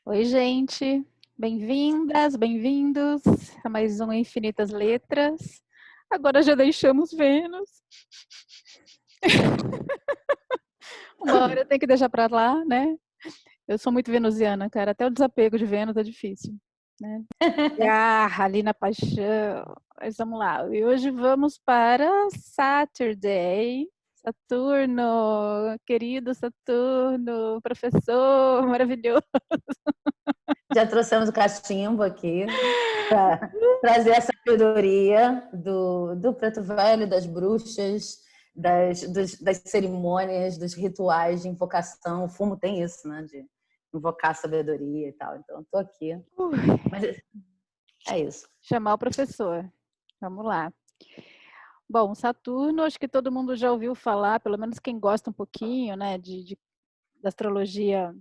Oi, gente. Bem-vindas, bem-vindos a mais um Infinitas Letras. Agora já deixamos Vênus. Uma hora tem que deixar para lá, né? Eu sou muito venusiana, cara. Até o desapego de Vênus é difícil, né? Garra ali na paixão. Mas vamos lá. E hoje vamos para Saturday. Saturno, querido Saturno, professor maravilhoso. Já trouxemos o cachimbo aqui para trazer a sabedoria do preto velho, das bruxas, das cerimônias, dos rituais de invocação. O fumo tem isso, né? De invocar a sabedoria e tal. Então, estou aqui. Mas é isso. Chamar o professor. Vamos lá. Bom, Saturno, acho que todo mundo já ouviu falar, pelo menos quem gosta um pouquinho, né, de astrologia,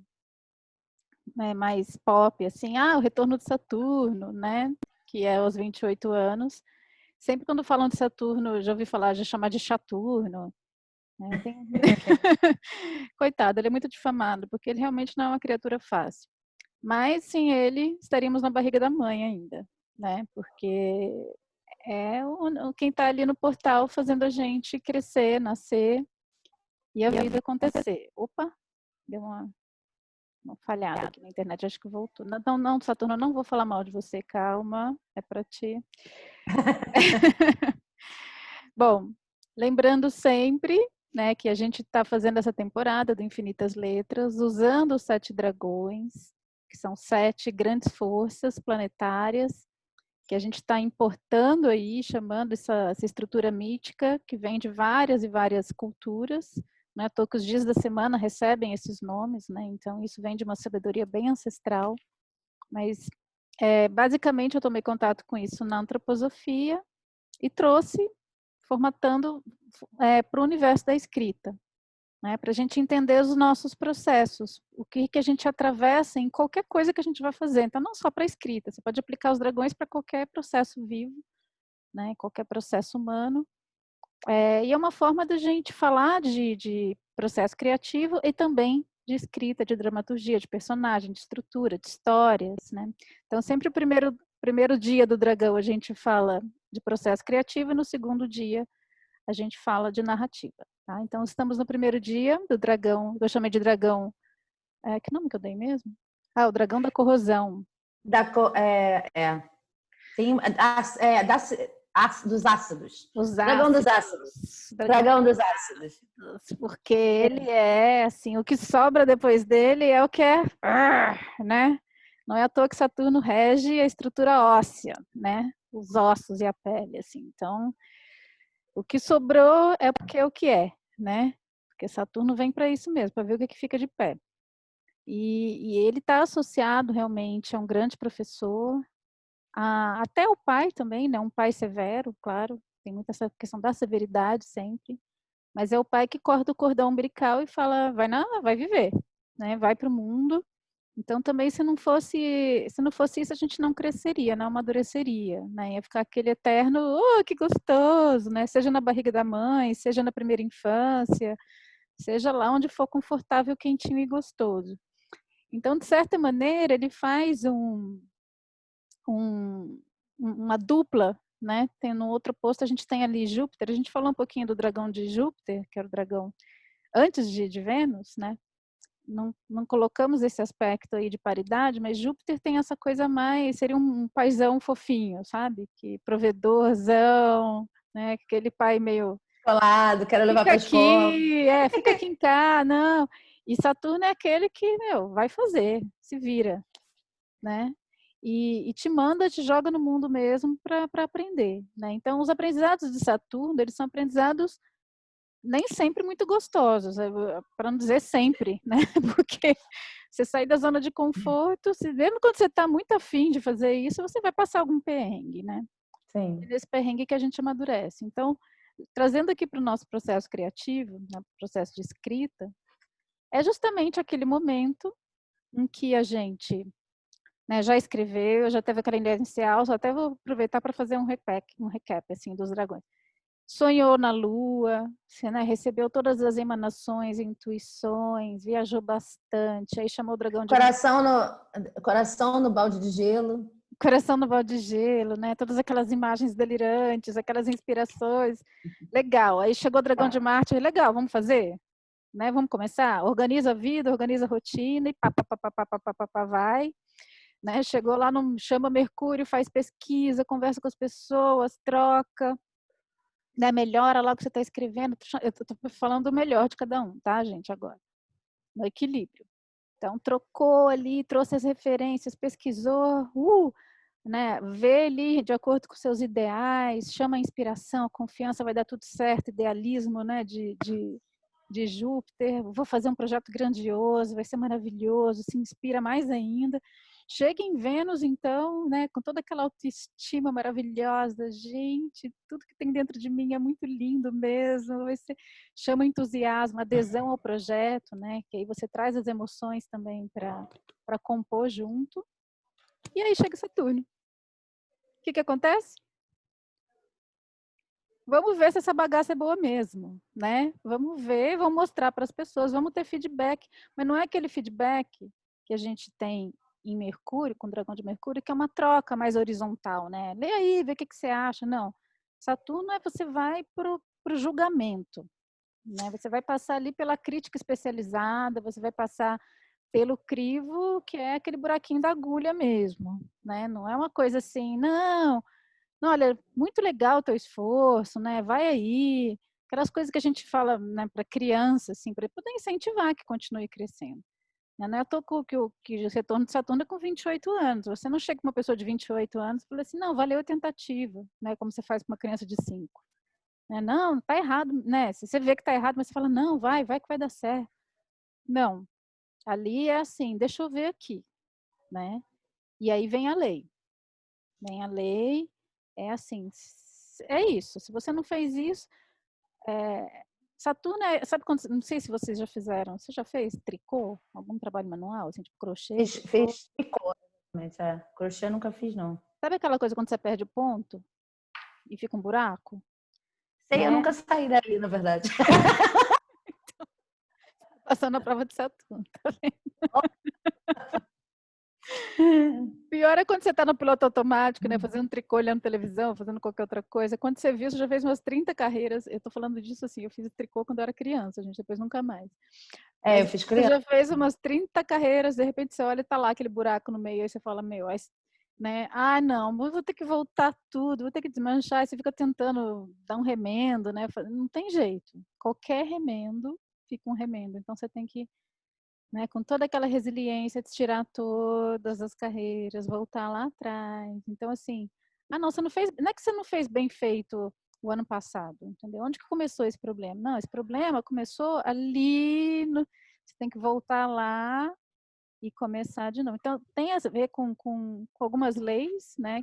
né, mais pop, assim, o retorno de Saturno, né, que é aos 28 anos. Sempre quando falam de Saturno, já ouvi falar, já chamar de Chaturno, né, Coitado, ele é muito difamado, porque ele realmente não é uma criatura fácil. Mas, sem ele, estaríamos na barriga da mãe ainda, né, porque é quem está ali no portal fazendo a gente crescer, nascer e a vida acontecer. Opa, deu uma falhada aqui na internet, acho que voltou. Não, não, Saturno, eu não vou falar mal de você, calma, é para ti. Bom, lembrando sempre, né, que a gente está fazendo essa temporada do Infinitas Letras usando os 7 dragões, que são 7 grandes forças planetárias que a gente está importando aí, chamando essa estrutura mítica que vem de várias e várias culturas, né? Todos os dias da semana recebem esses nomes, né? Então isso vem de uma sabedoria bem ancestral, mas basicamente eu tomei contato com isso na antroposofia e trouxe, formatando para o universo da escrita, né, para a gente entender os nossos processos, o que a gente atravessa em qualquer coisa que a gente vai fazer. Então, não só para a escrita, você pode aplicar os dragões para qualquer processo vivo, né, qualquer processo humano. E é uma forma da gente falar de processo criativo e também de escrita, de dramaturgia, de personagem, de estrutura, de histórias, né? Então, sempre o primeiro dia do dragão a gente fala de processo criativo e no segundo dia a gente fala de narrativa. Tá? Então, estamos no primeiro dia do dragão, eu chamei de dragão, que nome que eu dei mesmo? O dragão da corrosão. Tem, dos ácidos. Os Dragão dos ácidos. ácidos. Dragão Dragão dos ácidos. porque ele é, assim, o que sobra depois dele é o que é, né? Não é à toa que Saturno rege a estrutura óssea, né? Os ossos e a pele, assim. Então, o que sobrou é porque é o que é, né? Porque Saturno vem para isso mesmo, para ver o que fica de pé. E ele está associado realmente a um grande professor, até o pai também, né? Um pai severo, claro, tem muita essa questão da severidade sempre, mas é o pai que corta o cordão umbilical e fala, vai viver, né? Vai para o mundo. Então também se não fosse isso a gente não cresceria, não amadureceria, né? Ia ficar aquele eterno, oh, que gostoso, né? Seja na barriga da mãe, seja na primeira infância, seja lá onde for confortável, quentinho e gostoso. Então, de certa maneira, ele faz uma dupla, né? Tem no outro posto, a gente tem ali Júpiter, a gente falou um pouquinho do dragão de Júpiter, que era o dragão antes de Vênus, né? Não colocamos esse aspecto aí de paridade, mas Júpiter tem essa coisa mais, seria um paizão fofinho, sabe? Que provedorzão, né? Aquele pai meio Colado, quero levar fica para a escola. fica aqui em casa, não. E Saturno é aquele que, meu, vai fazer, se vira, né? E te manda, te joga no mundo mesmo para aprender, né? Então, os aprendizados de Saturno, eles são aprendizados nem sempre muito gostosos, para não dizer sempre, né? Porque você sair da zona de conforto, mesmo quando você está muito afim de fazer isso, você vai passar algum perrengue, né? É Sim. nesse perrengue que a gente amadurece. Então, trazendo aqui para o nosso processo criativo, né, processo de escrita, é justamente aquele momento em que a gente, né, já escreveu, já teve aquela ideia inicial, só até vou aproveitar para fazer um recap assim, dos dragões. sonhou na Lua, você, né, recebeu todas as emanações, intuições, viajou bastante, aí chamou o dragão de Marte. Coração no balde de gelo. Coração no balde de gelo, né? Todas aquelas imagens delirantes, aquelas inspirações. Legal. Aí chegou o dragão de Marte, legal, vamos fazer? Né? Vamos começar? Organiza a vida, organiza a rotina e pá, pá, pá, pá, pá, pá, pá, pá, pá, vai. Né? Chegou lá, chama Mercúrio, faz pesquisa, conversa com as pessoas, troca, né? Melhora lá o que você está escrevendo. Eu estou falando do melhor de cada um, tá, gente? Agora, no equilíbrio. Então, trocou ali, trouxe as referências, pesquisou, né? Vê ali de acordo com seus ideais, chama a inspiração, a confiança, vai dar tudo certo, idealismo, né? De Júpiter, vou fazer um projeto grandioso, vai ser maravilhoso, se inspira mais ainda. Chega em Vênus, então, né, com toda aquela autoestima maravilhosa, gente, tudo que tem dentro de mim é muito lindo mesmo, vai ser, chama entusiasmo, adesão ao projeto, né, que aí você traz as emoções também para compor junto. E aí chega Saturno. O que acontece? Vamos ver se essa bagaça é boa mesmo, né? Vamos ver, vamos mostrar para as pessoas, vamos ter feedback. Mas não é aquele feedback que a gente tem em Mercúrio, com o dragão de Mercúrio, que é uma troca mais horizontal, né? Lê aí, vê o que você acha. Não. Saturno é você vai para o julgamento, né? Você vai passar ali pela crítica especializada, você vai passar pelo crivo, que é aquele buraquinho da agulha mesmo, né? Não é uma coisa assim, não, olha, muito legal o teu esforço, né? Vai aí. Aquelas coisas que a gente fala, né, para criança, assim, para poder incentivar que continue crescendo. Né? Não é à toa que o retorno de Saturno é com 28 anos. Você não chega com uma pessoa de 28 anos e fala assim, não, valeu a tentativa, né? Como você faz com uma criança de 5. Né? Não, tá errado, né? Se você vê que tá errado, mas você fala, não, vai que vai dar certo. Não, ali é assim, deixa eu ver aqui, né? E aí vem a lei. Vem a lei, é assim, é isso. Se você não fez isso, Saturno sabe quando, não sei se vocês já fizeram, você já fez tricô? Algum trabalho manual, assim, tipo crochê, tricô? Fez tricô, realmente, crochê eu nunca fiz, não. Sabe aquela coisa quando você perde o ponto e fica um buraco? Sei, eu Né? nunca saí daí, na verdade. Passando a prova de Saturno, tá vendo? Pior é quando você está no piloto automático, né? Fazendo tricô, olhando televisão, fazendo qualquer outra coisa. Quando você viu, você já fez umas 30 carreiras. Eu tô falando disso assim, eu fiz tricô quando eu era criança, gente, depois nunca mais. Eu Mas fiz você criança. já fez umas 30 carreiras, de repente você olha e tá lá aquele buraco no meio, aí você fala, meu, aí, né? Ah, não, vou ter que voltar tudo, vou ter que desmanchar, aí você fica tentando dar um remendo, né? Não tem jeito. Qualquer remendo fica um remendo. Então você tem que, né, com toda aquela resiliência de tirar todas as carreiras, voltar lá atrás. Então, assim, não, você não fez, não é que você não fez bem feito o ano passado, entendeu? Onde que começou esse problema? Não, esse problema começou ali, você tem que voltar lá e começar de novo. Então, tem a ver com algumas leis, né?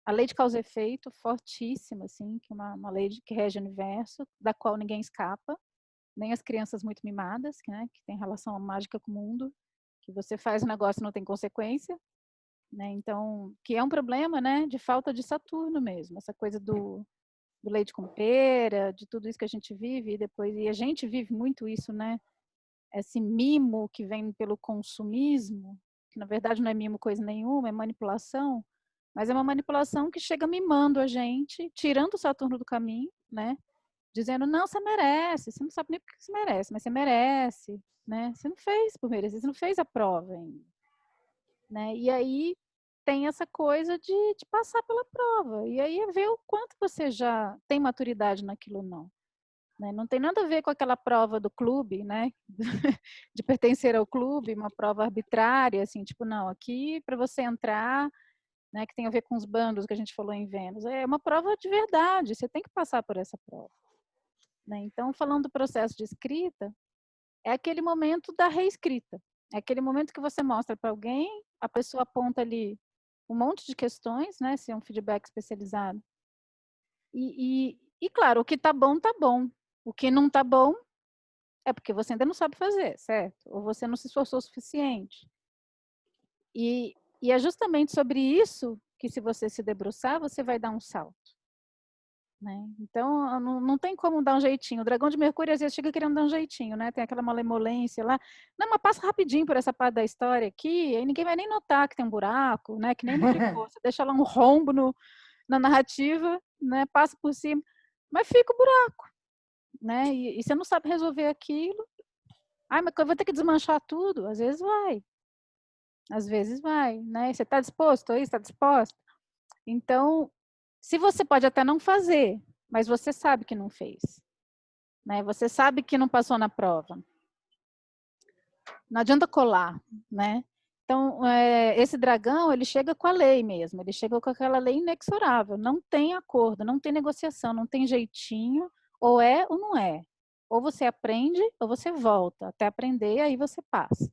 A lei de causa e efeito, fortíssima, assim, que é uma lei que rege o universo, da qual ninguém escapa, nem as crianças muito mimadas, né, que tem relação mágica com o mundo, que você faz o negócio e não tem consequência, né? Então, que é um problema, né, de falta de Saturno mesmo, essa coisa do leite com pera, de tudo isso que a gente vive e depois, e a gente vive muito isso, né? Esse mimo que vem pelo consumismo, que na verdade não é mimo coisa nenhuma, é manipulação, mas é uma manipulação que chega mimando a gente, tirando o Saturno do caminho, né? Dizendo, não, você merece, você não sabe nem porque você merece, mas você merece, né? Você não fez por merecer, você não fez a prova ainda, né? E aí tem essa coisa de passar pela prova, e aí é ver o quanto você já tem maturidade naquilo ou não. Né? Não tem nada a ver com aquela prova do clube, né? De pertencer ao clube, uma prova arbitrária, assim, tipo, não, aqui para você entrar, né, que tem a ver com os bandos que a gente falou em Vênus, é uma prova de verdade, você tem que passar por essa prova. Né? Então, falando do processo de escrita, é aquele momento da reescrita. É aquele momento que você mostra para alguém, a pessoa aponta ali um monte de questões, né? Se é um feedback especializado. E claro, o que tá bom, tá bom. O que não tá bom é porque você ainda não sabe fazer, certo? Ou você não se esforçou o suficiente. E é justamente sobre isso que, se você se debruçar, você vai dar um salto. né? Então, não tem como dar um jeitinho. O dragão de Mercúrio, às vezes, chega querendo dar um jeitinho, né? Tem aquela malemolência lá. Não, mas passa rapidinho por essa parte da história aqui, aí ninguém vai nem notar que tem um buraco, né? Que nem Nutricor, você deixa lá um rombo na narrativa, né? Passa por cima, mas fica o buraco, né? E você não sabe resolver aquilo. Ai, mas eu vou ter que desmanchar tudo? Às vezes vai. Às vezes vai, né? Você está disposto a isso? Está disposta? Então, se você pode até não fazer, mas você sabe que não fez, né? Você sabe que não passou na prova. Não adianta colar, né? Então, esse dragão, ele chega com a lei mesmo, ele chega com aquela lei inexorável, não tem acordo, não tem negociação, não tem jeitinho, ou é ou não é. Ou você aprende, ou você volta até aprender, aí você passa,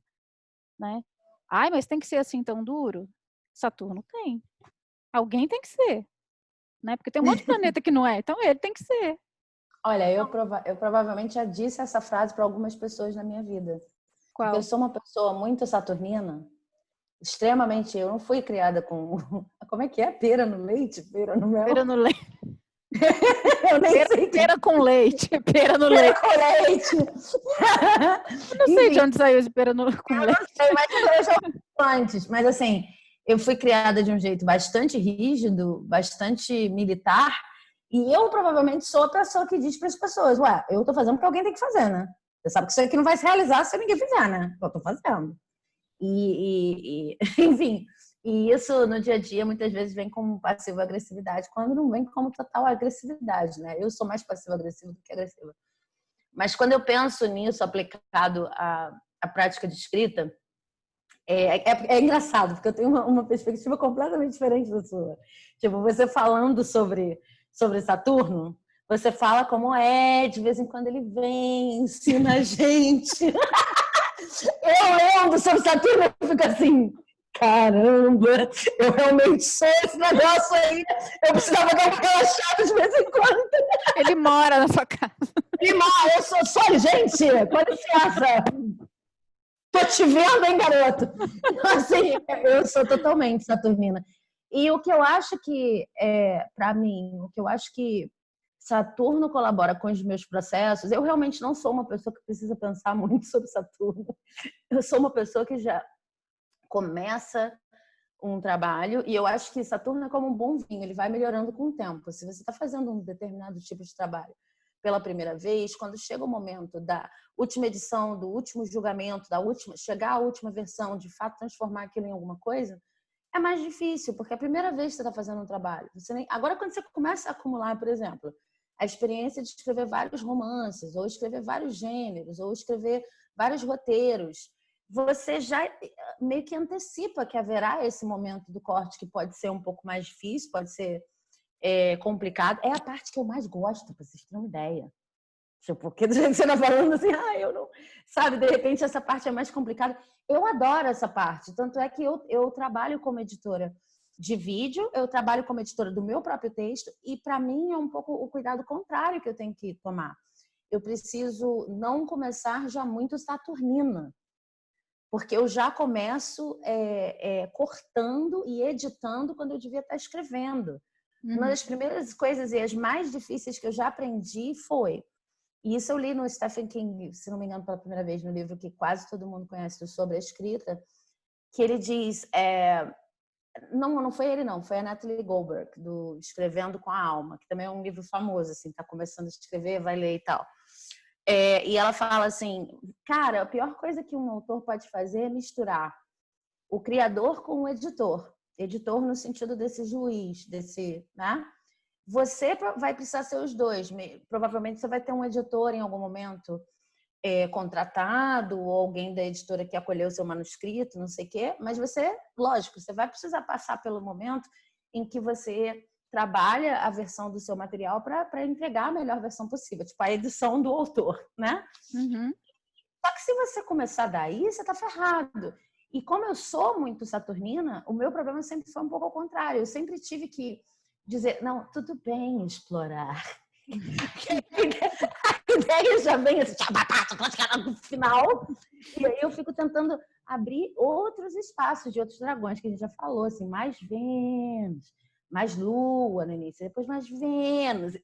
né? Ai, mas tem que ser assim tão duro? Saturno tem. Alguém tem que ser, né? Porque tem um monte de planeta que não é, então ele tem que ser. Olha, eu provavelmente já disse essa frase para algumas pessoas na minha vida. Porque eu Qual? sou uma pessoa muito saturnina, extremamente. Eu não fui criada com. Como é que é? Pera no leite? Pera no mel? Pera no leite. Eu nem sei. Pera com leite. Pera no Pera leite. com leite. Eu não sei de onde saiu esse pera com eu leite. não sei, mas eu já antes. Mas assim, eu fui criada de um jeito bastante rígido, bastante militar. E eu provavelmente sou a pessoa que diz para as pessoas: ué, eu tô fazendo porque alguém tem que fazer, né? Você sabe que isso aqui não vai se realizar se ninguém fizer, né? Eu tô fazendo. Enfim, e isso no dia a dia muitas vezes vem como passiva-agressividade, quando não vem como total agressividade, né? Eu sou mais passiva-agressiva do que agressiva. Mas quando eu penso nisso aplicado à prática de escrita, é engraçado, porque eu tenho uma perspectiva completamente diferente da sua. Tipo, você falando sobre Saturno, você fala como de vez em quando ele vem, ensina a gente. Eu lendo sobre Saturno, eu fico assim, caramba, eu realmente sou esse negócio aí. Eu precisava dar uma relaxada de vez em quando. Ele mora na sua casa. Ele mora, eu sou só, gente, com licença. Tô te vendo, hein, garoto? Então, assim, eu sou totalmente saturnina. E o que eu acho que, para mim, o que eu acho que Saturno colabora com os meus processos, eu realmente não sou uma pessoa que precisa pensar muito sobre Saturno. Eu sou uma pessoa que já começa um trabalho e eu acho que Saturno é como um bom vinho, ele vai melhorando com o tempo. Se você está fazendo um determinado tipo de trabalho pela primeira vez, quando chega o momento da última edição, do último julgamento, chegar à última versão, de fato transformar aquilo em alguma coisa, é mais difícil, porque é a primeira vez que você está fazendo um trabalho. Agora, quando você começa a acumular, por exemplo, a experiência de escrever vários romances, ou escrever vários gêneros, ou escrever vários roteiros, você já meio que antecipa que haverá esse momento do corte que pode ser um pouco mais difícil, pode ser complicado. É a parte que eu mais gosto, para vocês terem uma ideia. Porque do jeito que você está falando assim, eu não... Sabe, de repente essa parte é mais complicada. Eu adoro essa parte, tanto é que eu trabalho como editora de vídeo, eu trabalho como editora do meu próprio texto e para mim é um pouco o cuidado contrário que eu tenho que tomar. Eu preciso não começar já muito saturnina, porque eu já começo cortando e editando quando eu devia estar escrevendo. Uma das primeiras coisas e as mais difíceis que eu já aprendi foi, e isso eu li no Stephen King, se não me engano, pela primeira vez, no livro que quase todo mundo conhece sobre a escrita, que ele diz, não foi ele não, foi a Natalie Goldberg, do Escrevendo com a Alma, que também é um livro famoso, assim, tá começando a escrever, vai ler e tal. E ela fala assim, cara, a pior coisa que um autor pode fazer é misturar o criador com o editor. Editor no sentido desse juiz, né? Você vai precisar ser os dois. Provavelmente você vai ter um editor em algum momento contratado ou alguém da editora que acolheu o seu manuscrito, não sei o quê. Mas você, lógico, você vai precisar passar pelo momento em que você trabalha a versão do seu material para entregar a melhor versão possível, tipo a edição do autor, né? Uhum. Só que se você começar daí, você tá ferrado. E como eu sou muito saturnina, o meu problema sempre foi um pouco ao contrário. Eu sempre tive que dizer, não, tudo bem explorar. A ideia já vem assim, no final. E aí eu fico tentando abrir outros espaços de outros dragões, que a gente já falou, assim, mais Vênus, mais Lua no início, depois mais Vênus,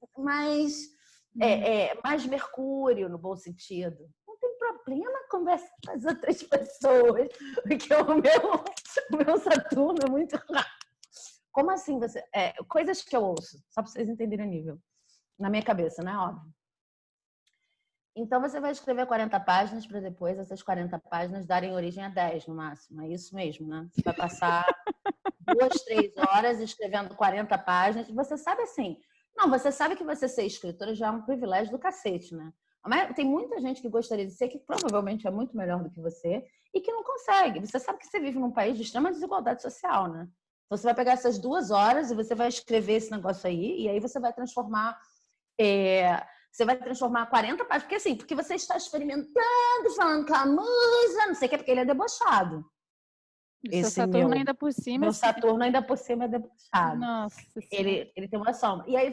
mais Mercúrio, no bom sentido. Não tem problema conversar com as outras pessoas, porque o meu Saturno é muito rápido. Como assim você... coisas que eu ouço, só para vocês entenderem o nível. Na minha cabeça, né? Óbvio. Então, você vai escrever 40 páginas para depois essas 40 páginas darem origem a 10 no máximo. É isso mesmo, né? Você vai passar 2, 3 horas escrevendo 40 páginas. Você sabe assim... Não, você sabe que você ser escritora já é um privilégio do cacete, né? Mas tem muita gente que gostaria de ser, que provavelmente é muito melhor do que você, e que não consegue. Você sabe que você vive num país de extrema desigualdade social, né? Então, você vai pegar essas 2 horas e você vai escrever esse negócio aí, e aí você vai transformar... você vai transformar 40 páginas, porque você está experimentando, falando com a musa, não sei o que, porque ele é debochado. O seu Saturno ainda por cima. Meu Saturno ainda por cima é debochado. Nossa Senhora. Ele tem uma sombra. E aí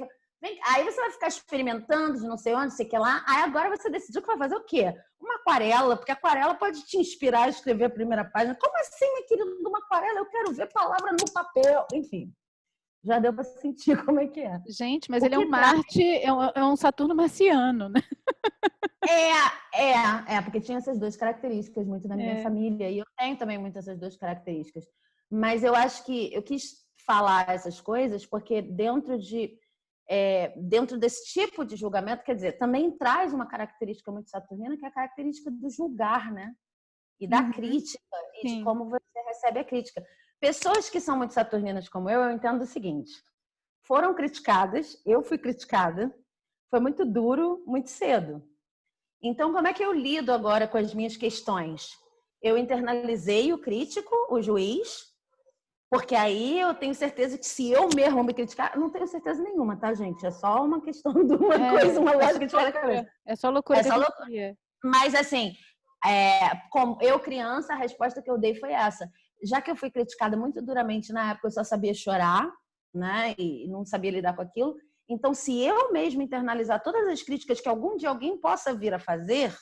você vai ficar experimentando de não sei onde, não sei o que lá. Aí agora você decidiu que vai fazer o quê? Uma aquarela, porque a aquarela pode te inspirar a escrever a primeira página. Como assim, minha querida, uma aquarela? Eu quero ver palavra no papel. Enfim, já deu para sentir como é que é. Gente, mas ele é um Marte, é um Saturno marciano, né? Porque tinha essas 2 características muito na minha família, e eu tenho também muitas essas 2 características. Mas eu acho que eu quis falar essas coisas porque dentro desse tipo de julgamento, quer dizer, também traz uma característica muito saturnina, que é a característica do julgar, né? E da crítica, e de como você recebe a crítica. Pessoas que são muito saturninas como eu entendo o seguinte: foram criticadas, eu fui criticada, foi muito duro, muito cedo. Então, como é que eu lido agora com as minhas questões? Eu internalizei o crítico, o juiz, porque aí eu tenho certeza que se eu mesmo me criticar, não tenho certeza nenhuma, tá, gente? É só uma questão de uma coisa, uma lógica de na cabeça. É só loucura. Mas assim, como eu criança, a resposta que eu dei foi essa. Já que eu fui criticada muito duramente na época, eu só sabia chorar, né? E não sabia lidar com aquilo. Então, se eu mesmo internalizar todas as críticas que algum dia alguém possa vir a fazer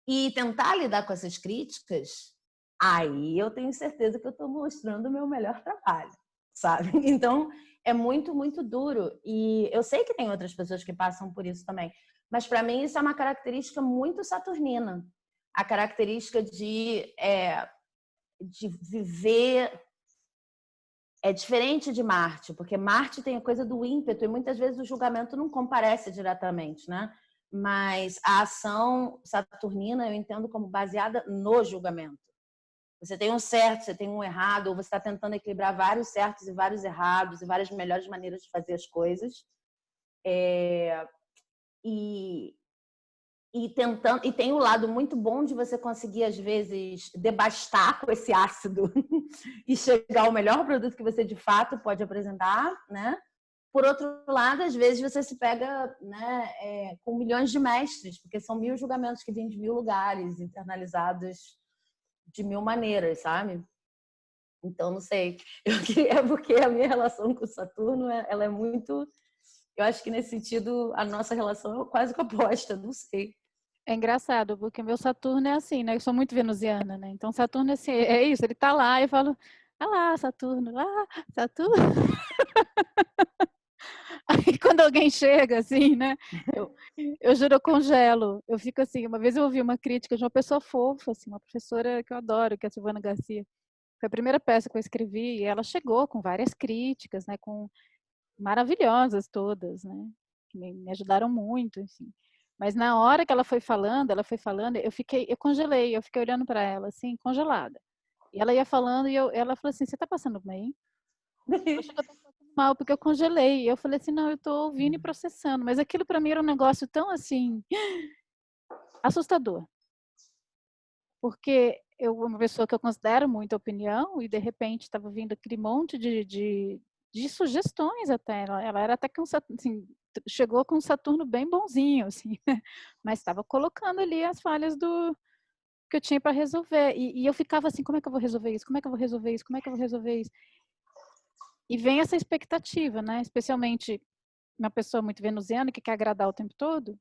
e tentar lidar com essas críticas, aí eu tenho certeza que eu estou mostrando o meu melhor trabalho, sabe? Então, é muito, muito duro. E eu sei que tem outras pessoas que passam por isso também, mas para mim isso é uma característica muito saturnina. A característica de viver... É diferente de Marte, porque Marte tem a coisa do ímpeto e muitas vezes o julgamento não comparece diretamente, né? Mas a ação saturnina eu entendo como baseada no julgamento. Você tem um certo, você tem um errado, ou você está tentando equilibrar vários certos e vários errados e várias melhores maneiras de fazer as coisas. E tem o lado muito bom de você conseguir, às vezes, debastar com esse ácido e chegar ao melhor produto que você de fato pode apresentar, né? Por outro lado, às vezes você se pega, né, com milhões de mestres, porque são 1000 julgamentos que vêm de 1000 lugares, internalizados de 1000 maneiras, sabe? Então, não sei. Porque a minha relação com o Saturno, ela é muito... Eu acho que nesse sentido, a nossa relação é quase que oposta, não sei. É engraçado, porque meu Saturno é assim, né? Eu sou muito venusiana, né? Então, Saturno é assim, é isso, ele tá lá, e eu falo, ah lá, Saturno, lá, Saturno. Aí, quando alguém chega, assim, né? Eu juro, eu congelo. Eu fico assim, uma vez eu ouvi uma crítica de uma pessoa fofa, assim, uma professora que eu adoro, que é a Silvana Garcia. Foi a primeira peça que eu escrevi, e ela chegou com várias críticas, né? Com maravilhosas todas, né? Que me ajudaram muito, enfim. Mas na hora que ela foi falando, eu congelei, eu fiquei olhando para ela, assim, congelada. E ela ia falando e ela falou assim, você tá passando bem? Eu acho que eu tô passando mal, porque eu congelei. E eu falei assim, não, eu tô ouvindo e processando. Mas aquilo para mim era um negócio tão, assim, assustador. Porque uma pessoa que eu considero muito opinião, e de repente estava vindo aquele monte de sugestões até. Ela era até que assim, chegou com um Saturno bem bonzinho, assim, né? Mas estava colocando ali as falhas que eu tinha para resolver. E eu ficava assim, como é que eu vou resolver isso? Como é que eu vou resolver isso? Como é que eu vou resolver isso? E vem essa expectativa, né? Especialmente uma pessoa muito venusiana que quer agradar o tempo todo,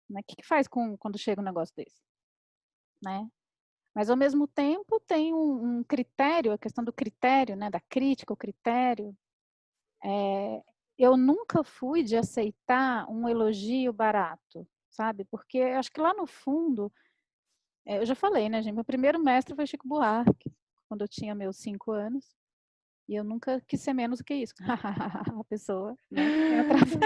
né? O que faz quando chega um negócio desse, né? Mas, ao mesmo tempo, tem um critério, a questão do critério, né, da crítica, o critério, Eu nunca fui de aceitar um elogio barato, sabe? Porque acho que lá no fundo, eu já falei, né, gente? Meu primeiro mestre foi Chico Buarque, quando eu tinha meus 5 anos. E eu nunca quis ser menos do que isso. A pessoa, né, que tem atração.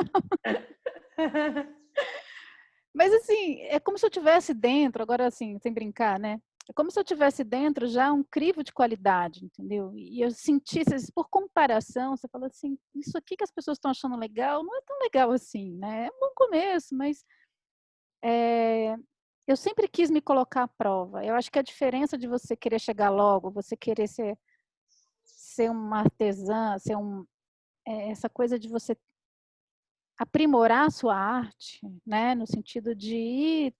Mas assim, é como se eu tivesse dentro, agora assim, sem brincar, né? É como se eu tivesse dentro já um crivo de qualidade, entendeu? E eu sentisse, por comparação, você fala assim, isso aqui que as pessoas estão achando legal, não é tão legal assim, né? É um bom começo, mas eu sempre quis me colocar à prova. Eu acho que a diferença de você querer chegar logo, você querer ser uma artesã, essa coisa de você aprimorar a sua arte, né, no sentido de ir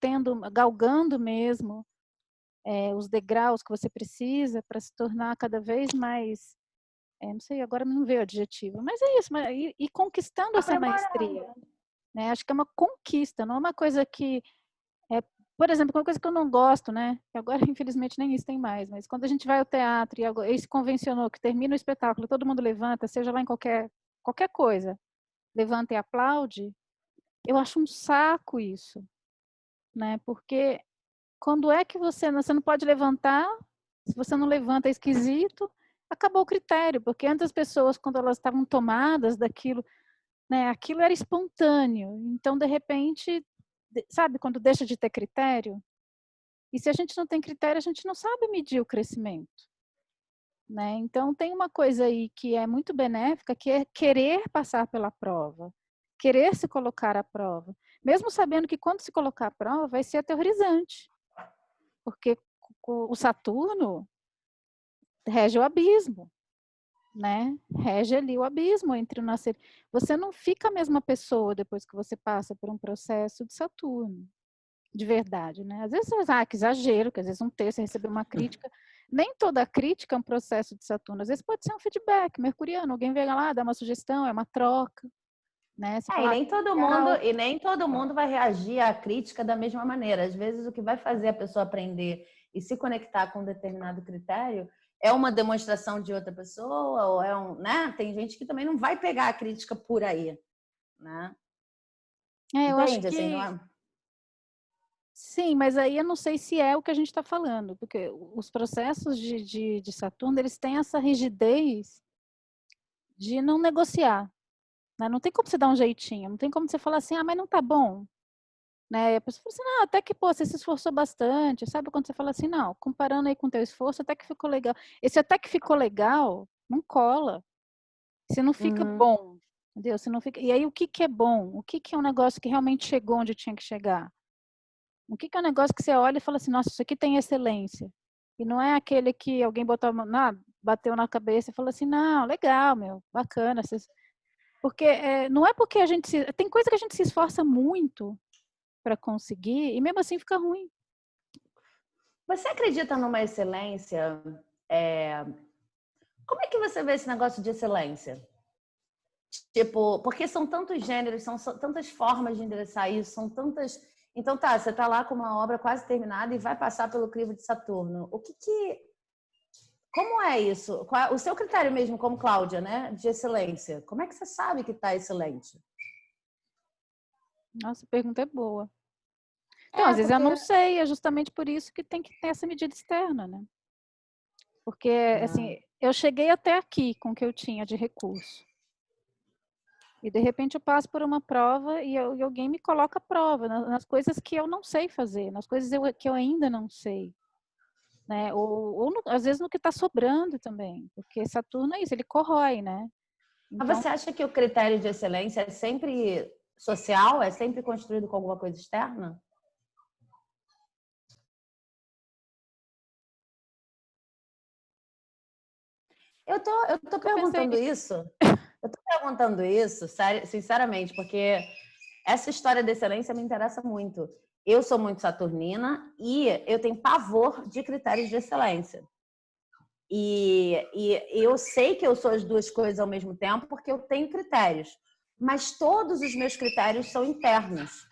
galgando mesmo os degraus que você precisa para se tornar cada vez mais, não sei, agora não veio o adjetivo, mas é isso, e conquistando essa maestria, né? Acho que é uma conquista, não é uma coisa que por exemplo, uma coisa que eu não gosto, né? Que agora infelizmente nem isso tem mais, mas quando a gente vai ao teatro e se convencionou que termina o espetáculo, todo mundo levanta, seja lá em qualquer coisa, levanta e aplaude. Eu acho um saco isso, né? Porque quando é que você não pode levantar, se você não levanta é esquisito, acabou o critério, porque antes as pessoas, quando elas estavam tomadas daquilo, né, aquilo era espontâneo, então de repente, sabe, quando deixa de ter critério, e se a gente não tem critério, a gente não sabe medir o crescimento, né? Então tem uma coisa aí que é muito benéfica, que é querer passar pela prova, querer se colocar à prova, mesmo sabendo que quando se colocar à prova vai ser aterrorizante, porque o Saturno rege o abismo, né? Rege ali o abismo entre o nascer. Você não fica a mesma pessoa depois que você passa por um processo de Saturno, de verdade, né? Às vezes você vai, que exagero, que às vezes um texto recebeu uma crítica. Nem toda crítica é um processo de Saturno. Às vezes pode ser um feedback mercuriano. Alguém vem lá, dá uma sugestão, é uma troca, né? Você fala, E nem todo mundo vai reagir à crítica da mesma maneira. Às vezes o que vai fazer a pessoa aprender e se conectar com um determinado critério é uma demonstração de outra pessoa ou né? Tem gente que também não vai pegar a crítica por aí, né? eu acho Entende? Assim, não que é... sim, mas aí eu não sei se é o que a gente está falando, porque os processos de Saturno, eles têm essa rigidez de não negociar, né? Não tem como você dar um jeitinho, não tem como você falar assim, mas não tá bom, né? E a pessoa fala assim, não, até que, pô, você se esforçou bastante, sabe quando você fala assim, não, comparando aí com o teu esforço, até que ficou legal. Esse até que ficou legal, não cola, se não fica bom, entendeu? Se não fica... E aí, o que que é bom? O que que é um negócio que realmente chegou onde tinha que chegar? O que que é um negócio que você olha e fala assim, nossa, isso aqui tem excelência. E não é aquele que alguém botou bateu na cabeça e falou assim, não, legal, meu, bacana. Porque não é porque a gente tem coisa que a gente se esforça muito para conseguir e mesmo assim fica ruim. Você acredita numa excelência? Como é que você vê esse negócio de excelência? Tipo, porque são tantos gêneros, são tantas formas de endereçar isso, são tantas. Então tá, você tá lá com uma obra quase terminada e vai passar pelo crivo de Saturno. Como é isso? Qual é o seu critério mesmo, como Cláudia, né, de excelência? Como é que você sabe que tá excelente? Nossa, a pergunta é boa. Então, às vezes eu Porque não sei, é justamente por isso que tem que ter essa medida externa, né? Porque, assim, eu cheguei até aqui com o que eu tinha de recurso. E, de repente, eu passo por uma prova e alguém me coloca a prova nas coisas que eu não sei fazer, nas coisas que eu ainda não sei. Né? Às vezes, no que está sobrando também. Porque Saturno é isso, ele corrói, né? Mas Então, você acha que o critério de excelência é sempre social? É sempre construído com alguma coisa externa? Eu tô eu pensei perguntando isso. Eu tô perguntando isso, sinceramente, porque essa história de excelência me interessa muito. Eu sou muito saturnina e eu tenho pavor de critérios de excelência. E eu sei que eu sou as duas coisas ao mesmo tempo porque eu tenho critérios, mas todos os meus critérios são internos.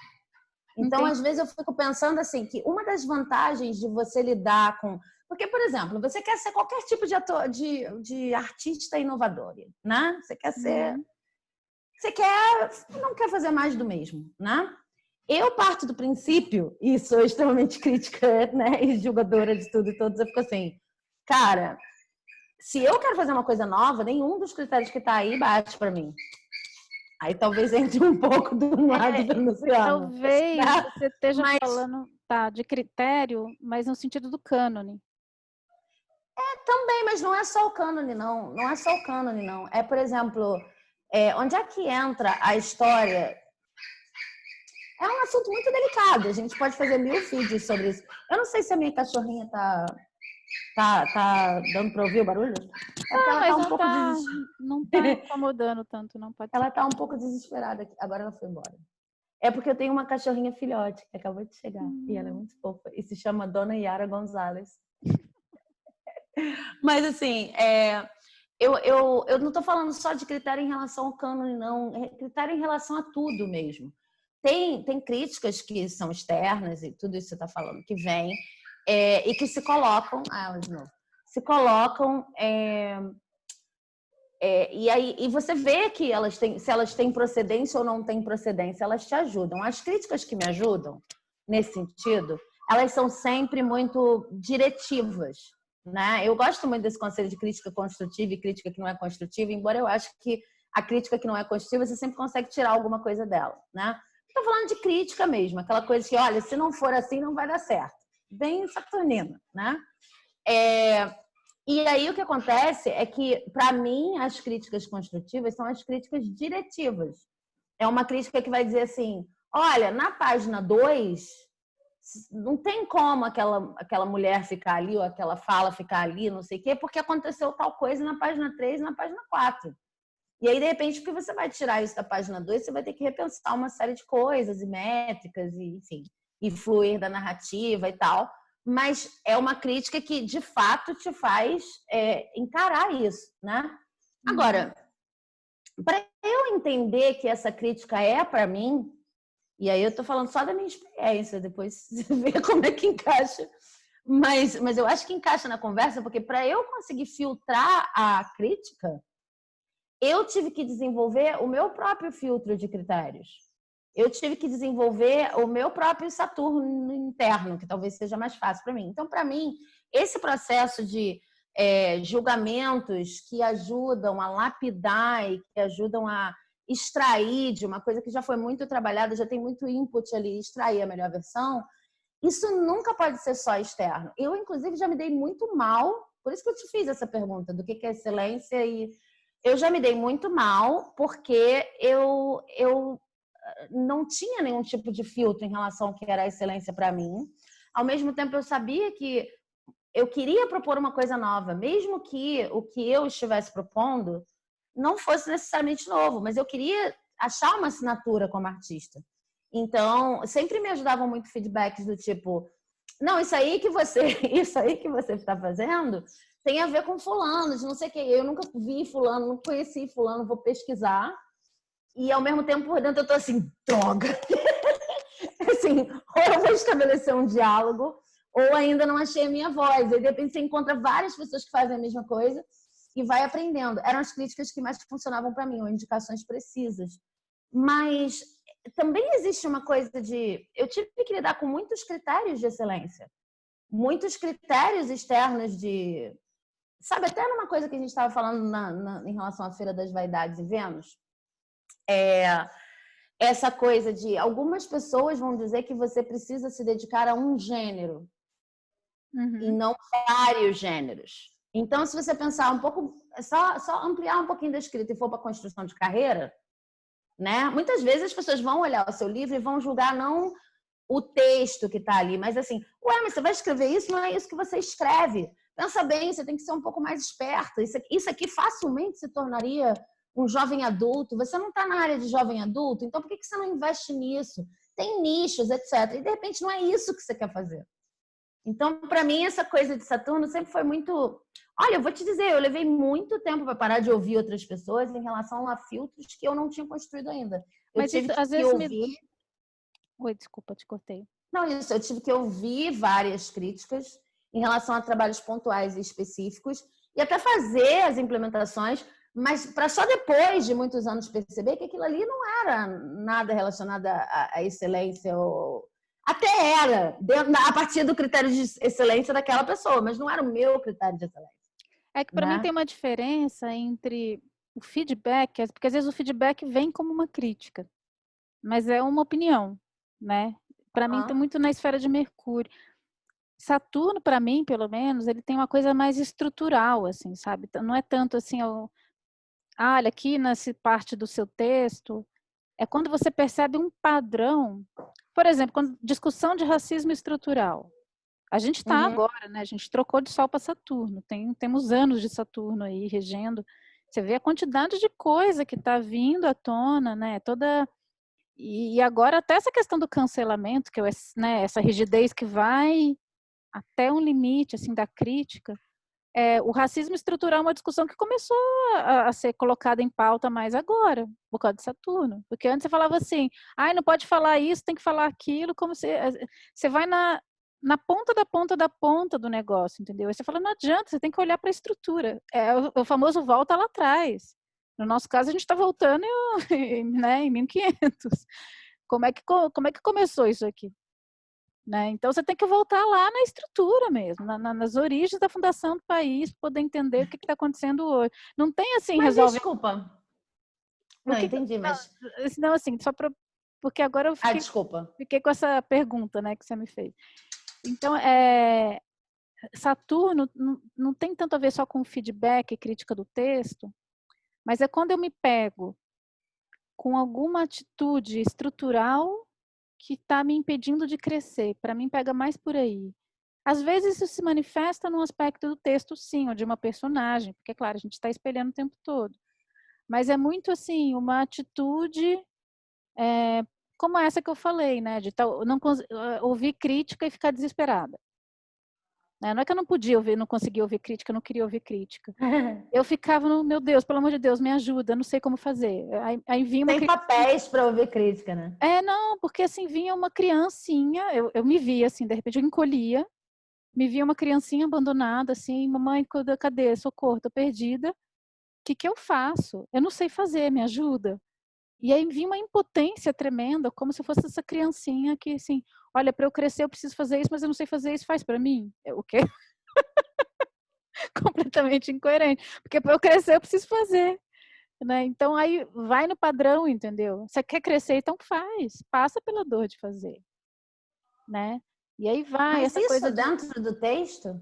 Então, entendi. às vezes, eu fico pensando assim, que uma das vantagens de você lidar com... Porque, por exemplo, você quer ser qualquer tipo de artista inovador, né? Você quer ser não quer fazer mais do mesmo, né? Eu parto do princípio, e sou extremamente crítica, né, e julgadora de tudo e todos, eu fico assim, cara, se eu quero fazer uma coisa nova, nenhum dos critérios que tá aí bate para mim. Aí talvez entre um pouco do lado venusiano. Talvez Né? você esteja falando de critério, mas no sentido do cânone. Também, mas não é só o cânone, não. Não é só o cânone, não. É, por exemplo, onde é que entra a história? É um assunto muito delicado. A gente pode fazer 1000 vídeos sobre isso. Eu não sei se a minha cachorrinha tá dando para ouvir o barulho. É porque ela tá um pouco não tá incomodando tanto, não pode ser. Ela tá um pouco desesperada aqui. Agora ela foi embora. É porque eu tenho uma cachorrinha filhote que acabou de chegar. E ela é muito fofa. E se chama Dona Yara Gonzalez. Mas assim, eu não tô falando só de critério em relação ao cânone, não. É critério em relação a tudo mesmo. Tem críticas que são externas e tudo isso que você está falando, que vem e que se colocam... de novo. Se colocam... e você vê que se elas têm procedência ou não têm procedência, elas te ajudam. As críticas que me ajudam, nesse sentido, elas são sempre muito diretivas. Né? Eu gosto muito desse conceito de crítica construtiva e crítica que não é construtiva, embora eu acho que a crítica que não é construtiva, você sempre consegue tirar alguma coisa dela. Né? Estou falando de crítica mesmo, aquela coisa que, olha, se não for assim, não vai dar certo. Bem saturnina, né? E aí o que acontece é que, para mim, as críticas construtivas são as críticas diretivas. É uma crítica que vai dizer assim, olha, na página 2, não tem como aquela mulher ficar ali, ou aquela fala ficar ali, não sei o quê, porque aconteceu tal coisa na página 3 e na página 4. E aí, de repente, porque você vai tirar isso da página 2, você vai ter que repensar uma série de coisas e métricas, e, enfim, e fluir da narrativa e tal. Mas é uma crítica que, de fato, te faz encarar isso, né? Agora, para eu entender que essa crítica é para mim, e aí eu tô falando só da minha experiência, depois você vê como é que encaixa. Mas eu acho que encaixa na conversa, porque para eu conseguir filtrar a crítica, eu tive que desenvolver o meu próprio filtro de critérios. Eu tive que desenvolver o meu próprio Saturno interno, que talvez seja mais fácil para mim. Então, para mim, esse processo de julgamentos que ajudam a lapidar e que ajudam a extrair de uma coisa que já foi muito trabalhada, já tem muito input ali, extrair a melhor versão, isso nunca pode ser só externo. Eu, inclusive, já me dei muito mal, por isso que eu te fiz essa pergunta do que é excelência, e eu já me dei muito mal porque eu não tinha nenhum tipo de filtro em relação ao que era a excelência para mim. Ao mesmo tempo, eu sabia que eu queria propor uma coisa nova, mesmo que o que eu estivesse propondo não fosse necessariamente novo, mas eu queria achar uma assinatura como artista. Então, sempre me ajudavam muito feedbacks do tipo, não, isso aí que você está fazendo tem a ver com fulano, de não sei o que. Eu nunca vi fulano, não conheci fulano, vou pesquisar. E ao mesmo tempo, por dentro, eu tô assim, droga! Assim, ou eu vou estabelecer um diálogo, ou ainda não achei a minha voz. E de repente você encontra várias pessoas que fazem a mesma coisa e vai aprendendo. Eram as críticas que mais funcionavam para mim, ou indicações precisas. Mas também existe uma coisa de... Eu tive que lidar com muitos critérios de excelência. Muitos critérios externos de... Sabe, até numa coisa que a gente estava falando em relação à Feira das Vaidades e Vênus, essa coisa de... Algumas pessoas vão dizer que você precisa se dedicar a um gênero e não vários gêneros. Então, se você pensar um pouco... Só ampliar um pouquinho da escrita e for para a construção de carreira, né? Muitas vezes as pessoas vão olhar o seu livro e vão julgar não o texto que está ali, mas assim, ué, mas você vai escrever isso? Não é isso que você escreve. Pensa bem, você tem que ser um pouco mais esperta. Isso aqui facilmente se tornaria um jovem adulto. Você não está na área de jovem adulto, então por que você não investe nisso? Tem nichos, etc. E de repente não é isso que você quer fazer. Então, para mim, essa coisa de Saturno sempre foi muito... Olha, eu vou te dizer, eu levei muito tempo para parar de ouvir outras pessoas em relação a filtros que eu não tinha construído ainda. Mas tive isso, às vezes ouvir... Oi, desculpa, te cortei. Não, isso, eu tive que ouvir várias críticas em relação a trabalhos pontuais e específicos e até fazer as implementações, Mas para só depois de muitos anos perceber que aquilo ali não era nada relacionado à excelência. Até era, a partir do critério de excelência daquela pessoa, mas não era o meu critério de excelência. É que para mim Né? tem uma diferença entre o feedback, porque às vezes o feedback vem como uma crítica, mas é uma opinião, né? Para mim está muito na esfera de Mercúrio. Saturno, para mim, pelo menos, ele tem uma coisa mais estrutural, assim, sabe? Não é tanto assim, olha, aqui nessa parte do seu texto, é quando você percebe um padrão. Por exemplo, quando discussão de racismo estrutural. A gente está agora, né? A gente trocou de Sol para Saturno. Temos anos de Saturno aí regendo. Você vê a quantidade de coisa que está vindo à tona, né? E agora até essa questão do cancelamento, que é, né, essa rigidez que vai até um limite assim da crítica. O racismo estrutural é uma discussão que começou a ser colocada em pauta mais agora, por causa de Saturno. Porque antes você falava assim, não pode falar isso, tem que falar aquilo, como você vai na ponta da ponta da ponta do negócio, entendeu? Aí você fala, não adianta, você tem que olhar para a estrutura. O famoso volta lá atrás. No nosso caso, a gente está voltando né, em 1500. Como é que começou isso aqui? Né? Então, você tem que voltar lá na estrutura mesmo, nas origens da fundação do país, para poder entender o que está acontecendo hoje. Não tem assim, Mas resolve... desculpa. Não, entendi, mas... Não, assim, só para... Porque agora eu desculpa. fiquei com essa pergunta, né, que você me fez. Então, Saturno não tem tanto a ver só com feedback e crítica do texto, mas é quando eu me pego com alguma atitude estrutural que está me impedindo de crescer. Para mim, pega mais por aí. Às vezes isso se manifesta num aspecto do texto, sim, ou de uma personagem, porque, claro, a gente está espelhando o tempo todo. Mas é muito, assim, uma atitude como essa que eu falei, né? De não ouvir crítica e ficar desesperada. Não é que eu não podia ouvir, não conseguia ouvir crítica, eu não queria ouvir crítica. Eu ficava no, meu Deus, pelo amor de Deus, me ajuda, eu não sei como fazer. Aí vinha uma Tem papéis para ouvir crítica, né? Não, porque assim, vinha uma criancinha, eu me via assim, de repente eu encolhia, me via uma criancinha abandonada, assim, mamãe, cadê? Socorro, tô perdida. O que eu faço? Eu não sei fazer, me ajuda. E aí vinha uma impotência tremenda, como se eu fosse essa criancinha que, assim, olha, para eu crescer eu preciso fazer isso, mas eu não sei fazer isso, faz para mim. O quê? Completamente incoerente. Porque para eu crescer eu preciso fazer. Né? Então aí vai no padrão, entendeu? Você quer crescer, então faz. Passa pela dor de fazer. Né? E aí vai Mas essa isso coisa dentro do texto?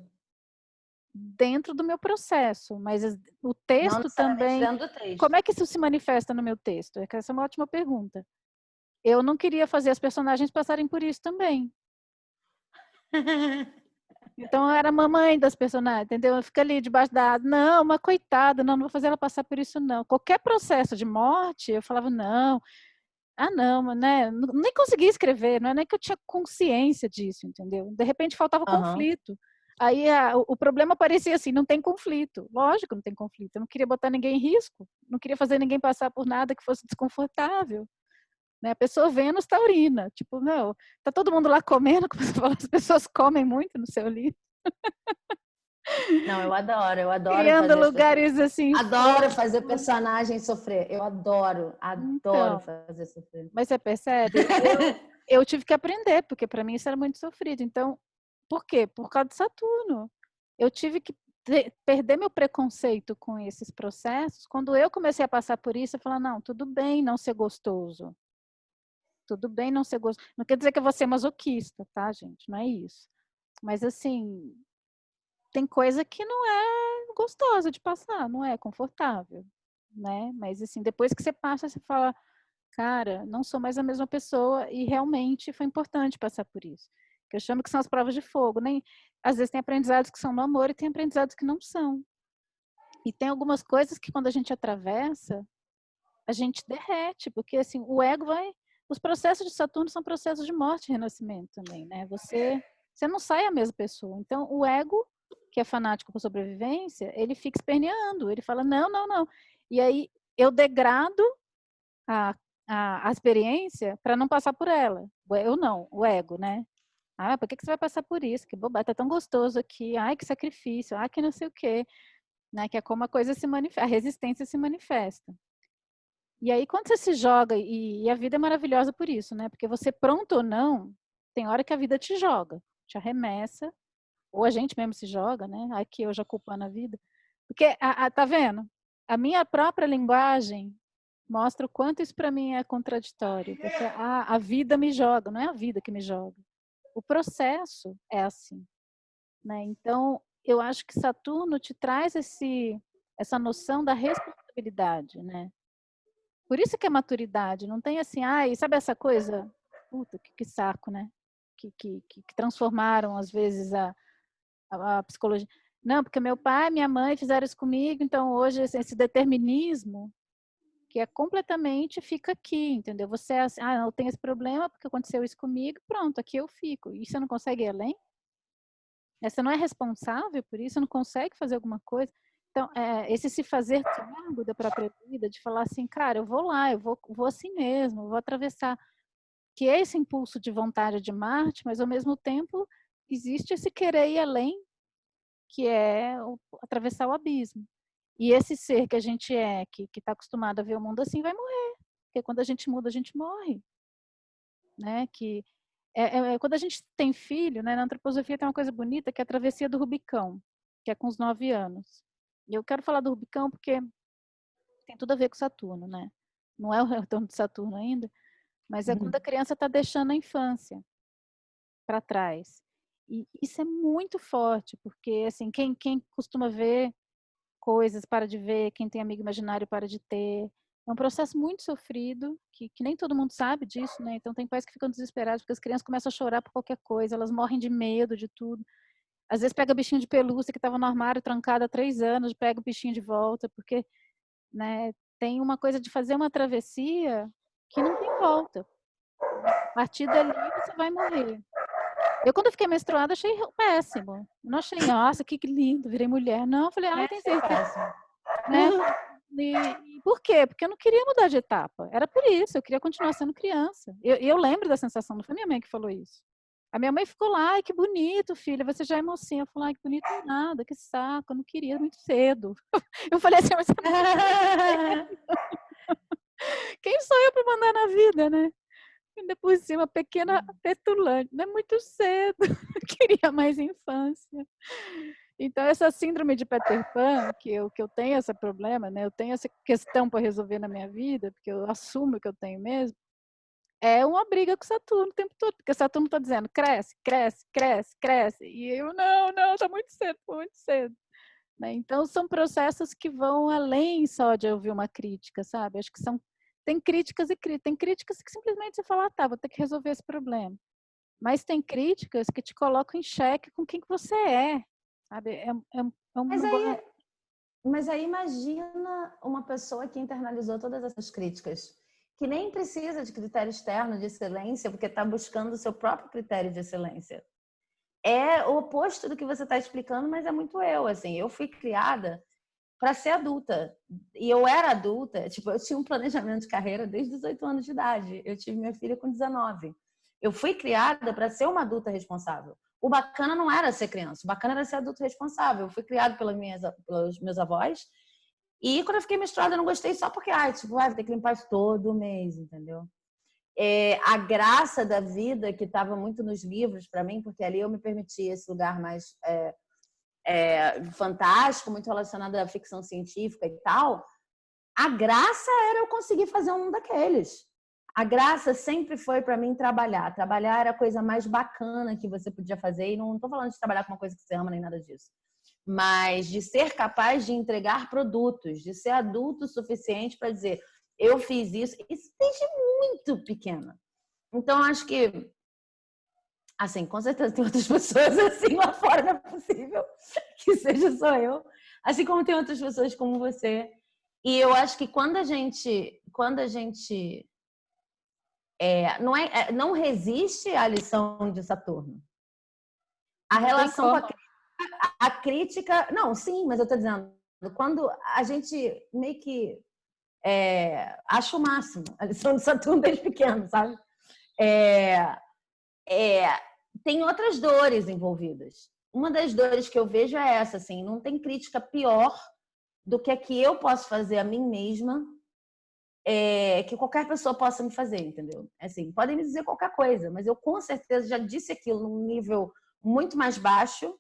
Dentro do meu processo, mas o Não texto necessariamente também. dentro do texto. Como é que isso se manifesta no meu texto? Essa é uma ótima pergunta. Eu não queria fazer as personagens passarem por isso também. Então eu era a mamãe das personagens, entendeu? Fica ali debaixo da asa, não, uma coitada, não vou fazer ela passar por isso não. Qualquer processo de morte, eu falava não. Não, né? Nem conseguia escrever, não é nem que eu tinha consciência disso, entendeu? De repente faltava conflito. Aí o problema parecia assim, não tem conflito. Lógico, não tem conflito. Eu não queria botar ninguém em risco, não queria fazer ninguém passar por nada que fosse desconfortável. Né? A pessoa Vênus taurina, tipo, não, tá todo mundo lá comendo, como você falou, as pessoas comem muito no seu livro. Não, eu adoro Criando fazer lugares assim. Adoro fazer personagem sofrer. Eu adoro Então, fazer sofrer. mas você percebe? Eu tive que aprender, porque para mim isso era muito sofrido. Então, por quê? Por causa de Saturno. Eu tive que perder meu preconceito com esses processos. Quando eu comecei a passar por isso, eu falei, não, tudo bem não ser gostoso. Tudo bem não ser gostoso. Não quer dizer que eu vou ser masoquista, tá, gente? Não é isso. Mas, assim, tem coisa que não é gostosa de passar, não é confortável, né? Mas, assim, depois que você passa, você fala, cara, não sou mais a mesma pessoa e realmente foi importante passar por isso. Que eu chamo que são as provas de fogo. Às vezes tem aprendizados que são no amor e tem aprendizados que não são. E tem algumas coisas que quando a gente atravessa, a gente derrete, porque assim, o ego vai... Os processos de Saturno são processos de morte e renascimento também, né? Você não sai a mesma pessoa. Então, o ego, que é fanático por sobrevivência, ele fica esperneando, ele fala, não, não, não. E aí, eu degrado a, a experiência para não passar por ela. Eu não, o ego, né? Por que você vai passar por isso? Que bobagem, tá tão gostoso aqui. Ai, que sacrifício. Ai, que não sei o quê. né? Que é como a coisa se manifesta, a resistência se manifesta. E aí, quando você se joga, e a vida é maravilhosa por isso, né? Porque você, pronto ou não, tem hora que a vida te joga, te arremessa, ou a gente mesmo se joga, né? Aqui eu já culpando a vida. Porque, tá vendo? A minha própria linguagem mostra o quanto isso para mim é contraditório. Porque a vida me joga, não é a vida que me joga. O processo é assim, né? Então, eu acho que Saturno te traz essa noção da responsabilidade, né? Por isso que é maturidade, não tem assim, ai, sabe essa coisa? Puta, que saco, né? Que transformaram, às vezes, a psicologia. Não, porque meu pai e minha mãe fizeram isso comigo, então hoje esse determinismo, que é completamente fica aqui, entendeu? Você é assim, não tem esse problema porque aconteceu isso comigo, pronto, aqui eu fico. E você não consegue ir além? Você não é responsável por isso, não consegue fazer alguma coisa. Então, esse se fazer cargo da própria vida, de falar assim, cara, eu vou lá, eu vou assim mesmo, eu vou atravessar. Que é esse impulso de vontade de Marte, mas ao mesmo tempo existe esse querer ir além, que é atravessar o abismo. E esse ser que a gente é, que está acostumado a ver o mundo assim, vai morrer. Porque quando a gente muda, a gente morre. Né? Que quando a gente tem filho, né, na antroposofia tem uma coisa bonita que é a travessia do Rubicão, que é com os 9 anos. E eu quero falar do Rubicão porque tem tudo a ver com Saturno, né? Não é o retorno de Saturno ainda, mas é quando a criança está deixando a infância para trás. E isso é muito forte, porque assim, quem costuma ver coisas para de ver, quem tem amigo imaginário para de ter. É um processo muito sofrido, que nem todo mundo sabe disso, né? Então tem pais que ficam desesperados porque as crianças começam a chorar por qualquer coisa, elas morrem de medo de tudo. Às vezes pega bichinho de pelúcia que estava no armário trancado há 3 anos, pega o bichinho de volta, porque, né, tem uma coisa de fazer uma travessia que não tem volta. A partir dali você vai morrer. Eu, quando fiquei menstruada, achei péssimo. Não achei, nossa, que lindo, virei mulher. Não, falei, ai, tem certeza. Né? E por quê? Porque eu não queria mudar de etapa. Era por isso, eu queria continuar sendo criança. Eu lembro da sensação, não foi minha mãe que falou isso. A minha mãe ficou lá, ai, que bonito, filha, você já é mocinha. Eu falei, ai, que bonito nada, que saco, eu não queria muito cedo. Eu falei assim, mas você quem sou eu para mandar na vida, né? Ainda por cima, pequena petulante, não é muito cedo, eu queria mais infância. Então, essa síndrome de Peter Pan, que eu tenho esse problema, né? Eu tenho essa questão para resolver na minha vida, porque eu assumo que eu tenho mesmo, é uma briga com Saturno o tempo todo, porque Saturno está dizendo, cresce, cresce, cresce, cresce, e eu, não, está muito cedo, muito cedo. Né? Então, são processos que vão além só de ouvir uma crítica, sabe? Acho que tem críticas e críticas. Tem críticas que simplesmente você fala, tá, vou ter que resolver esse problema. Mas tem críticas que te colocam em xeque com quem que você é, sabe? Mas aí imagina uma pessoa que internalizou todas essas críticas, que nem precisa de critério externo de excelência, porque está buscando o seu próprio critério de excelência. É o oposto do que você está explicando, mas é muito eu. Assim, eu fui criada para ser adulta. E eu era adulta, tipo, eu tinha um planejamento de carreira desde os 8 anos de idade. Eu tive minha filha com 19. Eu fui criada para ser uma adulta responsável. O bacana não era ser criança, o bacana era ser adulto responsável. Eu fui criada pelos meus avós. E quando eu fiquei menstruada, eu não gostei só porque, vou ter que limpar isso todo mês, entendeu? A graça da vida, que estava muito nos livros para mim, porque ali eu me permitia esse lugar mais fantástico, muito relacionado à ficção científica e tal, a graça era eu conseguir fazer um daqueles. A graça sempre foi para mim trabalhar. Trabalhar era a coisa mais bacana que você podia fazer, e não estou falando de trabalhar com uma coisa que você ama nem nada disso, mas de ser capaz de entregar produtos, de ser adulto o suficiente para dizer, eu fiz isso desde muito pequena. Então, acho que assim, com certeza tem outras pessoas assim lá fora, não é possível que seja só eu. Assim como tem outras pessoas como você. E eu acho que quando a gente não resiste à lição de Saturno. A relação com a crítica... Não, sim, mas eu estou dizendo, quando a gente meio que acha o máximo a lição de Saturno desde pequeno, sabe? Tem outras dores envolvidas. Uma das dores que eu vejo é essa, assim, não tem crítica pior do que eu posso fazer a mim mesma, que qualquer pessoa possa me fazer, entendeu? Assim, podem me dizer qualquer coisa, mas eu com certeza já disse aquilo num nível muito mais baixo,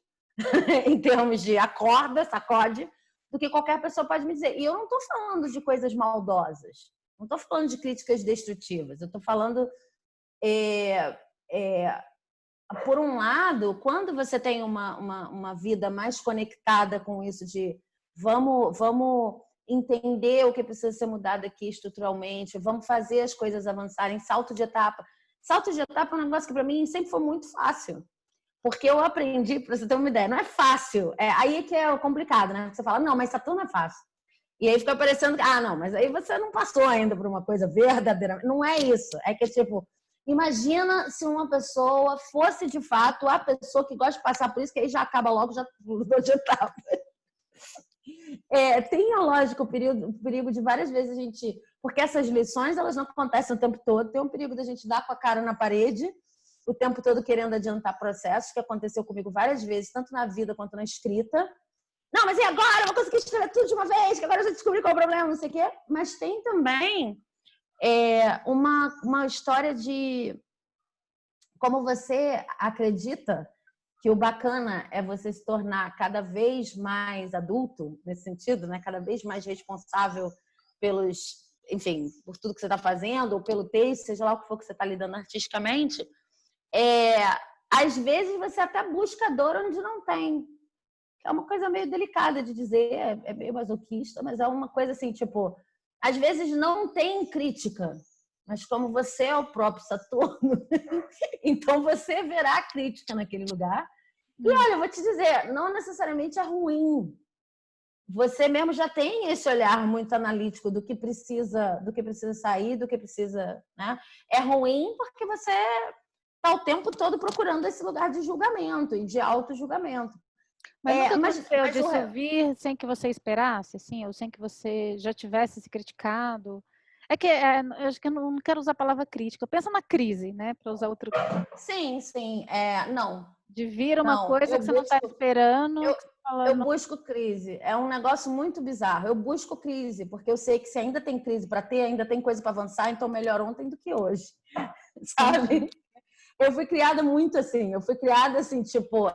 em termos de acorda, sacode, do que qualquer pessoa pode me dizer. E eu não estou falando de coisas maldosas, não estou falando de críticas destrutivas, eu estou falando, por um lado, quando você tem uma vida mais conectada com isso de vamos entender o que precisa ser mudado aqui estruturalmente, vamos fazer as coisas avançarem, salto de etapa. Salto de etapa é um negócio que para mim sempre foi muito fácil. Porque eu aprendi, para você ter uma ideia, não é fácil. Aí que é complicado, né? Você fala, não, mas Saturno é fácil. E aí fica parecendo que, não, mas aí você não passou ainda por uma coisa verdadeira. Não é isso. É que, tipo, imagina se uma pessoa fosse, de fato, a pessoa que gosta de passar por isso, que aí já acaba logo, já mudou de etapa. Tem, lógico, o perigo de várias vezes a gente... Porque essas lições, elas não acontecem o tempo todo. Tem um perigo da gente dar com a cara na parede o tempo todo querendo adiantar processos, que aconteceu comigo várias vezes, tanto na vida quanto na escrita. Não, mas e agora? Eu vou conseguir escrever tudo de uma vez, que agora eu já descobri qual é o problema, não sei o quê. Mas tem também uma história de como você acredita que o bacana é você se tornar cada vez mais adulto, nesse sentido, né? Cada vez mais responsável enfim, por tudo que você está fazendo, ou pelo texto, seja lá o que for que você está lidando artisticamente. Às vezes você até busca dor onde não tem. É uma coisa meio delicada de dizer, é meio masoquista, mas é uma coisa assim, tipo, às vezes não tem crítica, mas como você é o próprio Saturno, então você verá crítica naquele lugar. E olha, eu vou te dizer, não necessariamente é ruim. Você mesmo já tem esse olhar muito analítico do que precisa sair, do que precisa, né? É ruim porque você está o tempo todo procurando esse lugar de julgamento e de auto-julgamento. Mas nunca aconteceu disso vir sem que você esperasse, assim, ou sem que você já tivesse se criticado? Eu acho que eu não quero usar a palavra crítica. Pensa na crise, né? Para usar outro. Sim. Não. De vir uma coisa que você não está esperando. Eu busco crise. É um negócio muito bizarro. Eu busco crise, porque eu sei que se ainda tem crise para ter, ainda tem coisa para avançar, então melhor ontem do que hoje. Sabe? Eu fui criada muito assim. Eu fui criada assim, tipo...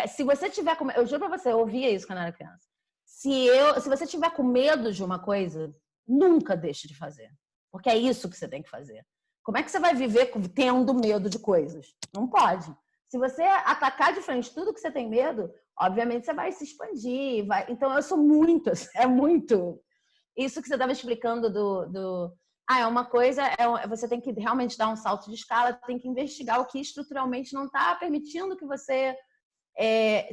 se você tiver com... Eu juro pra você, eu ouvia isso quando eu era criança. Se você tiver com medo de uma coisa, nunca deixe de fazer. Porque é isso que você tem que fazer. Como é que você vai viver tendo medo de coisas? Não pode. Se você atacar de frente tudo que você tem medo, obviamente você vai se expandir. Então, eu sou muito... É muito... Isso que você estava explicando é uma coisa, você tem que realmente dar um salto de escala, tem que investigar o que estruturalmente não está permitindo que você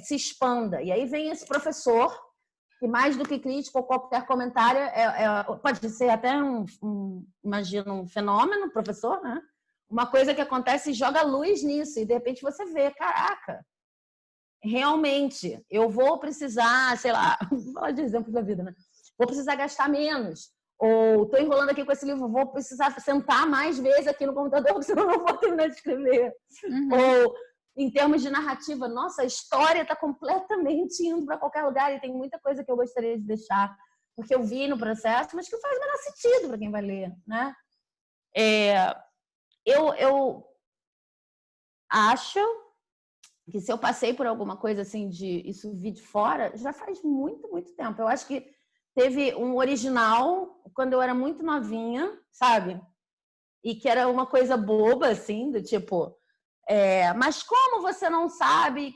se expanda. E aí vem esse professor, que mais do que crítico ou qualquer comentário, pode ser até imagina um fenômeno, professor, né? Uma coisa que acontece e joga luz nisso, e de repente você vê, caraca, realmente, eu vou precisar, sei lá, vou falar de exemplo da vida, né? Vou precisar gastar menos. Ou estou enrolando aqui com esse livro, vou precisar sentar mais vezes aqui no computador, porque senão eu não vou terminar de escrever. Uhum. Ou, em termos de narrativa, nossa, a história está completamente indo para qualquer lugar e tem muita coisa que eu gostaria de deixar, porque eu vi no processo, mas que faz o menor sentido para quem vai ler, né? Eu acho que se eu passei por alguma coisa assim de isso vir de fora, já faz muito, muito tempo. Eu acho que teve um original quando eu era muito novinha, sabe? E que era uma coisa boba, assim, do tipo... mas como você não sabe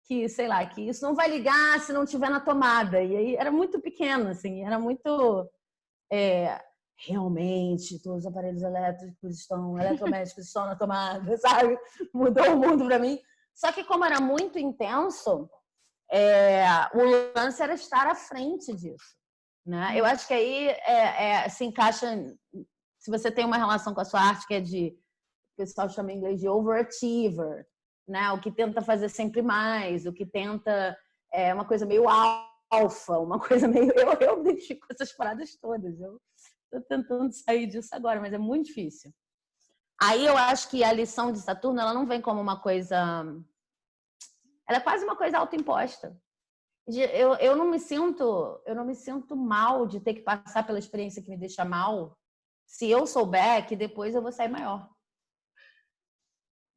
que, sei lá, que isso não vai ligar se não estiver na tomada? E aí era muito pequeno, assim, era muito... realmente, todos os aparelhos eletrodomésticos estão na tomada, sabe? Mudou o mundo para mim. Só que como era muito intenso... o lance era estar à frente disso, né? Eu acho que aí se encaixa, se você tem uma relação com a sua arte que é o pessoal chama em inglês de overachiever, né? O que tenta fazer sempre mais, o que tenta uma coisa meio alfa, uma coisa meio... Eu me identifico com essas paradas todas, eu tô tentando sair disso agora, mas é muito difícil. Aí eu acho que a lição de Saturno, ela não vem como uma coisa... Ela é quase uma coisa autoimposta. Eu não me sinto mal de ter que passar pela experiência que me deixa mal, se eu souber que depois eu vou sair maior.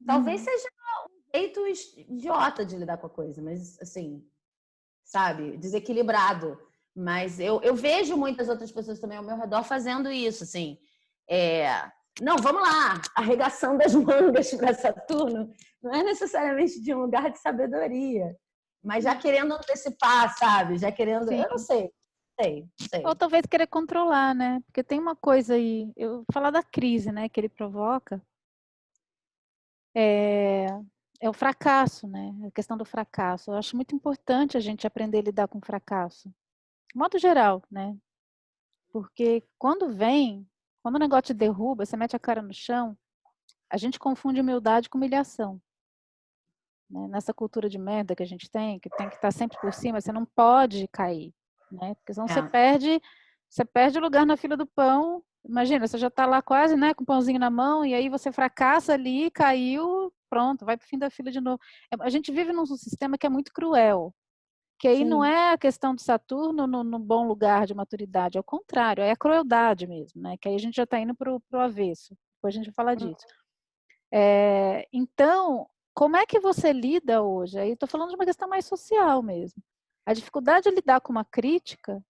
Talvez seja um jeito idiota de lidar com a coisa, mas assim, sabe, desequilibrado. Mas eu vejo muitas outras pessoas também ao meu redor fazendo isso, assim. Não, vamos lá, arregaçando as mangas para Saturno não é necessariamente de um lugar de sabedoria, mas já querendo antecipar, sabe? Já querendo, Sim. eu não sei. Ou talvez querer controlar, né? Porque tem uma coisa aí, eu vou falar da crise, né, que ele provoca, é o fracasso, né? A questão do fracasso. Eu acho muito importante a gente aprender a lidar com o fracasso, de modo geral, né? Porque quando o negócio te derruba, você mete a cara no chão, a gente confunde humildade com humilhação. Né? Nessa cultura de merda que a gente tem que estar sempre por cima, você não pode cair, né? Porque senão você perde o lugar na fila do pão. Imagina, você já está lá quase, né, com o pãozinho na mão, e aí você fracassa ali, caiu, pronto, vai para o fim da fila de novo. A gente vive num sistema que é muito cruel, que aí não é a questão de Saturno no bom lugar de maturidade, é o contrário, é a crueldade mesmo, né? Que aí a gente já está indo para o avesso, depois a gente vai falar disso. Então, como é que você lida hoje? Aí estou falando de uma questão mais social mesmo. A dificuldade de lidar com uma crítica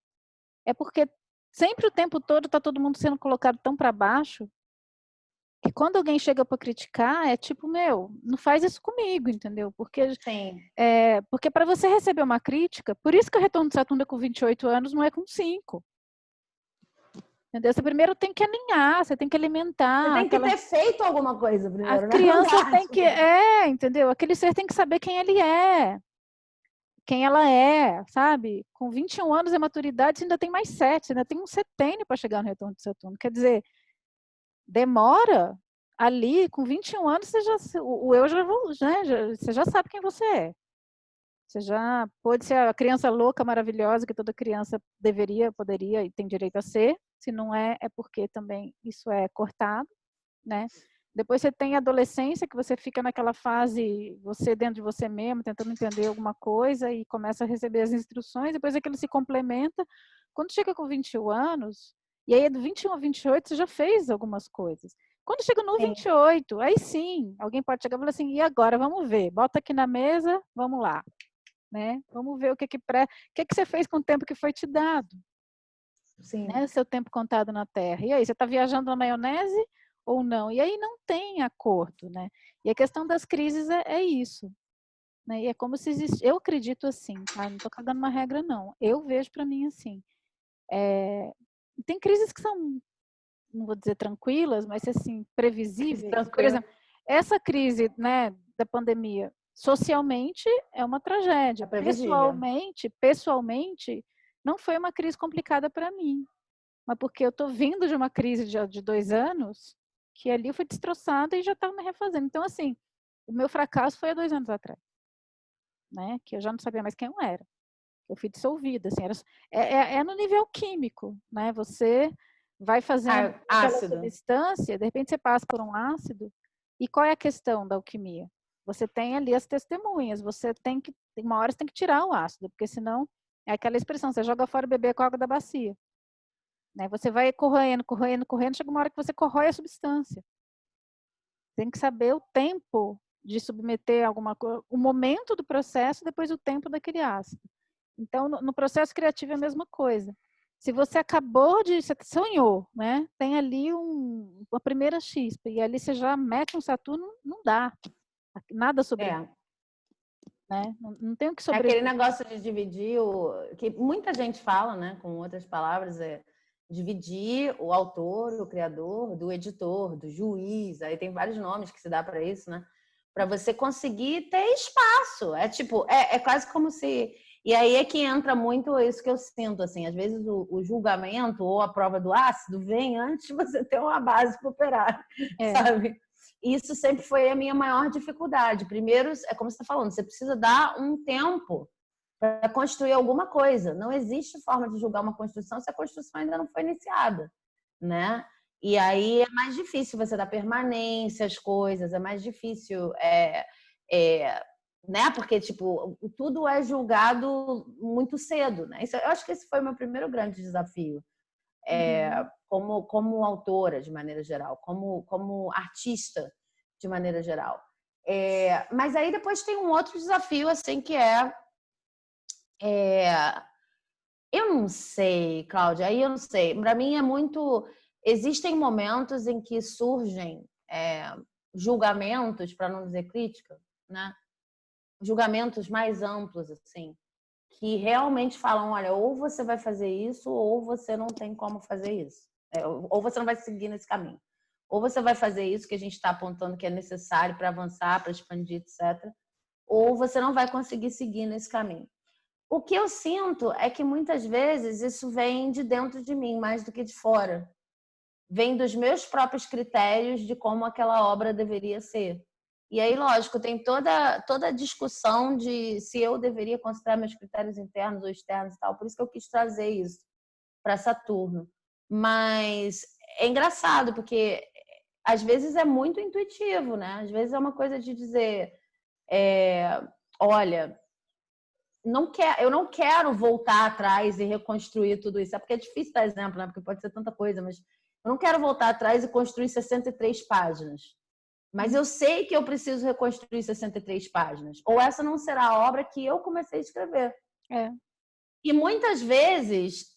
é porque sempre o tempo todo está todo mundo sendo colocado tão para baixo que quando alguém chega para criticar, é tipo, meu, não faz isso comigo, entendeu? Porque para você receber uma crítica, por isso que o retorno de Saturno é com 28 anos, não é com 5. Entendeu? Você primeiro tem que alinhar, você tem que alimentar. Você tem que ter feito alguma coisa primeiro, A né? criança tem que. Entendeu? Aquele ser tem que saber quem ele é, quem ela é, sabe? Com 21 anos de maturidade, você ainda tem mais 7, você ainda tem um setênio para chegar no retorno de Saturno. Quer dizer, demora ali, com 21 anos, o eu já, né, você já sabe quem você é. Você já pode ser a criança louca, maravilhosa, que toda criança deveria, poderia e tem direito a ser. Se não é, é porque também isso é cortado, né? Depois você tem a adolescência, que você fica naquela fase, você dentro de você mesmo, tentando entender alguma coisa e começa a receber as instruções, depois aquilo se complementa. Quando chega com 21 anos, e aí do 21 a 28 você já fez algumas coisas. Quando chega no 28, aí sim, alguém pode chegar e falar assim, e agora, vamos ver, bota aqui na mesa, vamos lá. Né? Vamos ver o que você fez com o tempo que foi te dado. Sim. Né? Seu tempo contado na Terra. E aí, você está viajando na maionese ou não? E aí não tem acordo, né? E a questão das crises é isso. Né? E é como se existisse, eu acredito assim, tá? Não estou cagando uma regra, não. Eu vejo para mim assim. Tem crises que são, não vou dizer tranquilas, mas assim, previsíveis. Por exemplo, essa crise, né, da pandemia, socialmente é uma tragédia. Pessoalmente, não foi uma crise complicada para mim, mas porque eu estou vindo de uma crise de 2 anos, que ali eu fui destroçada e já estava me refazendo. Então, assim, o meu fracasso foi há 2 anos atrás, né? Que eu já não sabia mais quem eu era. Eu fui dissolvida, assim, é no nível químico, né? Você vai fazendo aquela substância, de repente você passa por um ácido, e qual é a questão da alquimia? Você tem ali as testemunhas, uma hora você tem que tirar o ácido, porque senão é aquela expressão, você joga fora o bebê com a água da bacia. Né? Você vai corroendo, chega uma hora que você corrói a substância. Tem que saber o tempo de submeter alguma coisa, o momento do processo, depois o tempo daquele ácido. Então, no processo criativo é a mesma coisa. Se você você sonhou, né? Tem ali uma primeira chispa, e ali você já mete um Saturno, não dá. Nada sobrevive. Né? Não tem o que sobreviver. Aquele negócio de dividir, que muita gente fala, né? Com outras palavras, dividir o autor, o criador, do editor, do juiz. Aí tem vários nomes que se dá para isso, né? Para você conseguir ter espaço. É quase como se... E aí é que entra muito isso que eu sinto, assim. Às vezes o julgamento ou a prova do ácido vem antes de você ter uma base para operar, sabe? Isso sempre foi a minha maior dificuldade. Primeiro, é como você está falando, você precisa dar um tempo para construir alguma coisa. Não existe forma de julgar uma construção se a construção ainda não foi iniciada, né? E aí é mais difícil você dar permanência às coisas, é mais difícil né? Porque, tipo, tudo é julgado muito cedo, né? Eu acho que esse foi o meu primeiro grande desafio, como autora, de maneira geral, como artista, de maneira geral. Mas aí depois tem um outro desafio, assim, que eu não sei, Cláudia, aí eu não sei. Para mim é muito. Existem momentos em que surgem julgamentos, para não dizer crítica, né? Julgamentos mais amplos, assim, que realmente falam: olha, ou você vai fazer isso, ou você não tem como fazer isso. Ou você não vai seguir nesse caminho. Ou você vai fazer isso que a gente está apontando que é necessário para avançar, para expandir, etc. Ou você não vai conseguir seguir nesse caminho. O que eu sinto é que muitas vezes isso vem de dentro de mim mais do que de fora. Vem dos meus próprios critérios de como aquela obra deveria ser. E aí, lógico, tem toda a discussão de se eu deveria considerar meus critérios internos ou externos e tal. Por isso que eu quis trazer isso para Saturno. Mas é engraçado, porque às vezes é muito intuitivo, né? Às vezes é uma coisa de dizer, olha, eu não quero voltar atrás e reconstruir tudo isso. É porque é difícil dar exemplo, né? Porque pode ser tanta coisa, mas eu não quero voltar atrás e construir 63 páginas. Mas eu sei que eu preciso reconstruir 63 páginas. Ou essa não será a obra que eu comecei a escrever. E muitas vezes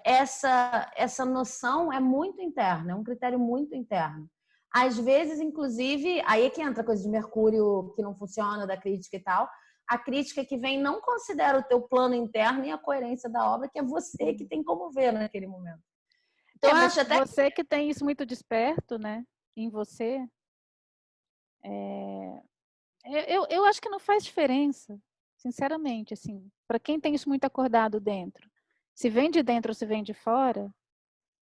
essa noção é muito interna, é um critério muito interno. Às vezes, inclusive, aí é que entra a coisa de Mercúrio que não funciona, da crítica e tal. A crítica que vem não considera o teu plano interno e a coerência da obra, que é você que tem como ver naquele momento. Então, eu acho até você que tem isso muito desperto, né, em você. Eu acho que não faz diferença, sinceramente, assim, para quem tem isso muito acordado dentro. Se vem de dentro ou se vem de fora,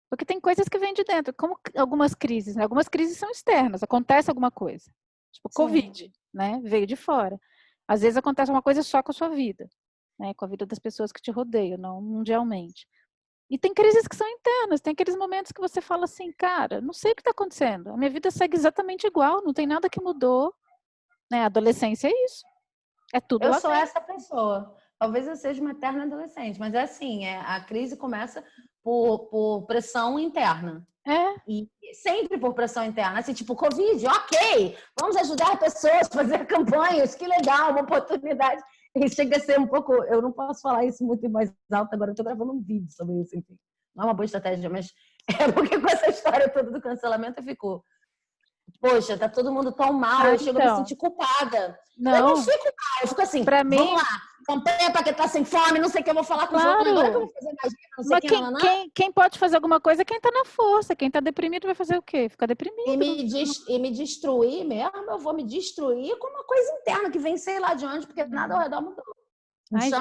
porque tem coisas que vêm de dentro, como algumas crises, né? Algumas crises são externas, acontece alguma coisa. Tipo, Covid, né? Veio de fora. Às vezes acontece uma coisa só com a sua vida, né? Com a vida das pessoas que te rodeiam, não mundialmente. E tem crises que são internas, tem aqueles momentos que você fala assim, cara, não sei o que está acontecendo, a minha vida segue exatamente igual, não tem nada que mudou, né? A adolescência é isso, é tudo eu lá sou dentro. essa pessoa. Talvez eu seja uma eterna adolescente, mas é assim, a crise começa por pressão interna. E sempre por pressão interna, assim, tipo, Covid, ok, vamos ajudar pessoas a fazer campanhas, que legal, uma oportunidade. E chega a ser um pouco, eu não posso falar isso muito mais alto agora, eu tô gravando um vídeo sobre isso, enfim. Não é uma boa estratégia, mas é porque com essa história toda do cancelamento eu fico, poxa, tá todo mundo tão mal, eu chego a me sentir culpada. Não. Eu não fico mal, eu fico assim, pra vamos mim, lá, campanha para quem tá sem fome, não sei o que, eu vou falar com os outros, agora que eu vou fazer magia, não sei o que, quem pode fazer alguma coisa é quem tá na força, quem tá deprimido vai fazer o quê? Ficar deprimido. E me destruir mesmo, eu vou me destruir com uma coisa interna que vem sei lá de onde, porque nada ao redor mudou. Ai,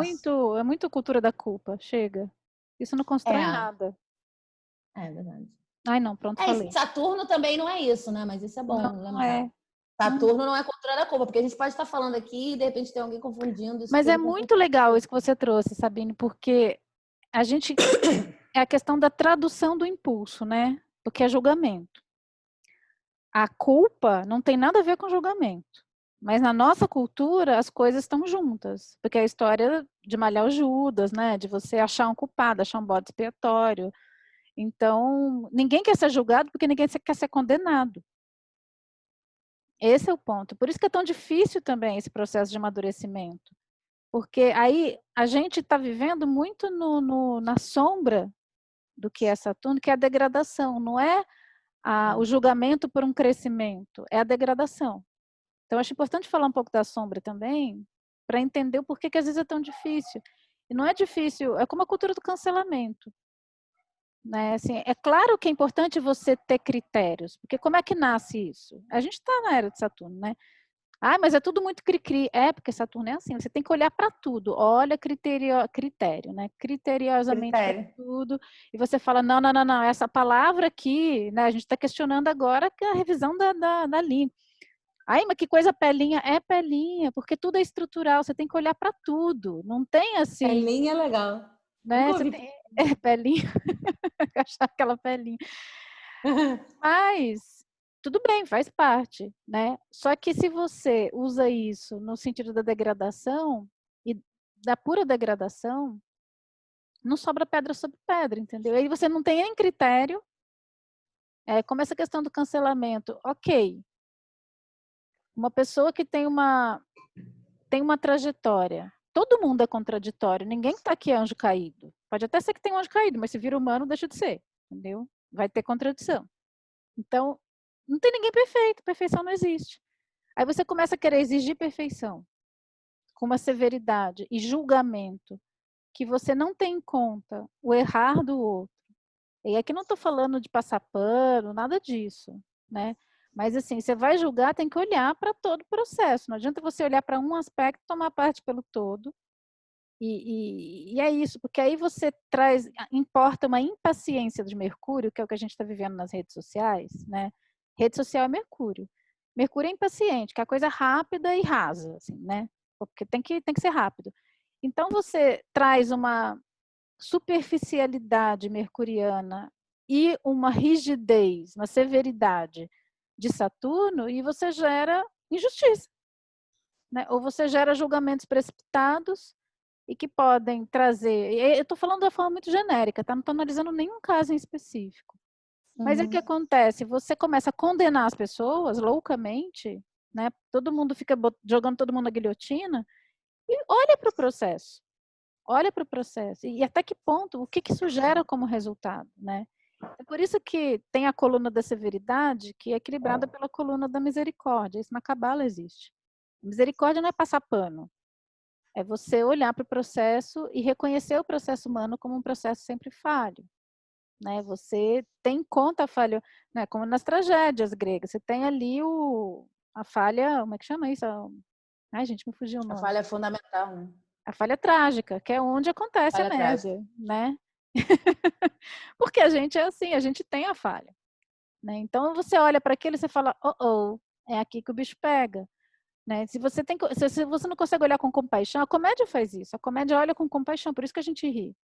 gente, é muito cultura da culpa, chega. Isso não constrói nada. É verdade. Ai, não, pronto, falei. Saturno também não é isso, né? Mas isso é bom lembrar. Saturno não é cultura da culpa, porque a gente pode estar falando aqui e de repente tem alguém confundindo isso. Mas é muito legal isso que você trouxe, Sabine, porque a gente é a questão da tradução do impulso, né? Porque é julgamento. A culpa não tem nada a ver com julgamento. Mas na nossa cultura as coisas estão juntas, porque é a história de malhar o Judas, né? De você achar um culpado, achar um bode expiatório. Então, ninguém quer ser julgado porque ninguém quer ser condenado. Esse é o ponto. Por isso que é tão difícil também esse processo de amadurecimento. Porque aí a gente está vivendo muito na sombra do que é Saturno, que é a degradação. Não é o julgamento por um crescimento, é a degradação. Então, acho importante falar um pouco da sombra também, para entender o porquê que às vezes é tão difícil. E não é difícil, é como a cultura do cancelamento. Né? Assim, é claro que é importante você ter critérios, porque como é que nasce isso? A gente está na era de Saturno, né? Ah, mas é tudo muito cri-cri. É, porque Saturno é assim, você tem que olhar para tudo. Olha critério, né? Criteriosamente para tudo. E você fala, não, essa palavra aqui, né? A gente está questionando agora que é a revisão da língua. Ai, mas que coisa pelinha. É pelinha, porque tudo é estrutural, você tem que olhar para tudo. Não tem assim... Pelinha é legal. Né? Você tem... pelinha. Achar aquela pelinha. Mas tudo bem, faz parte, né? Só que se você usa isso no sentido da degradação e da pura degradação, não sobra pedra sobre pedra, entendeu? Aí você não tem nem critério. Como essa questão do cancelamento, ok. Uma pessoa que tem uma trajetória. Todo mundo é contraditório, ninguém está aqui é anjo caído. Pode até ser que tenha um anjo caído, mas se vira humano, deixa de ser, entendeu? Vai ter contradição. Então, não tem ninguém perfeito, perfeição não existe. Aí você começa a querer exigir perfeição, com uma severidade e julgamento, que você não tem em conta o errar do outro. E aqui não estou falando de passar pano, nada disso, né? Mas assim, você vai julgar, tem que olhar para todo o processo. Não adianta você olhar para um aspecto, tomar parte pelo todo. E é isso, porque aí você importa uma impaciência de Mercúrio, que é o que a gente está vivendo nas redes sociais, né? Rede social é Mercúrio. Mercúrio é impaciente, que é a coisa rápida e rasa, assim, né? Porque tem que ser rápido. Então você traz uma superficialidade mercuriana e uma rigidez, uma severidade de Saturno, e você gera injustiça, né? Ou você gera julgamentos precipitados e que podem trazer. Eu estou falando da forma muito genérica, tá? Não estou analisando nenhum caso em específico. Mas o que acontece? Você começa a condenar as pessoas loucamente, né? Todo mundo fica jogando todo mundo na guilhotina e olha para o processo. Olha para o processo. E até que ponto, o que isso gera como resultado, né? É por isso que tem a coluna da severidade, que é equilibrada pela coluna da misericórdia. Isso na Cabala existe. Misericórdia não é passar pano. É você olhar para o processo e reconhecer o processo humano como um processo sempre falho, né? Você tem em conta a falha, né? Como nas tragédias gregas. Você tem ali a falha, como é que chama isso? Ai, gente, me fugiu o A nome. falha é fundamental, né? A falha trágica, que é onde acontece a Falha trágica. merda, né? Porque a gente é assim, a gente tem a falha, né? Então você olha para aquilo e você fala, oh, é aqui que o bicho pega, né? Se você não consegue olhar com compaixão, a comédia faz isso. A comédia olha com compaixão, por isso que a gente ri.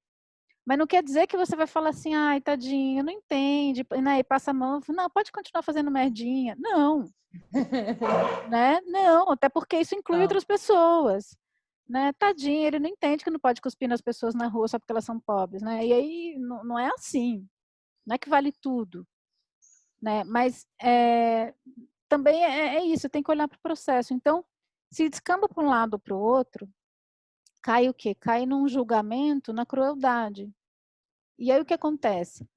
Mas não quer dizer que você vai falar assim, ai, tadinho, não entende, né? E passa a mão, não, pode continuar fazendo merdinha. Não, né? Não, até porque isso inclui Não. outras pessoas. Né? Tadinho, ele não entende que não pode cuspir nas pessoas na rua só porque elas são pobres, né? E aí não é assim, não é que vale tudo, né? Mas também é isso, tem que olhar para o processo. Então, se descamba para um lado ou para o outro, cai o quê? Cai num julgamento, na crueldade. E aí o que acontece?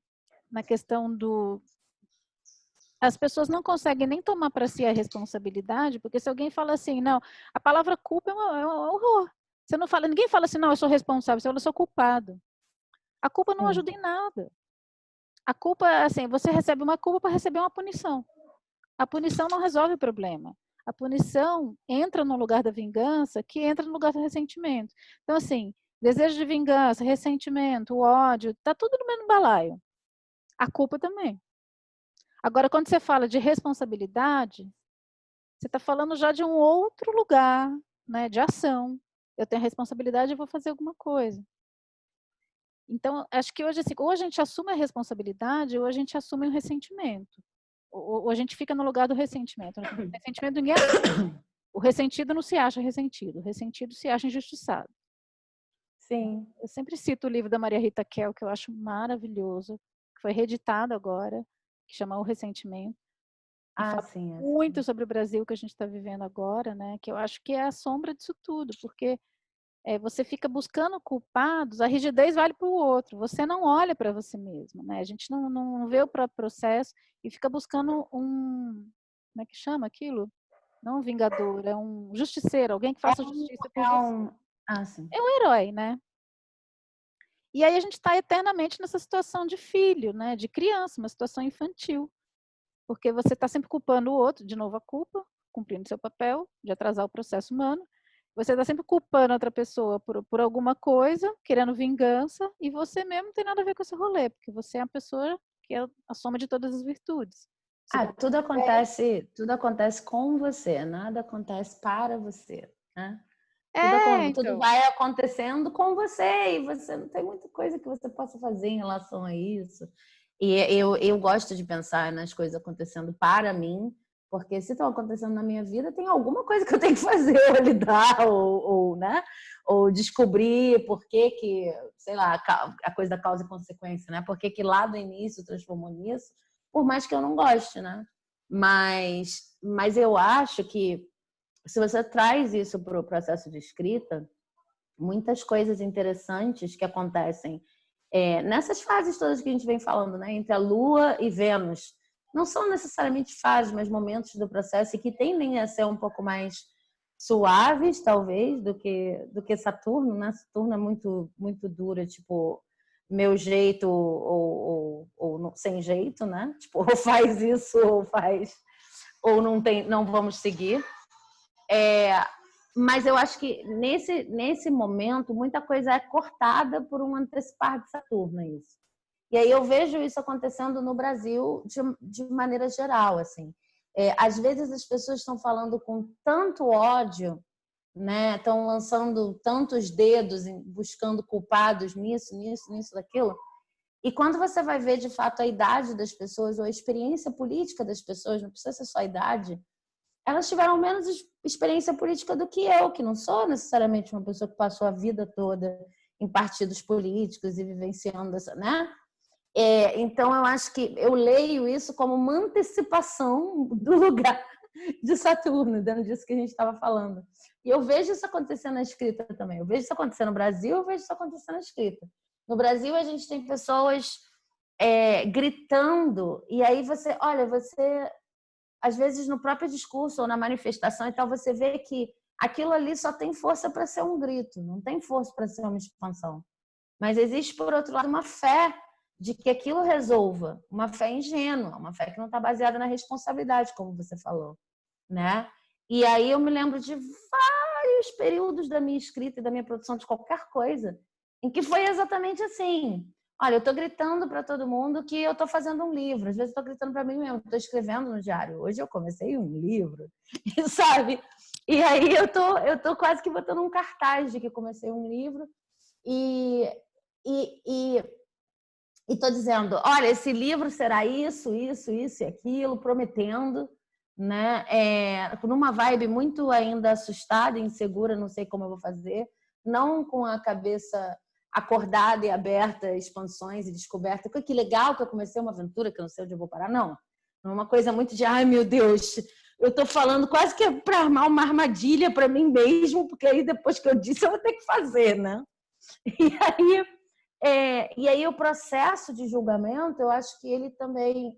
Na questão as pessoas não conseguem nem tomar para si a responsabilidade, porque se alguém fala assim, não, a palavra culpa é um horror. Você não fala, ninguém fala assim, não, eu sou responsável, você fala, eu sou culpado. A culpa não ajuda em nada. A culpa, assim, você recebe uma culpa para receber uma punição. A punição não resolve o problema. A punição entra no lugar da vingança, que entra no lugar do ressentimento. Então, assim, desejo de vingança, ressentimento, ódio, tá tudo no mesmo balaio. A culpa também. Agora, quando você fala de responsabilidade, você está falando já de um outro lugar, né, de ação. Eu tenho a responsabilidade, eu vou fazer alguma coisa. Então, acho que hoje, assim, ou a gente assume a responsabilidade, ou a gente assume o ressentimento. Ou a gente fica no lugar do ressentimento. O ressentimento ninguém assume. O ressentido não se acha ressentido, o ressentido se acha injustiçado. Sim. Eu sempre cito o livro da Maria Rita Kell, que eu acho maravilhoso, que foi reeditado agora, que chama O Ressentimento. E fala Sim. muito sobre o Brasil que a gente está vivendo agora, né? Que eu acho que é a sombra disso tudo, porque você fica buscando culpados, a rigidez vale para o outro, você não olha para você mesmo, né? A gente não vê o próprio processo e fica buscando como é que chama aquilo? Não um vingador, é um justiceiro, alguém que faça justiça por você. Sim. É um herói, né? E aí a gente está eternamente nessa situação de filho, né? De criança, uma situação infantil. Porque você está sempre culpando o outro, de novo a culpa, cumprindo seu papel de atrasar o processo humano. Você está sempre culpando outra pessoa por alguma coisa, querendo vingança, e você mesmo não tem nada a ver com esse rolê, porque você é a pessoa que é a soma de todas as virtudes. Tudo acontece com você, nada acontece para você, né? Tudo Então. vai acontecendo com você e você não tem muita coisa que você possa fazer em relação a isso. E eu gosto de pensar nas coisas acontecendo para mim, porque se estão acontecendo na minha vida, tem alguma coisa que eu tenho que fazer, ou lidar, né? Ou descobrir por que, sei lá, a coisa da causa e consequência, né? Por que lá do início transformou nisso, por mais que eu não goste, né? Mas eu acho que se você traz isso para o processo de escrita, muitas coisas interessantes que acontecem nessas fases todas que a gente vem falando, né? Entre a Lua e Vênus. Não são necessariamente fases, mas momentos do processo e que tendem a ser um pouco mais suaves, talvez, do que Saturno, né? Saturno é muito, muito dura, tipo, meu jeito ou sem jeito, né? Tipo, ou faz isso ou faz, ou não vamos seguir. Mas eu acho que nesse momento muita coisa é cortada por um antecipar de Saturno, isso. E aí eu vejo isso acontecendo no Brasil de maneira geral, assim. Às vezes as pessoas estão falando com tanto ódio, né? Estão lançando tantos dedos, buscando culpados nisso, daquilo. E quando você vai ver de fato a idade das pessoas ou a experiência política das pessoas, não precisa ser só a idade, elas tiveram menos experiência política do que eu, que não sou necessariamente uma pessoa que passou a vida toda em partidos políticos e vivenciando essa, né? Então eu acho que eu leio isso como uma antecipação do lugar de Saturno, dentro disso que a gente estava falando. E eu vejo isso acontecer na escrita também. Eu vejo isso acontecer no Brasil, eu vejo isso acontecer na escrita. No Brasil a gente tem pessoas gritando, e aí você às vezes no próprio discurso ou na manifestação e tal, você vê que aquilo ali só tem força para ser um grito, não tem força para ser uma expansão. Mas existe, por outro lado, uma fé de que aquilo resolva, uma fé ingênua, uma fé que não está baseada na responsabilidade, como você falou, né? E aí eu me lembro de vários períodos da minha escrita e da minha produção de qualquer coisa, em que foi exatamente assim. Olha, eu estou gritando para todo mundo que eu estou fazendo um livro. Às vezes estou gritando para mim mesmo, estou escrevendo no diário. Hoje eu comecei um livro, sabe? E aí eu tô quase que botando um cartaz de que comecei um livro e estou dizendo, olha, esse livro será isso, isso, isso e aquilo, prometendo, né? Numa vibe muito ainda assustada, insegura, não sei como eu vou fazer, não com a cabeça acordada e aberta, expansões e descoberta. Que legal que eu comecei uma aventura que eu não sei onde eu vou parar, não. É uma coisa muito de, ai meu Deus, eu estou falando quase que para armar uma armadilha para mim mesmo, porque aí depois que eu disse eu vou ter que fazer, né? E aí o processo de julgamento, eu acho que ele também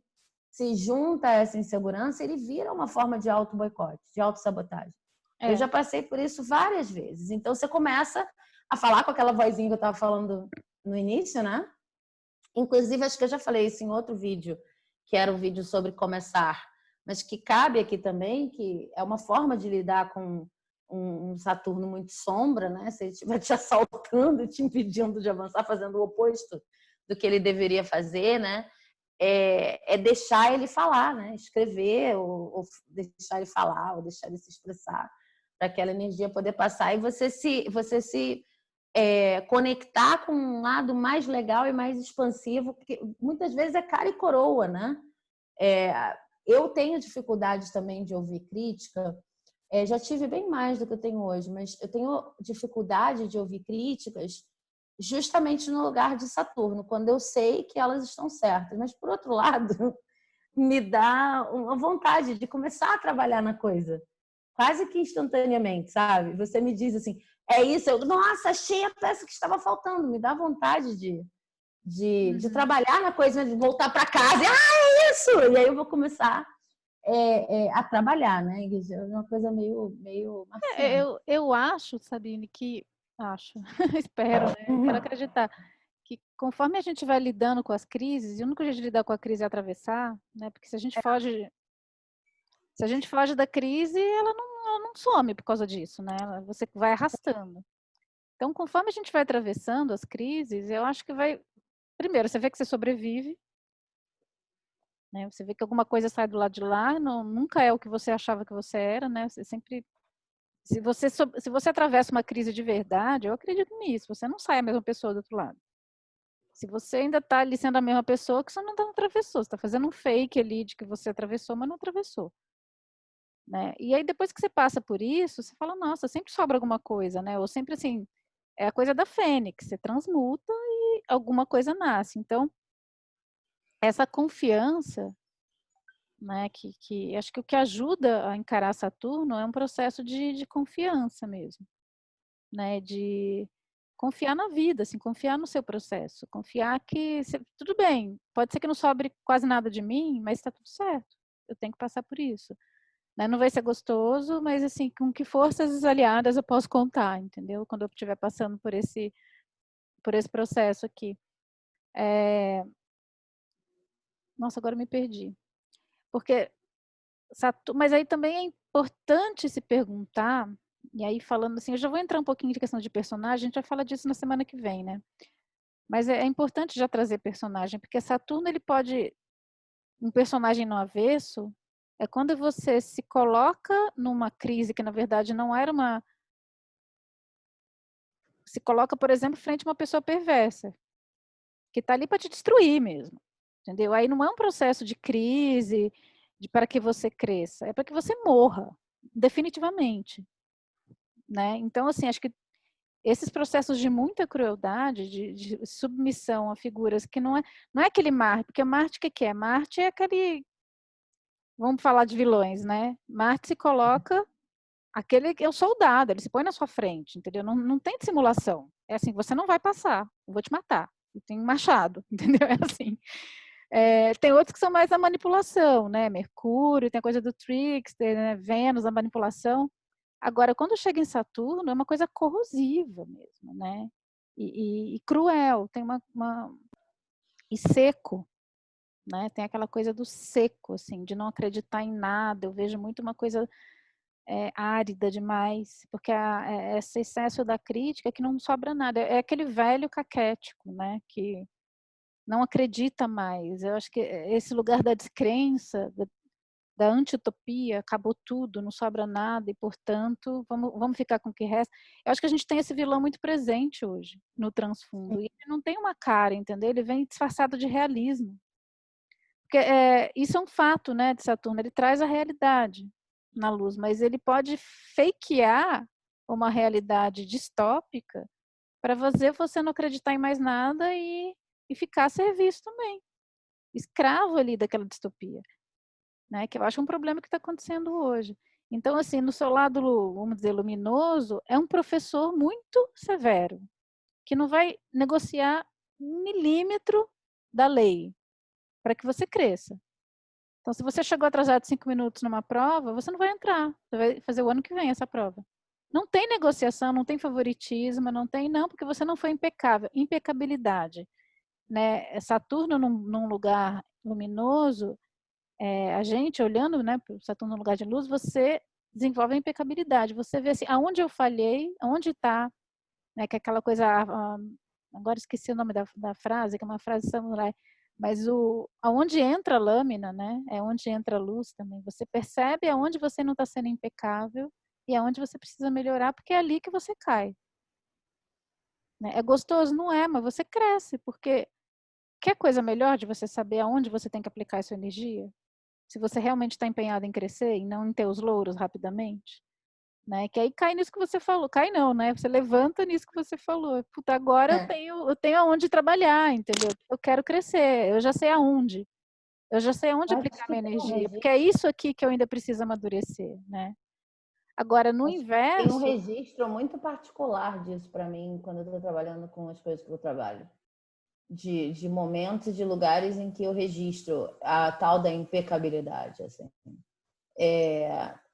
se junta a essa insegurança, ele vira uma forma de auto-boicote, de auto-sabotagem. Eu já passei por isso várias vezes. Então você começa a falar com aquela vozinha que eu estava falando no início, né? Inclusive, acho que eu já falei isso em outro vídeo, que era um vídeo sobre começar, mas que cabe aqui também, que é uma forma de lidar com um Saturno muito sombra, né? Se ele estiver te assaltando e te impedindo de avançar, fazendo o oposto do que ele deveria fazer, né? Deixar ele falar, né? Escrever, ou deixar ele falar, ou deixar ele se expressar, para aquela energia poder passar e você se conectar com um lado mais legal e mais expansivo, porque muitas vezes é cara e coroa, né? Eu tenho dificuldade também de ouvir crítica, já tive bem mais do que eu tenho hoje, mas eu tenho dificuldade de ouvir críticas justamente no lugar de Saturno, quando eu sei que elas estão certas. Mas, por outro lado, me dá uma vontade de começar a trabalhar na coisa, quase que instantaneamente, sabe? Você me diz assim, é isso, nossa, achei a peça que estava faltando, me dá vontade de trabalhar na coisa, de voltar para casa, é isso! E aí eu vou começar a trabalhar, né? É uma coisa meio eu acho, Sabine, que acho, espero, né? Quero acreditar que conforme a gente vai lidando com as crises, e o único jeito de lidar com a crise é atravessar, né? Porque se a gente foge da crise, ela não some por causa disso, né? Você vai arrastando. Então, conforme a gente vai atravessando as crises, eu acho que vai. Primeiro, você vê que você sobrevive, né? Você vê que alguma coisa sai do lado de lá, nunca é o que você achava que você era, né? Você sempre. Se você atravessa uma crise de verdade, eu acredito nisso, você não sai a mesma pessoa do outro lado. Se você ainda está ali sendo a mesma pessoa, que você não atravessou, você está fazendo um fake ali de que você atravessou, mas não atravessou. Né? E aí depois que você passa por isso, você fala, nossa, sempre sobra alguma coisa, né? Ou sempre assim, é a coisa da fênix, você transmuta e alguma coisa nasce. Então, essa confiança, né, que acho que o que ajuda a encarar Saturno é um processo de confiança mesmo, né? De confiar na vida, assim, confiar no seu processo, confiar que tudo bem, pode ser que não sobre quase nada de mim, mas está tudo certo. Eu tenho que passar por isso. Né? Não vai ser gostoso, mas assim, com que forças aliadas eu posso contar, entendeu? Quando eu estiver passando por esse processo aqui. Nossa, agora eu me perdi. Porque mas aí também é importante se perguntar, e aí falando assim, eu já vou entrar um pouquinho de questão de personagem, a gente vai falar disso na semana que vem, né? Mas é importante já trazer personagem, porque Saturno, ele pode, um personagem no avesso, é quando você se coloca numa crise que na verdade não era uma, se coloca, por exemplo, frente a uma pessoa perversa, que está ali para te destruir mesmo, entendeu? Aí não é um processo de crise, para que você cresça, é para que você morra, definitivamente, né? Então, assim, acho que esses processos de muita crueldade, de submissão a figuras que não é aquele Marte, porque Marte, o que é? Marte é aquele, vamos falar de vilões, né? Marte se coloca, aquele é o soldado, ele se põe na sua frente, entendeu? Não tem simulação. É assim, você não vai passar, eu vou te matar. Eu tenho um machado, entendeu? É assim. Tem outros que são mais a manipulação, né? Mercúrio, tem a coisa do trickster, né? Vênus, a manipulação. Agora, quando chega em Saturno, é uma coisa corrosiva mesmo, né? E cruel, tem e seco, né? Tem aquela coisa do seco, assim, de não acreditar em nada. Eu vejo muito uma coisa árida demais, porque esse excesso da crítica que não sobra nada. É aquele velho caquético, né? Que não acredita mais. Eu acho que esse lugar da descrença, da antitopia, acabou tudo, não sobra nada e, portanto, vamos ficar com o que resta. Eu acho que a gente tem esse vilão muito presente hoje no transfundo. E ele não tem uma cara, entendeu? Ele vem disfarçado de realismo. Porque isso é um fato, né, de Saturno. Ele traz a realidade na luz, mas ele pode fakear uma realidade distópica para você não acreditar em mais nada e ficar a serviço também. Escravo ali daquela distopia. Né, que eu acho um problema que está acontecendo hoje. Então, assim, no seu lado, vamos dizer, luminoso, é um professor muito severo, que não vai negociar um milímetro da lei para que você cresça. Então, se você chegou atrasado 5 minutos numa prova, você não vai entrar. Você vai fazer o ano que vem essa prova. Não tem negociação, não tem favoritismo, não, porque você não foi impecável. Impecabilidade. Né? Saturno num lugar luminoso, a gente olhando, né, para o Saturno no lugar de luz, você desenvolve a impecabilidade. Você vê assim, aonde eu falhei, aonde está, né, que é aquela coisa, agora esqueci o nome da frase, que é uma frase samurai, mas aonde entra a lâmina, né, é onde entra a luz também. Você percebe aonde você não está sendo impecável e aonde você precisa melhorar, porque é ali que você cai. Né? É gostoso? Não é, mas você cresce, porque quer coisa melhor de você saber aonde você tem que aplicar a sua energia? Se você realmente está empenhado em crescer e não em ter os louros rapidamente, né? Que aí cai nisso que você falou. Cai não, né? Você levanta nisso que você falou. Puta, agora eu tenho aonde trabalhar, entendeu? Eu quero crescer, eu já sei aonde. Eu já sei aonde aplicar minha energia, porque é isso aqui que eu ainda preciso amadurecer, né? Agora, no inverso... Tem um registro muito particular disso para mim, quando eu estou trabalhando com as coisas que eu trabalho. De momentos, de lugares em que eu registro a tal da impecabilidade, assim.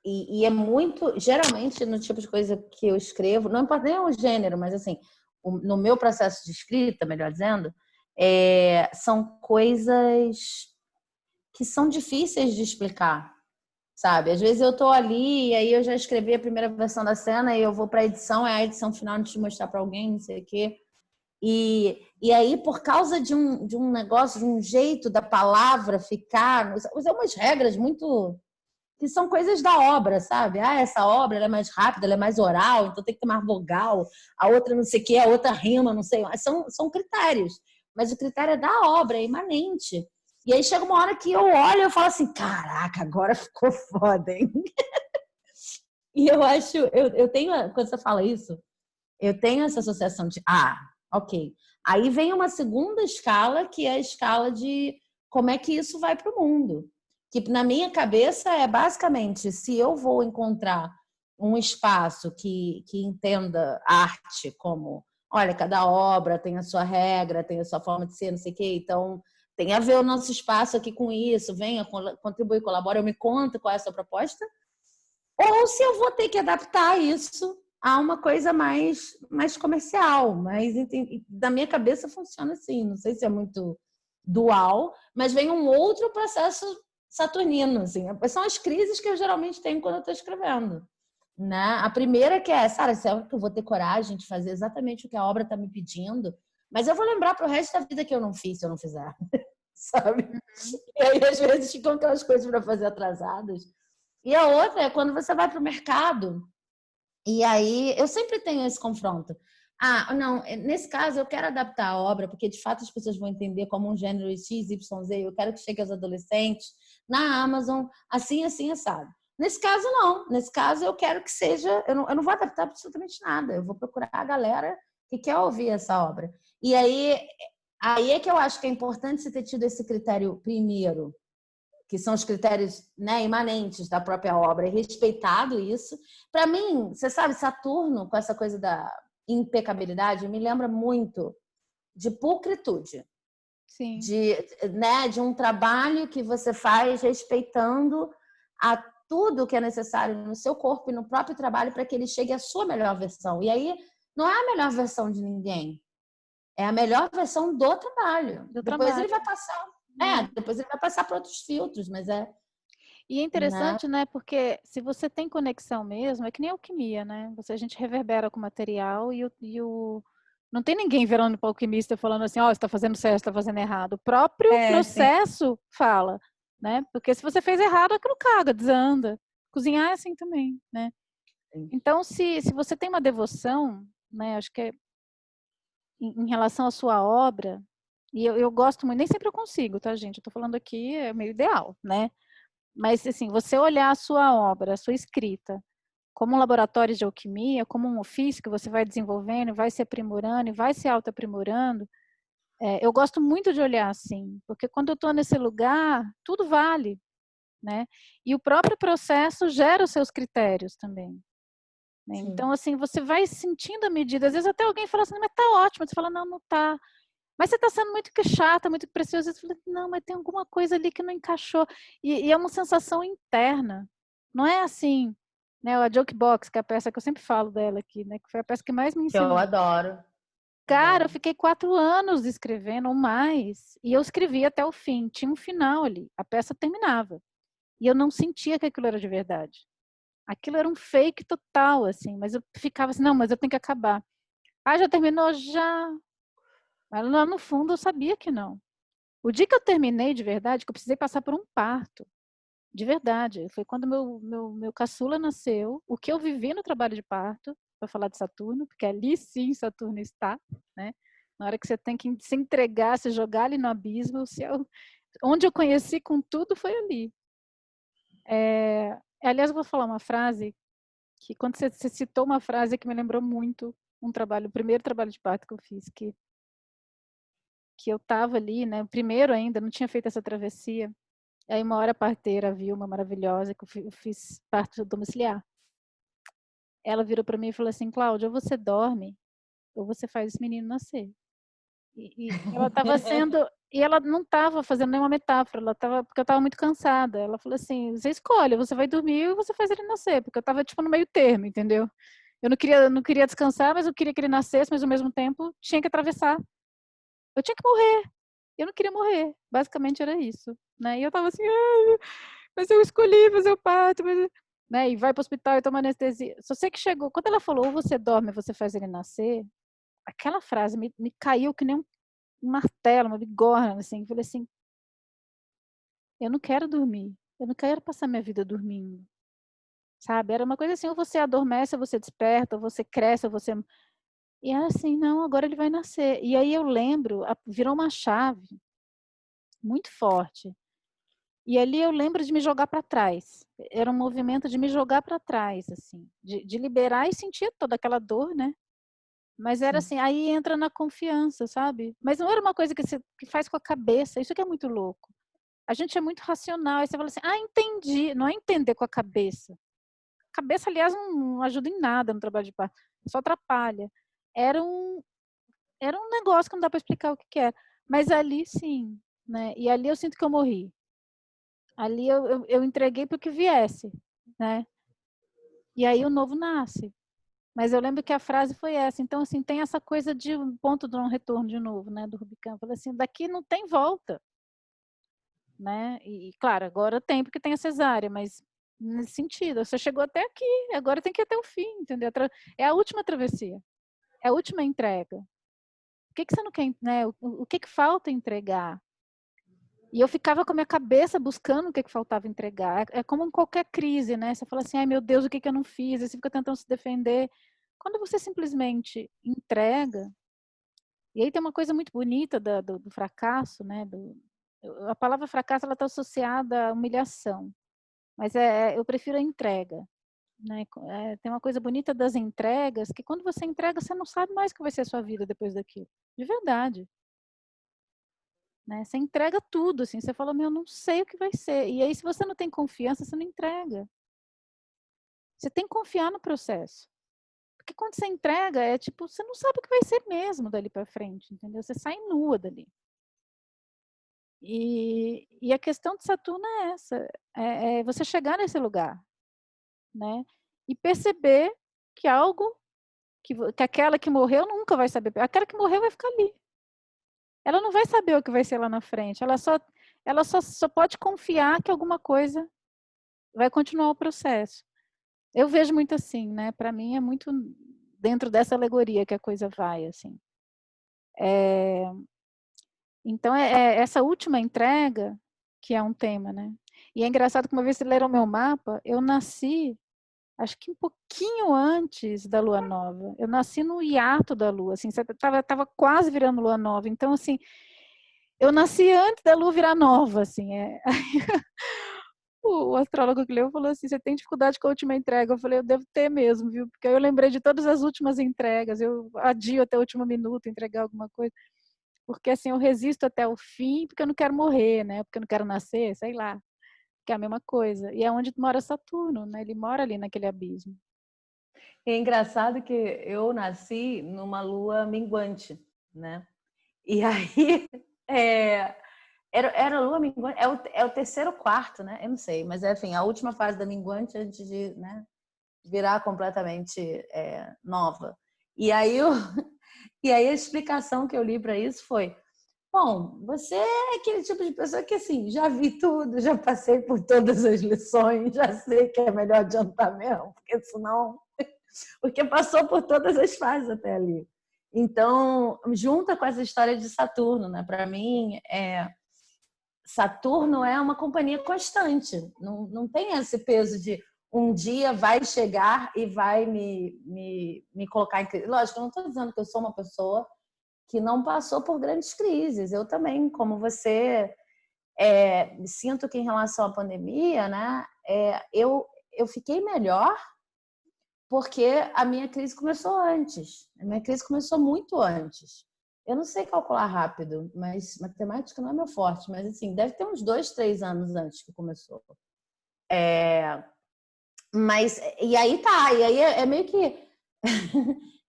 E é muito, geralmente, no tipo de coisa que eu escrevo, não importa nem o gênero, mas assim, no meu processo de escrita, melhor dizendo, são coisas que são difíceis de explicar, sabe? Às vezes eu tô ali e aí eu já escrevi a primeira versão da cena e eu vou para a edição, é a edição final de te mostrar para alguém, não sei o quê. E aí, por causa de um negócio, de um jeito da palavra ficar, usar umas regras muito... que são coisas da obra, sabe? Essa obra ela é mais rápida, ela é mais oral, então tem que ter mais vogal, a outra não sei o quê, a outra rima, não sei. São critérios. mas o critério é da obra, é imanente. E aí chega uma hora que eu olho e eu falo assim, caraca, agora ficou foda, hein? E eu acho, eu tenho, quando você fala isso, eu tenho essa associação de, ok. Aí vem uma segunda escala, que é a escala de como é que isso vai para o mundo. Que na minha cabeça é basicamente, se eu vou encontrar um espaço que entenda arte como, olha, cada obra tem a sua regra, tem a sua forma de ser, não sei o quê, então tem a ver o nosso espaço aqui com isso, venha, contribui, colabora, eu me conta qual é a sua proposta, ou se eu vou ter que adaptar isso a uma coisa mais comercial, mas da minha cabeça funciona assim, não sei se é muito dual, mas vem um outro processo saturnino, assim, são as crises que eu geralmente tenho quando eu estou escrevendo, né? A primeira que é, Sara, será que eu vou ter coragem de fazer exatamente o que a obra está me pedindo? Mas eu vou lembrar para o resto da vida que eu não fiz se eu não fizer, sabe? Uhum. E aí às vezes ficam aquelas coisas para fazer atrasadas. E a outra é quando você vai para o mercado, e aí eu sempre tenho esse confronto. Não, nesse caso eu quero adaptar a obra, porque de fato as pessoas vão entender como um gênero X, Y, Z, eu quero que chegue aos adolescentes na Amazon, assim, assim, assado. Nesse caso, não. Nesse caso, eu quero que seja. Eu não vou adaptar absolutamente nada. Eu vou procurar a galera que quer ouvir essa obra. E aí é que eu acho que é importante você ter tido esse critério primeiro, que são os critérios, né, imanentes da própria obra, e respeitado isso. Para mim, você sabe, Saturno, com essa coisa da impecabilidade, me lembra muito de pulcritude, Sim. de um trabalho que você faz respeitando a tudo que é necessário no seu corpo e no próprio trabalho para que ele chegue à sua melhor versão. E aí, não é a melhor versão de ninguém, é a melhor versão do trabalho. Do Depois ele trabalho. vai passar, Né? depois ele vai passar por outros filtros, mas E é né? interessante, né? Porque se você tem conexão mesmo, é que nem alquimia, né? A gente reverbera com o material não tem ninguém virando para o alquimista falando assim, ó, você está fazendo certo, você está fazendo errado. O próprio Sim. processo fala, né? Porque se você fez errado, aquilo caga, desanda. Cozinhar é assim também, né? Então, se você tem uma devoção, né? Acho que em relação à sua obra, e eu gosto muito, nem sempre eu consigo, tá, gente? Eu tô falando aqui, é meio ideal, né? Mas, assim, você olhar a sua obra, a sua escrita, como um laboratório de alquimia, como um ofício que você vai desenvolvendo, vai se aprimorando e vai se auto-aprimorando, eu gosto muito de olhar assim, porque quando eu estou nesse lugar, tudo vale, né? E o próprio processo gera os seus critérios também. Né? Sim. Então, assim, você vai sentindo a medida. Às vezes até alguém fala assim, mas tá ótimo. Você fala, não, não tá. Mas você está sendo muito que chata, muito preciosa. Eu falei, não, mas tem alguma coisa ali que não encaixou. E é uma sensação interna. Não é assim, né? A Jokebox, que é a peça que eu sempre falo dela aqui, né? Que foi a peça que mais me Que eu ensinou. adoro. Cara, eu Adoro. fiquei 4 anos escrevendo ou mais. E eu escrevi até o fim. Tinha um final ali. A peça terminava. E eu não sentia que aquilo era de verdade. Aquilo era um fake total, assim. Mas eu ficava assim, não, mas eu tenho que acabar. Já terminou? Já. Mas lá no fundo eu sabia que não. O dia que eu terminei de verdade, que eu precisei passar por um parto, de verdade, foi quando meu caçula nasceu, o que eu vivi no trabalho de parto, para falar de Saturno, porque ali sim Saturno está, né? Na hora que você tem que se entregar, se jogar ali no abismo, onde eu conheci com tudo foi ali. Aliás, eu vou falar uma frase que quando você citou uma frase que me lembrou muito o primeiro trabalho de parto que eu fiz, que eu estava ali, né? Primeiro ainda, não tinha feito essa travessia. Aí uma hora a parteira viu, uma maravilhosa, que eu fiz parto domiciliar. Ela virou para mim e falou assim, Cláudia, ou você dorme, ou você faz esse menino nascer. E ela estava sendo, e ela não estava fazendo nenhuma metáfora, porque eu estava muito cansada. Ela falou assim, você escolhe, você vai dormir ou você faz ele nascer, porque eu estava tipo no meio termo, entendeu? Eu não queria descansar, mas eu queria que ele nascesse, mas ao mesmo tempo tinha que atravessar. Eu tinha que morrer. Eu não queria morrer. Basicamente era isso, né? E eu tava assim, mas eu escolhi fazer o parto, né? E vai pro hospital e toma anestesia. Só sei que chegou, quando ela falou, ou você dorme, ou você faz ele nascer, aquela frase me caiu que nem um martelo, uma bigorna, assim. Eu falei assim, eu não quero dormir. Eu não quero passar minha vida dormindo, sabe? Era uma coisa assim, ou você adormece, ou você desperta, ou você cresce, ou você E era assim, não, agora ele vai nascer. E aí eu lembro, virou uma chave muito forte. E ali eu lembro de me jogar para trás. Era um movimento de me jogar para trás, assim, de liberar e sentir toda aquela dor, né? Mas era Sim. assim, aí entra na confiança, sabe? Mas não era uma coisa que faz com a cabeça, isso que é muito louco. A gente é muito racional, aí você fala assim, entendi. Não é entender com a cabeça. A cabeça, aliás, não ajuda em nada no trabalho de parto, só atrapalha. Era um, era um negócio que não dá para explicar o que que era. Mas ali sim, né? E ali eu sinto que eu morri. Ali eu entreguei para o que viesse, né? E aí o novo nasce. Mas eu lembro que a frase foi essa. Então, assim, tem essa coisa de um ponto de não retorno de novo, né? Do Rubicão. Eu falei assim, daqui não tem volta, né? E claro, agora tem porque tem a cesárea, mas nesse sentido, você chegou até aqui, agora tem que ir até o fim, entendeu? É a última travessia, é a última entrega. O que que você não quer, né? O que que falta entregar? E eu ficava com a minha cabeça buscando o que que faltava entregar. É como em qualquer crise, né? Você fala assim, ai meu Deus, o que que eu não fiz? Aí você fica tentando se defender. Quando você simplesmente entrega, e aí tem uma coisa muito bonita do fracasso, né? A palavra fracasso ela está associada à humilhação, mas eu prefiro a entrega. Né? Tem uma coisa bonita das entregas, que quando você entrega, você não sabe mais o que vai ser a sua vida depois daquilo. De verdade. Né? Você entrega tudo, assim, você fala, meu, não sei o que vai ser. E aí, se você não tem confiança, você não entrega. Você tem que confiar no processo. Porque quando você entrega, é tipo, você não sabe o que vai ser mesmo dali para frente, entendeu? Você sai nua dali. E a questão de Saturno é essa, é você chegar nesse lugar, né? E perceber que algo, que aquela que morreu nunca vai saber, aquela que morreu vai ficar ali. Ela não vai saber o que vai ser lá na frente, ela só pode confiar que alguma coisa vai continuar o processo. Eu vejo muito assim, né? Para mim é muito dentro dessa alegoria que a coisa vai, assim. Então, essa última entrega que é um tema, né? E é engraçado que uma vez que leram meu mapa, eu nasci, acho que um pouquinho antes da lua nova. Eu nasci no hiato da lua, assim, tava quase virando lua nova. Então, assim, eu nasci antes da lua virar nova, assim. O astrólogo que leu falou assim, você tem dificuldade com a última entrega? Eu falei, eu devo ter mesmo, viu? Porque aí eu lembrei de todas as últimas entregas, eu adio até o último minuto entregar alguma coisa. Porque assim, eu resisto até o fim porque eu não quero morrer, né? Porque eu não quero nascer, sei lá. Que é a mesma coisa. E é onde mora Saturno, né? Ele mora ali naquele abismo. É engraçado que eu nasci numa lua minguante, né? E aí, é, era a lua minguante, é o terceiro quarto, né? Eu não sei, mas enfim, a última fase da minguante antes de, né, virar completamente nova. E aí, e aí a explicação que eu li para isso foi: bom, você é aquele tipo de pessoa que, assim, já vi tudo, já passei por todas as lições, já sei que é melhor adiantar mesmo, porque senão... Porque passou por todas as fases até ali. Então, junta com essa história de Saturno, né? Para mim, Saturno é uma companhia constante. Não tem esse peso de um dia vai chegar e vai me colocar em crise. Lógico, eu não estou dizendo que eu sou uma pessoa que não passou por grandes crises. Eu também, como você, sinto que em relação à pandemia, né, eu fiquei melhor porque a minha crise começou antes. A minha crise começou muito antes. Eu não sei calcular rápido, mas matemática não é meu forte, mas assim, deve ter uns 2, 3 anos antes que começou. Mas, e aí tá, e aí é meio que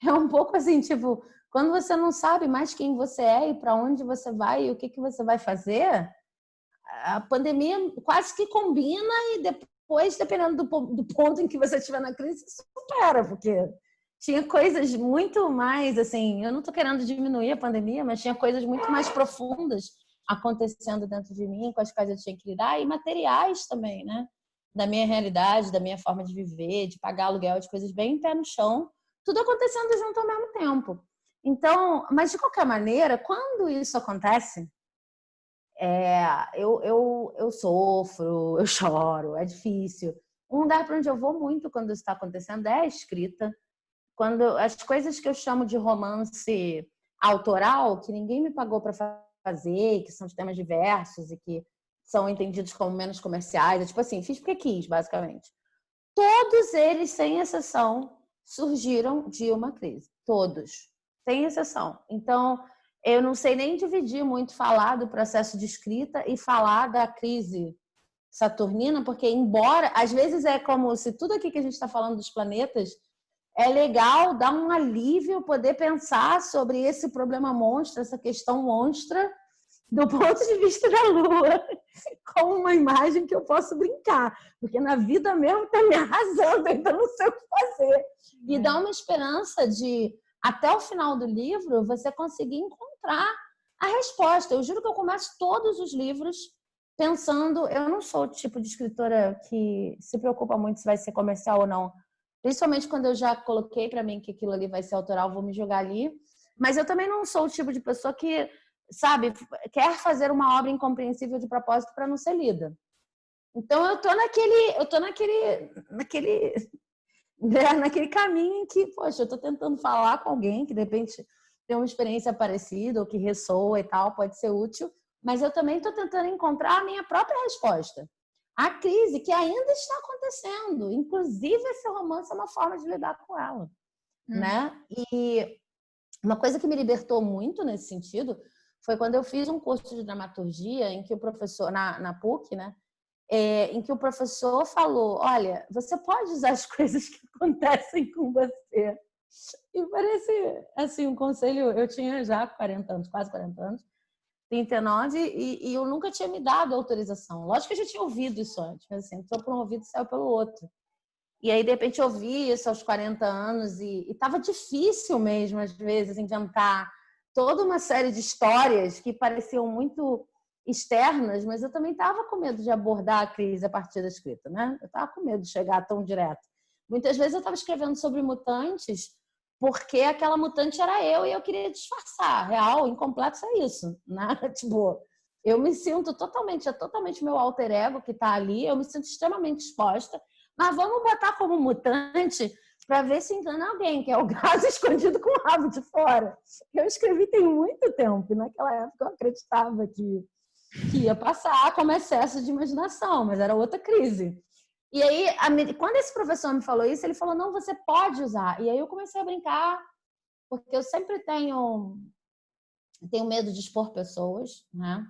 é um pouco assim, tipo, quando você não sabe mais quem você é e para onde você vai e o que que você vai fazer, a pandemia quase que combina e depois, dependendo do ponto em que você estiver na crise, supera, porque tinha coisas muito mais, assim, eu não estou querendo diminuir a pandemia, mas tinha coisas muito mais profundas acontecendo dentro de mim, com as quais eu tinha que lidar, e materiais também, né? Da minha realidade, da minha forma de viver, de pagar aluguel, de coisas bem pé no chão, tudo acontecendo junto ao mesmo tempo. Então, mas de qualquer maneira, quando isso acontece, eu sofro, eu choro, é difícil. Um lugar para onde eu vou muito quando isso está acontecendo é a escrita. quando as coisas que eu chamo de romance autoral, que ninguém me pagou para fazer, que são de temas diversos e que são entendidos como menos comerciais, é tipo assim, fiz porque quis, basicamente. Todos eles, sem exceção, surgiram de uma crise. Todos, sem exceção. Então, eu não sei nem dividir muito falar do processo de escrita e falar da crise saturnina, porque embora, às vezes é como se tudo aqui que a gente está falando dos planetas é legal, dá um alívio poder pensar sobre esse problema monstro, essa questão monstra, do ponto de vista da Lua, como uma imagem que eu posso brincar, porque na vida mesmo está me arrasando, ainda não sei o que fazer. E dá uma esperança de, até o final do livro, você conseguir encontrar a resposta. Eu juro que eu começo todos os livros pensando, eu não sou o tipo de escritora que se preocupa muito se vai ser comercial ou não, principalmente quando eu já coloquei para mim que aquilo ali vai ser autoral, vou me jogar ali, mas eu também não sou o tipo de pessoa que, sabe, quer fazer uma obra incompreensível de propósito para não ser lida. Então eu tô naquele caminho em que, poxa, eu tô tentando falar com alguém que de repente tem uma experiência parecida ou que ressoa e tal, pode ser útil, mas eu também tô tentando encontrar a minha própria resposta. A crise que ainda está acontecendo, inclusive esse romance é uma forma de lidar com ela, né? E uma coisa que me libertou muito nesse sentido foi quando eu fiz um curso de dramaturgia em que o professor, na PUC, né? Em que o professor falou, olha, você pode usar as coisas que acontecem com você. E parece, assim, um conselho, eu tinha já 40 anos, quase 40 anos, 39, e eu nunca tinha me dado autorização. Lógico que eu já tinha ouvido isso antes, mas assim, entrou por um ouvido e saiu pelo outro. E aí, de repente, eu ouvi isso aos 40 anos e estava difícil mesmo, às vezes, inventar toda uma série de histórias que pareciam muito externas, mas eu também estava com medo de abordar a crise a partir da escrita, né? Eu estava com medo de chegar tão direto. Muitas vezes eu estava escrevendo sobre mutantes porque aquela mutante era eu e eu queria disfarçar. Real, incompleto é isso, né? Tipo, eu me sinto totalmente, é totalmente meu alter ego que está ali, eu me sinto extremamente exposta, mas vamos botar como mutante para ver se engana alguém, que é o gato escondido com o rabo de fora. Eu escrevi tem muito tempo, e naquela época eu acreditava que ia passar como excesso de imaginação, mas era outra crise. E aí, quando esse professor me falou isso, ele falou, não, você pode usar. E aí eu comecei a brincar, porque eu sempre tenho medo de expor pessoas, né?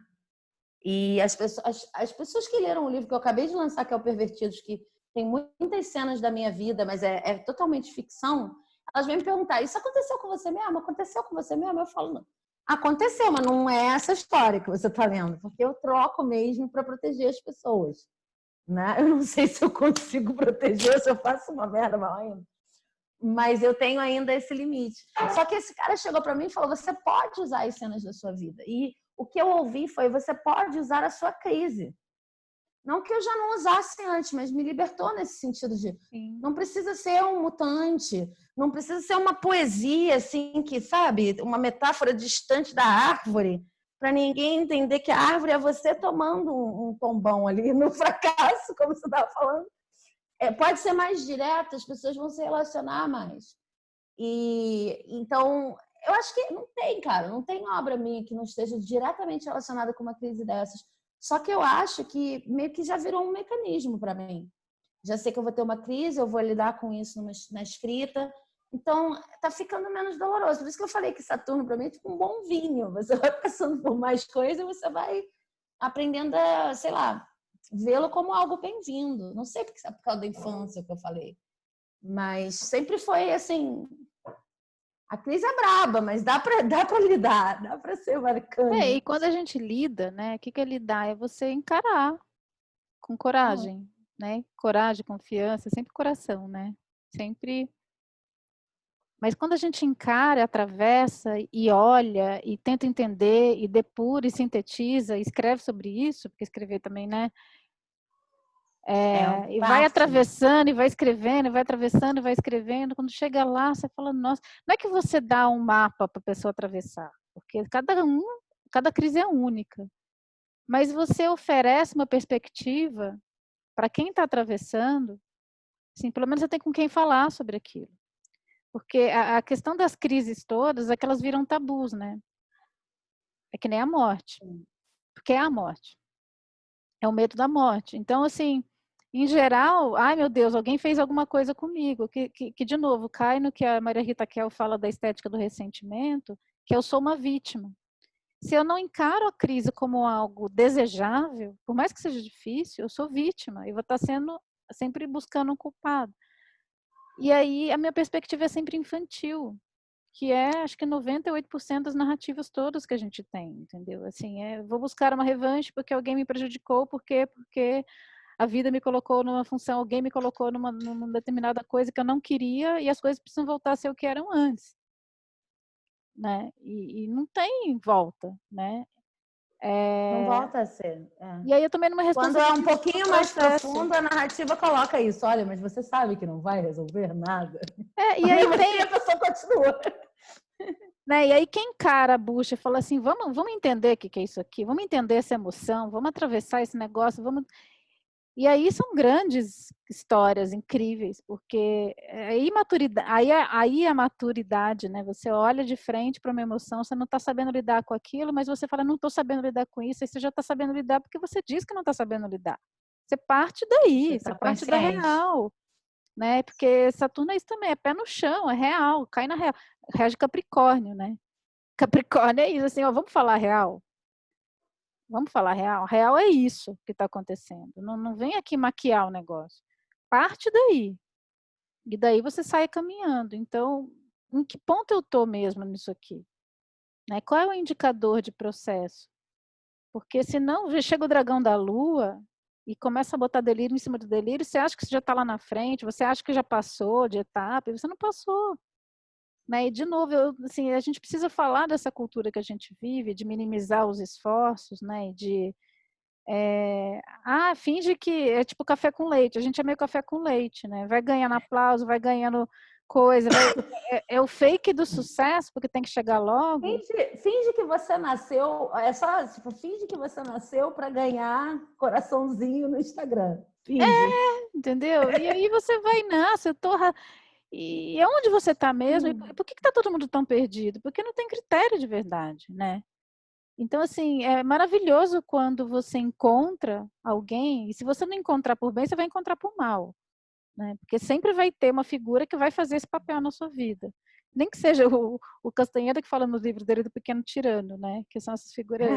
E as pessoas que leram o livro que eu acabei de lançar, que é o Pervertidos, que tem muitas cenas da minha vida, mas é totalmente ficção, elas vêm me perguntar, isso aconteceu com você mesmo? Aconteceu com você mesmo? Eu falo, não. Aconteceu, mas não é essa história que você está lendo, porque eu troco mesmo para proteger as pessoas. Né? Eu não sei se eu consigo proteger, se eu faço uma merda mal ainda. Mas eu tenho ainda esse limite. Só que esse cara chegou para mim e falou, você pode usar as cenas da sua vida. E o que eu ouvi foi, você pode usar a sua crise. Não que eu já não usasse antes, mas me libertou nesse sentido de Sim. não precisa ser um mutante, não precisa ser uma poesia, assim, que, sabe, uma metáfora distante da árvore, para ninguém entender que a árvore é você tomando um tombão ali no fracasso, como você estava falando. Pode ser mais direto, as pessoas vão se relacionar mais. E então, eu acho que não tem, cara, não tem obra minha que não esteja diretamente relacionada com uma crise dessas. Só que eu acho que meio que já virou um mecanismo para mim. Já sei que eu vou ter uma crise, eu vou lidar com isso na escrita. Então, tá ficando menos doloroso. Por isso que eu falei que Saturno, para mim, é tipo um bom vinho. Você vai passando por mais coisas e você vai aprendendo a, sei lá, vê-lo como algo bem-vindo. Não sei porque é por causa da infância que eu falei. Mas sempre foi assim. A crise é braba, mas dá para lidar, dá para ser bacana. E quando a gente lida, né? O que é lidar? É você encarar com coragem, né? Coragem, confiança, sempre coração, né? Sempre. Mas quando a gente encara, atravessa e olha e tenta entender e depura e sintetiza, e escreve sobre isso, porque escrever também, né? E vai atravessando e vai escrevendo, e vai atravessando e vai escrevendo. Quando chega lá, você fala, nossa, não é que você dá um mapa para a pessoa atravessar, porque cada crise é única. Mas você oferece uma perspectiva para quem está atravessando, assim, pelo menos você tem com quem falar sobre aquilo. Porque a questão das crises todas é que elas viram tabus, né? É que nem a morte. Porque é a morte. É o medo da morte. Então, assim, em geral, ai meu Deus, alguém fez alguma coisa comigo. Que de novo, cai no que a Maria Rita Kell fala da estética do ressentimento, que eu sou uma vítima. Se eu não encaro a crise como algo desejável, por mais que seja difícil, eu sou vítima. Eu vou estar sendo sempre buscando um culpado. E aí a minha perspectiva é sempre infantil, que é, acho que 98% das narrativas todas que a gente tem, entendeu? Assim, vou buscar uma revanche porque alguém me prejudicou, porque a vida me colocou numa função, alguém me colocou numa determinada coisa que eu não queria e as coisas precisam voltar a ser o que eram antes, né? E não tem volta, né? Não volta a ser. E aí eu tomei numa Quando é um responsabilidade do pouquinho mais processo. profundo, a narrativa coloca isso. Olha, mas você sabe que não vai resolver nada. E aí a pessoa continua. Né? E aí quem encara a bucha e fala assim, vamos entender o que é isso aqui, vamos entender essa emoção, vamos atravessar esse negócio, vamos... E aí são grandes histórias incríveis, porque aí a maturidade, né? Você olha de frente para uma emoção, você não está sabendo lidar com aquilo, mas você fala, não estou sabendo lidar com isso, aí você já está sabendo lidar porque você diz que não está sabendo lidar. Você parte daí, você parte da real, né? Porque Saturno é isso também, é pé no chão, é real, cai na real. Rege Capricórnio, né? Capricórnio é isso, assim, ó, vamos falar real? Vamos falar real? Real é isso que está acontecendo. Não vem aqui maquiar o negócio. Parte daí. E daí você sai caminhando. Então, em que ponto eu estou mesmo nisso aqui? Né? Qual é o indicador de processo? Porque senão chega o dragão da lua e começa a botar delírio em cima do delírio, você acha que você já está lá na frente, você acha que já passou de etapa, e você não passou. Né? E, de novo, assim, a gente precisa falar dessa cultura que a gente vive, de minimizar os esforços, né? Finge que é tipo café com leite. A gente é meio café com leite, né? Vai ganhando aplauso, vai ganhando coisa. É o fake do sucesso, porque tem que chegar logo. Finge que você nasceu, finge que você nasceu para ganhar coraçãozinho no Instagram. Finge. Entendeu? E aí você vai, nasce, torra. E onde você está mesmo? E por que está todo mundo tão perdido? Porque não tem critério de verdade, né? Então, assim, é maravilhoso quando você encontra alguém, e se você não encontrar por bem, você vai encontrar por mal, né? Porque sempre vai ter uma figura que vai fazer esse papel na sua vida. Nem que seja o Castanheira que fala no livro dele do Pequeno Tirano, né? Que são essas figuras.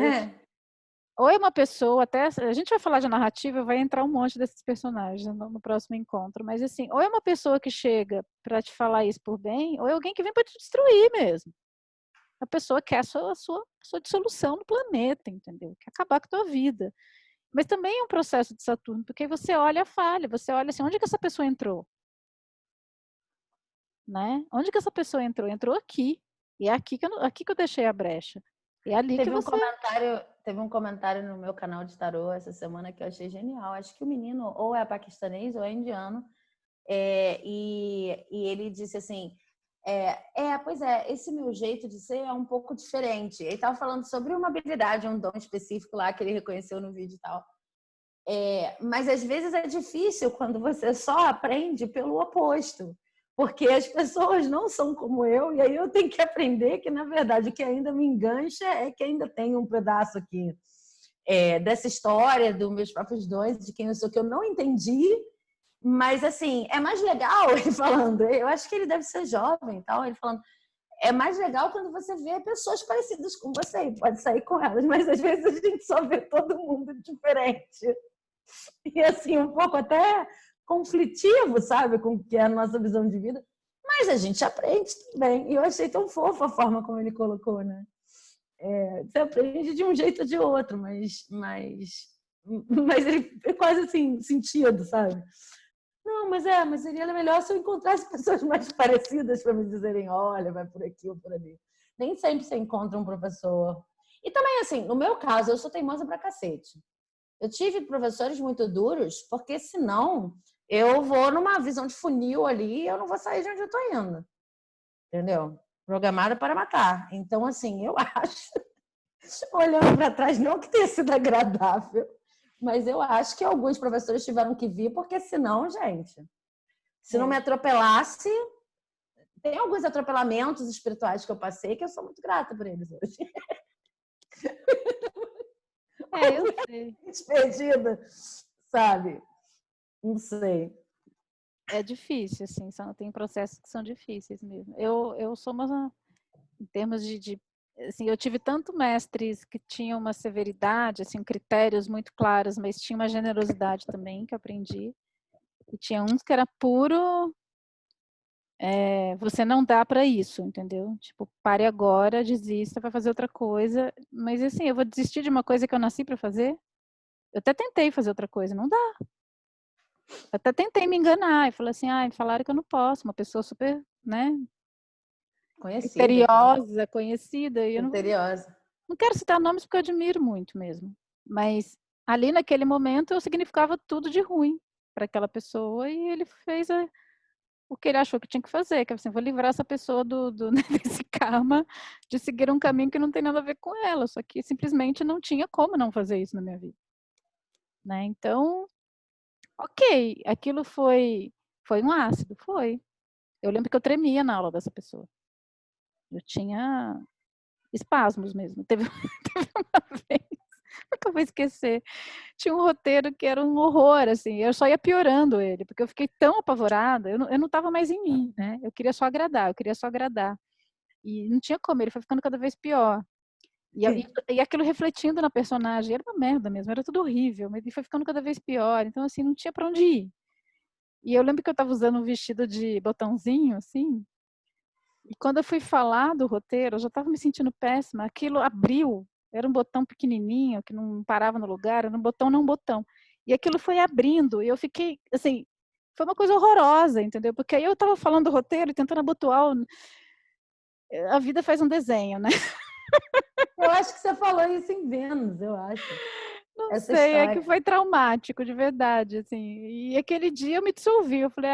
Ou é uma pessoa, até a gente vai falar de narrativa, vai entrar um monte desses personagens no próximo encontro, mas assim, ou é uma pessoa que chega para te falar isso por bem, ou é alguém que vem para te destruir mesmo. A pessoa quer a sua dissolução no planeta, entendeu? Quer acabar com a tua vida. Mas também é um processo de Saturno, porque você olha a falha, você olha assim, onde que essa pessoa entrou? Né? Onde que essa pessoa entrou? Entrou aqui. E é aqui que eu deixei a brecha. É ali que você... Teve um comentário no meu canal de tarô essa semana que eu achei genial. Acho que o menino ou é paquistanês ou é indiano. E ele disse assim, pois é, esse meu jeito de ser é um pouco diferente. Ele estava falando sobre uma habilidade, um dom específico lá que ele reconheceu no vídeo e tal. Mas às vezes é difícil quando você só aprende pelo oposto. Porque as pessoas não são como eu, e aí eu tenho que aprender que, na verdade, o que ainda me engancha é que ainda tem um pedaço aqui dessa história, dos meus próprios dons, de quem eu sou, que eu não entendi. Mas, assim, é mais legal ele falando, eu acho que ele deve ser jovem e tal, ele falando, é mais legal quando você vê pessoas parecidas com você e pode sair com elas, mas às vezes a gente só vê todo mundo diferente. E, assim, um pouco até conflitivo, sabe, com o que é a nossa visão de vida. Mas a gente aprende também. E eu achei tão fofa a forma como ele colocou, né? Você aprende de um jeito ou de outro, mas ele é quase assim, sentido, sabe? Não, mas seria melhor se eu encontrasse pessoas mais parecidas para me dizerem, olha, vai por aqui ou por ali. Nem sempre você encontra um professor. E também, assim, no meu caso, eu sou teimosa pra cacete. Eu tive professores muito duros, porque senão eu vou numa visão de funil ali e eu não vou sair de onde eu estou indo. Entendeu? Programada para matar. Então, assim, eu acho, olhando para trás, não que tenha sido agradável, mas eu acho que alguns professores tiveram que vir, porque senão, gente, se não me atropelasse, Tem alguns atropelamentos espirituais que eu passei que eu sou muito grata por eles hoje. Eu sei. Despedida, sabe? Não sei. É difícil, assim, tem processos que são difíceis mesmo. Eu sou uma, em termos assim, eu tive tanto mestres que tinham uma severidade, assim, critérios muito claros, mas tinha uma generosidade também que eu aprendi. E tinha uns que era puro, você não dá para isso, entendeu? Tipo, pare agora, desista, vai fazer outra coisa. Mas assim, eu vou desistir de uma coisa que eu nasci para fazer? Eu até tentei fazer outra coisa, não dá. Eu até tentei me enganar e falei assim, falaram que eu não posso, uma pessoa super, né, Conhecida e tal. criteriosa, conhecida, e eu Criteriosa. não quero citar nomes porque eu admiro muito mesmo. Mas ali naquele momento eu significava tudo de ruim para aquela pessoa e ele fez o que ele achou que tinha que fazer, que é assim, vou livrar essa pessoa desse karma de seguir um caminho que não tem nada a ver com ela, só que simplesmente não tinha como não fazer isso na minha vida. Né? Então, ok, aquilo foi um ácido, foi. Eu lembro que eu tremia na aula dessa pessoa. Eu tinha espasmos mesmo. Teve uma vez, nunca vou esquecer, tinha um roteiro que era um horror, assim, eu só ia piorando ele, porque eu fiquei tão apavorada, eu não estava mais em mim, né? Eu queria só agradar. E não tinha como, ele foi ficando cada vez pior. E aquilo refletindo na personagem, era uma merda mesmo, era tudo horrível, mas ele foi ficando cada vez pior, então assim, não tinha para onde ir. E eu lembro que eu estava usando um vestido de botãozinho, assim, e quando eu fui falar do roteiro, eu já estava me sentindo péssima. Aquilo abriu, era um botão pequenininho, que não parava no lugar, era um botão, não um botão. E aquilo foi abrindo, e eu fiquei, assim, foi uma coisa horrorosa, entendeu? Porque aí eu estava falando do roteiro e tentando abotoar. A vida faz um desenho, né? Eu acho que você falou isso em Vênus, eu acho. Não Essa sei, é que história. foi traumático, de verdade, assim. E aquele dia eu me dissolvi, eu falei,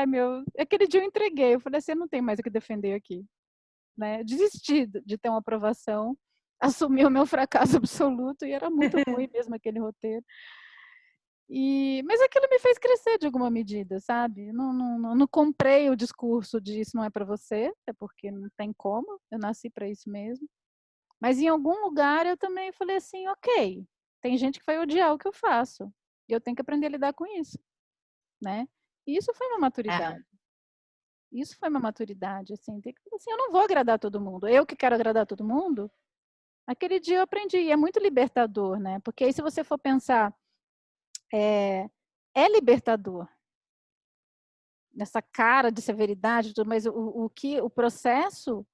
aquele dia eu entreguei, eu falei assim, eu não tenho mais o que defender aqui. Né? Desisti de ter uma aprovação, assumi o meu fracasso absoluto e era muito ruim mesmo aquele roteiro. Mas aquilo me fez crescer de alguma medida, sabe? Não comprei o discurso de isso não é para você, é porque não tem como, eu nasci para isso mesmo. Mas em algum lugar eu também falei assim, ok, tem gente que vai odiar o que eu faço e eu tenho que aprender a lidar com isso, né? E isso foi uma É. maturidade. Isso foi uma maturidade, assim, assim, eu não vou agradar todo mundo. Eu que quero agradar todo mundo, aquele dia eu aprendi, e é muito libertador, né? Porque aí se você for pensar, é libertador, nessa cara de severidade, mas o que o processo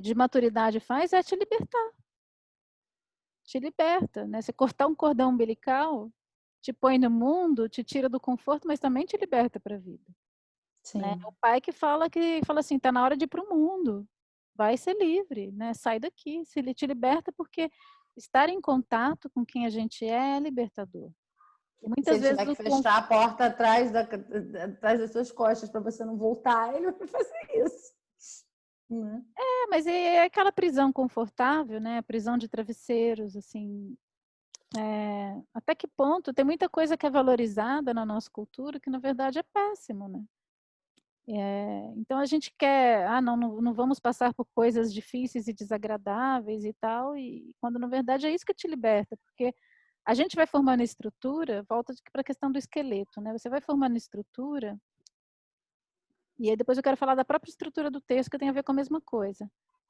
de maturidade faz é te liberta, né? Você cortar um cordão umbilical, te põe no mundo, te tira do conforto, mas também te liberta para a vida. Né? Sim. O pai que fala assim, tá na hora de ir para o mundo, vai ser livre, né? Sai daqui, se ele te liberta, porque estar em contato com quem a gente é libertador. E E se muitas ele vezes tiver que fechar a porta atrás das suas costas para você não voltar, ele vai fazer isso. Né? mas é aquela prisão confortável, né? A prisão de travesseiros, assim. Até que ponto tem muita coisa que é valorizada na nossa cultura que na verdade é péssimo, né? Então a gente quer, não vamos passar por coisas difíceis e desagradáveis e tal, e quando na verdade é isso que te liberta, porque a gente vai formando estrutura, volta para a questão do esqueleto, né? Você vai formando estrutura, e aí depois eu quero falar da própria estrutura do texto que tem a ver com a mesma coisa.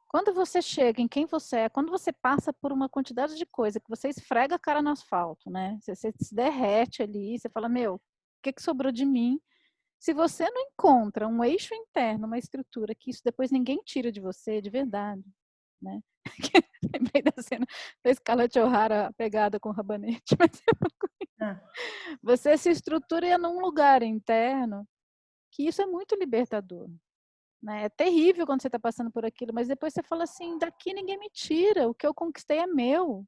Quando você chega em quem você é, quando você passa por uma quantidade de coisa que você esfrega a cara no asfalto, né? Você se derrete ali, você fala, meu, o que sobrou de mim? Se você não encontra um eixo interno, uma estrutura, que isso depois ninguém tira de você, de verdade, né? Lembrei da cena da Scarlett O'Hara pegada com o rabanete. Mas você se estrutura num lugar interno, que isso é muito libertador. Né? É terrível quando você está passando por aquilo, mas depois você fala assim, daqui ninguém me tira, o que eu conquistei é meu.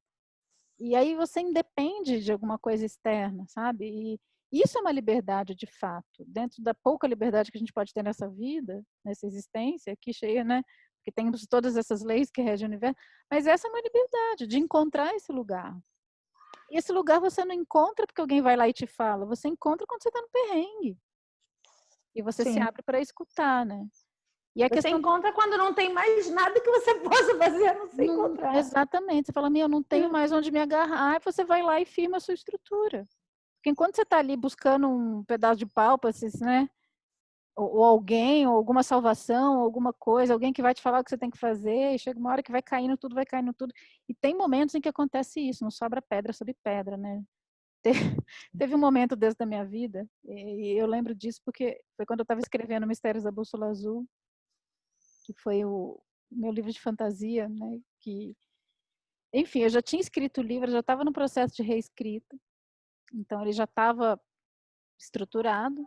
E aí você independe de alguma coisa externa, sabe? E isso é uma liberdade de fato, dentro da pouca liberdade que a gente pode ter nessa vida, nessa existência, aqui cheia, né? Porque temos todas essas leis que regem o universo, mas essa é uma liberdade de encontrar esse lugar. E esse lugar você não encontra porque alguém vai lá e te fala, você encontra quando você está no perrengue. E você se Sim. abre para escutar, né? E a Você questão encontra quando não tem mais nada que você possa fazer a não ser encontrar. exatamente, você fala, eu não tenho mais onde me agarrar, e você vai lá e firma a sua estrutura. Porque enquanto você está ali buscando um pedaço de pau, né? Ou alguém, ou alguma salvação, ou alguma coisa, alguém que vai te falar o que você tem que fazer, e chega uma hora que vai caindo tudo, vai caindo tudo. E tem momentos em que acontece isso, não sobra pedra sobre pedra, né? Teve um momento desde da minha vida, e eu lembro disso porque foi quando eu estava escrevendo Mistérios da Bússola Azul, que foi o meu livro de fantasia, né? Que, enfim, eu já tinha escrito o livro, já estava no processo de reescrita, então ele já estava estruturado,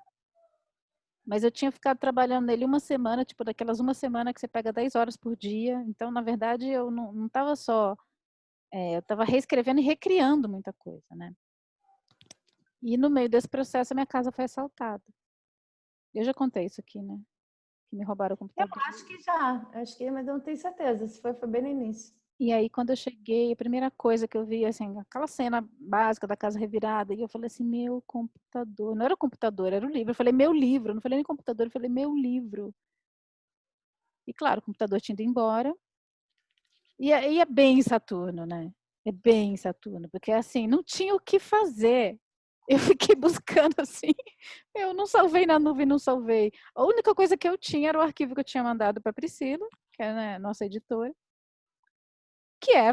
mas eu tinha ficado trabalhando nele uma semana, tipo daquelas uma semana que você pega 10 horas por dia, então na verdade eu não estava só, eu estava reescrevendo e recriando muita coisa, né? E no meio desse processo a minha casa foi assaltada. Eu já contei isso aqui, né? Que me roubaram o Eu computador. acho que já, mas eu não tenho certeza. Se foi bem no início. E aí, quando eu cheguei, a primeira coisa que eu vi, assim, aquela cena básica da casa revirada, e eu falei assim, meu computador. Não era o computador, era o livro. Eu falei, meu livro. Eu não falei nem computador, eu falei, meu livro. E claro, o computador tinha ido embora. E é bem Saturno, né? É bem Saturno, porque assim, não tinha o que fazer. Eu fiquei buscando assim, eu não salvei na nuvem, não salvei. A única coisa que eu tinha era o arquivo que eu tinha mandado para Priscila, que é, né, nossa editora, que é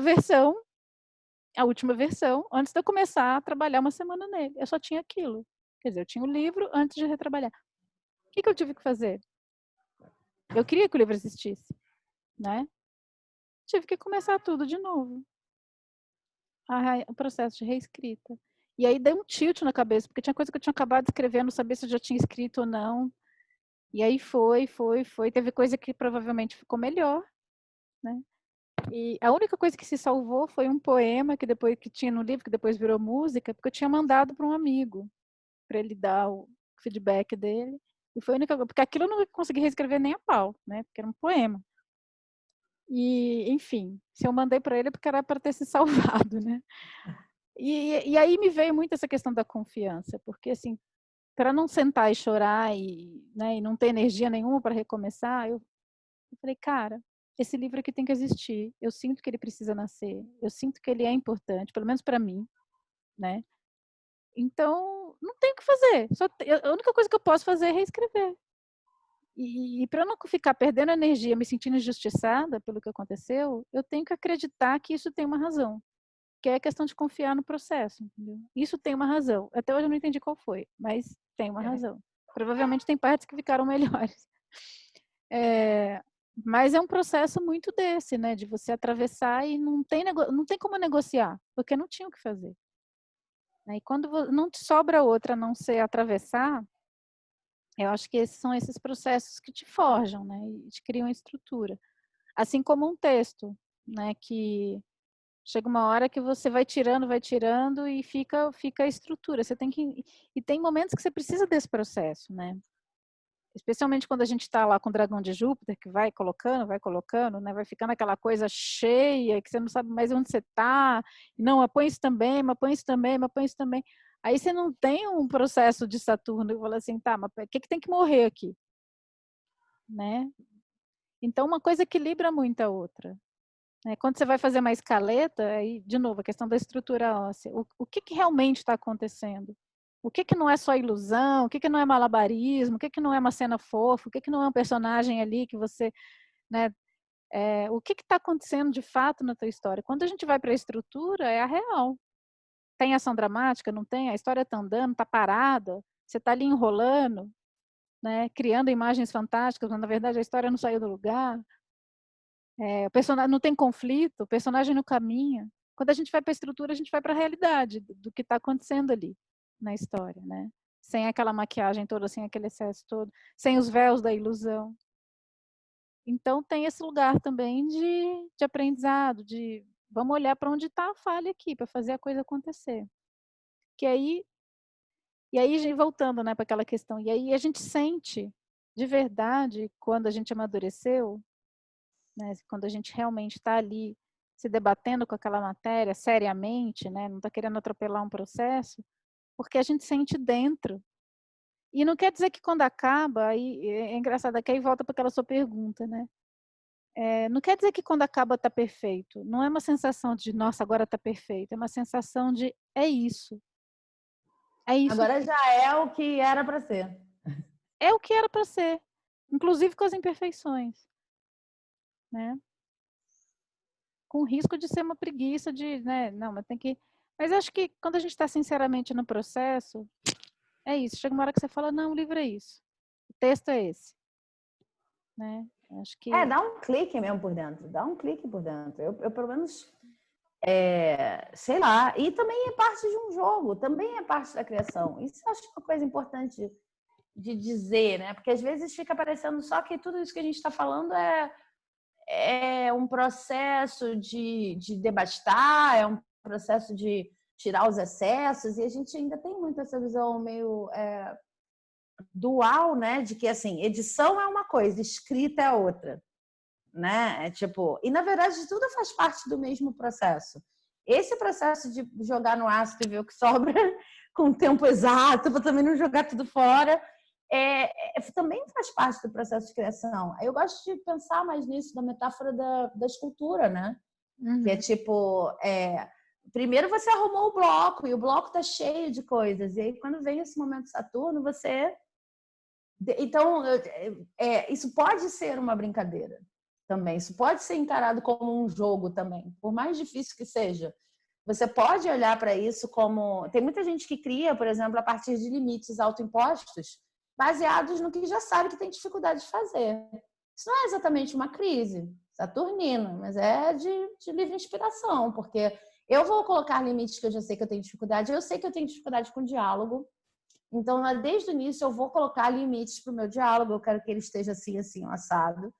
a última versão, antes de eu começar a trabalhar uma semana nele. Eu só tinha aquilo. Quer dizer, eu tinha o livro antes de retrabalhar. O que eu tive que fazer? Eu queria que o livro existisse, né? Tive que começar tudo de novo. O processo de reescrita. E aí deu um tilt na cabeça, porque tinha coisa que eu tinha acabado de escrever, não sabia se eu já tinha escrito ou não. E aí foi. Teve coisa que provavelmente ficou melhor, né? E a única coisa que se salvou foi um poema que tinha no livro, que depois virou música, porque eu tinha mandado para um amigo, para ele dar o feedback dele. E foi a única coisa, porque aquilo eu não consegui reescrever nem a pau, né? Porque era um poema. E, enfim, se eu mandei para ele é porque era para ter se salvado, né? E aí me veio muito essa questão da confiança, porque assim, para não sentar e chorar né, e não ter energia nenhuma para recomeçar, eu falei, cara, esse livro aqui tem que existir. Eu sinto que ele precisa nascer. Eu sinto que ele é importante, pelo menos para mim, né? Então, não tem o que fazer. A única coisa que eu posso fazer é reescrever. E para não ficar perdendo energia, me sentindo injustiçada pelo que aconteceu, eu tenho que acreditar que isso tem uma razão, que é a questão de confiar no processo, entendeu? Isso tem uma razão. Até hoje eu não entendi qual foi, mas tem uma razão. Provavelmente tem partes que ficaram melhores. Mas é um processo muito desse, né? De você atravessar e não tem como negociar, porque não tinha o que fazer. E quando não te sobra outra a não ser atravessar, eu acho que são esses processos que te forjam, né? E te criam estrutura. Assim como um texto, né? Que chega uma hora que você vai tirando e fica a estrutura. Você tem que e tem momentos que você precisa desse processo, né? Especialmente quando a gente está lá com o dragão de Júpiter, que vai colocando, né? Vai ficando aquela coisa cheia, que você não sabe mais onde você está. Não, mas põe isso também, mas põe isso também, mas põe isso também. Aí você não tem um processo de Saturno e fala assim, tá, mas o que tem que morrer aqui? Né? Então, uma coisa equilibra muito a outra. Né? Quando você vai fazer uma escaleta, aí, de novo, a questão da estrutura óssea. O que realmente está acontecendo? O que não é só ilusão? O que não é malabarismo? O que não é uma cena fofa? O que não é um personagem ali que você... Né, o que está acontecendo de fato na tua história? Quando a gente vai para a estrutura, é a real. Tem ação dramática? Não tem? A história está andando, está parada? Você está ali enrolando, né, criando imagens fantásticas, mas na verdade a história não saiu do lugar. O personagem não tem conflito, o personagem não caminha. Quando a gente vai para a estrutura, a gente vai para a realidade do que está acontecendo ali na história, né? Sem aquela maquiagem toda, sem aquele excesso todo, sem os véus da ilusão. Então tem esse lugar também de aprendizado, de vamos olhar para onde está a falha aqui, para fazer a coisa acontecer. Que aí, e aí voltando, né, para aquela questão, e aí a gente sente de verdade quando a gente amadureceu, né, quando a gente realmente está ali se debatendo com aquela matéria seriamente, né, não está querendo atropelar um processo, porque a gente sente dentro E não quer dizer que quando acaba, aí é engraçado, que aí volta para aquela sua pergunta, né? Não quer dizer que quando acaba tá perfeito. Não é uma sensação de, nossa, agora tá perfeito. É uma sensação de, é isso. É isso. Agora já é o que era para ser. É o que era para ser. Inclusive com as imperfeições, né? Com risco de ser uma preguiça de, né? Não, mas tem que... Mas acho que quando a gente está sinceramente no processo, é isso. Chega uma hora que você fala, não, o livro é isso. O texto é esse. Né? Acho que... Dá um clique mesmo por dentro. Dá um clique por dentro. Eu pelo menos, sei lá. E também é parte de um jogo. Também é parte da criação. Isso eu acho uma coisa importante de dizer, né? Porque às vezes fica parecendo só que tudo isso que a gente está falando é um processo de devastar, é um processo de tirar os excessos, e a gente ainda tem muito essa visão meio dual, né? De que assim, edição é uma coisa, escrita é outra, né? E na verdade tudo faz parte do mesmo processo. Esse processo de jogar no ácido e ver o que sobra com o tempo exato, para também não jogar tudo fora, também faz parte do processo de criação. Eu gosto de pensar mais nisso, da metáfora da escultura, né? Uhum. Que primeiro você arrumou o bloco, e o bloco está cheio de coisas, e aí quando vem esse momento de Saturno, você... Então, isso pode ser uma brincadeira também, isso pode ser encarado como um jogo também, por mais difícil que seja. Você pode olhar para isso como... Tem muita gente que cria, por exemplo, a partir de limites autoimpostos, baseados no que já sabe que tem dificuldade de fazer. Isso não é exatamente uma crise saturnina, mas é de livre inspiração, porque eu vou colocar limites que eu já sei que eu tenho dificuldade, eu sei que eu tenho dificuldade com diálogo, então desde o início eu vou colocar limites para o meu diálogo, eu quero que ele esteja assim, assim, assado.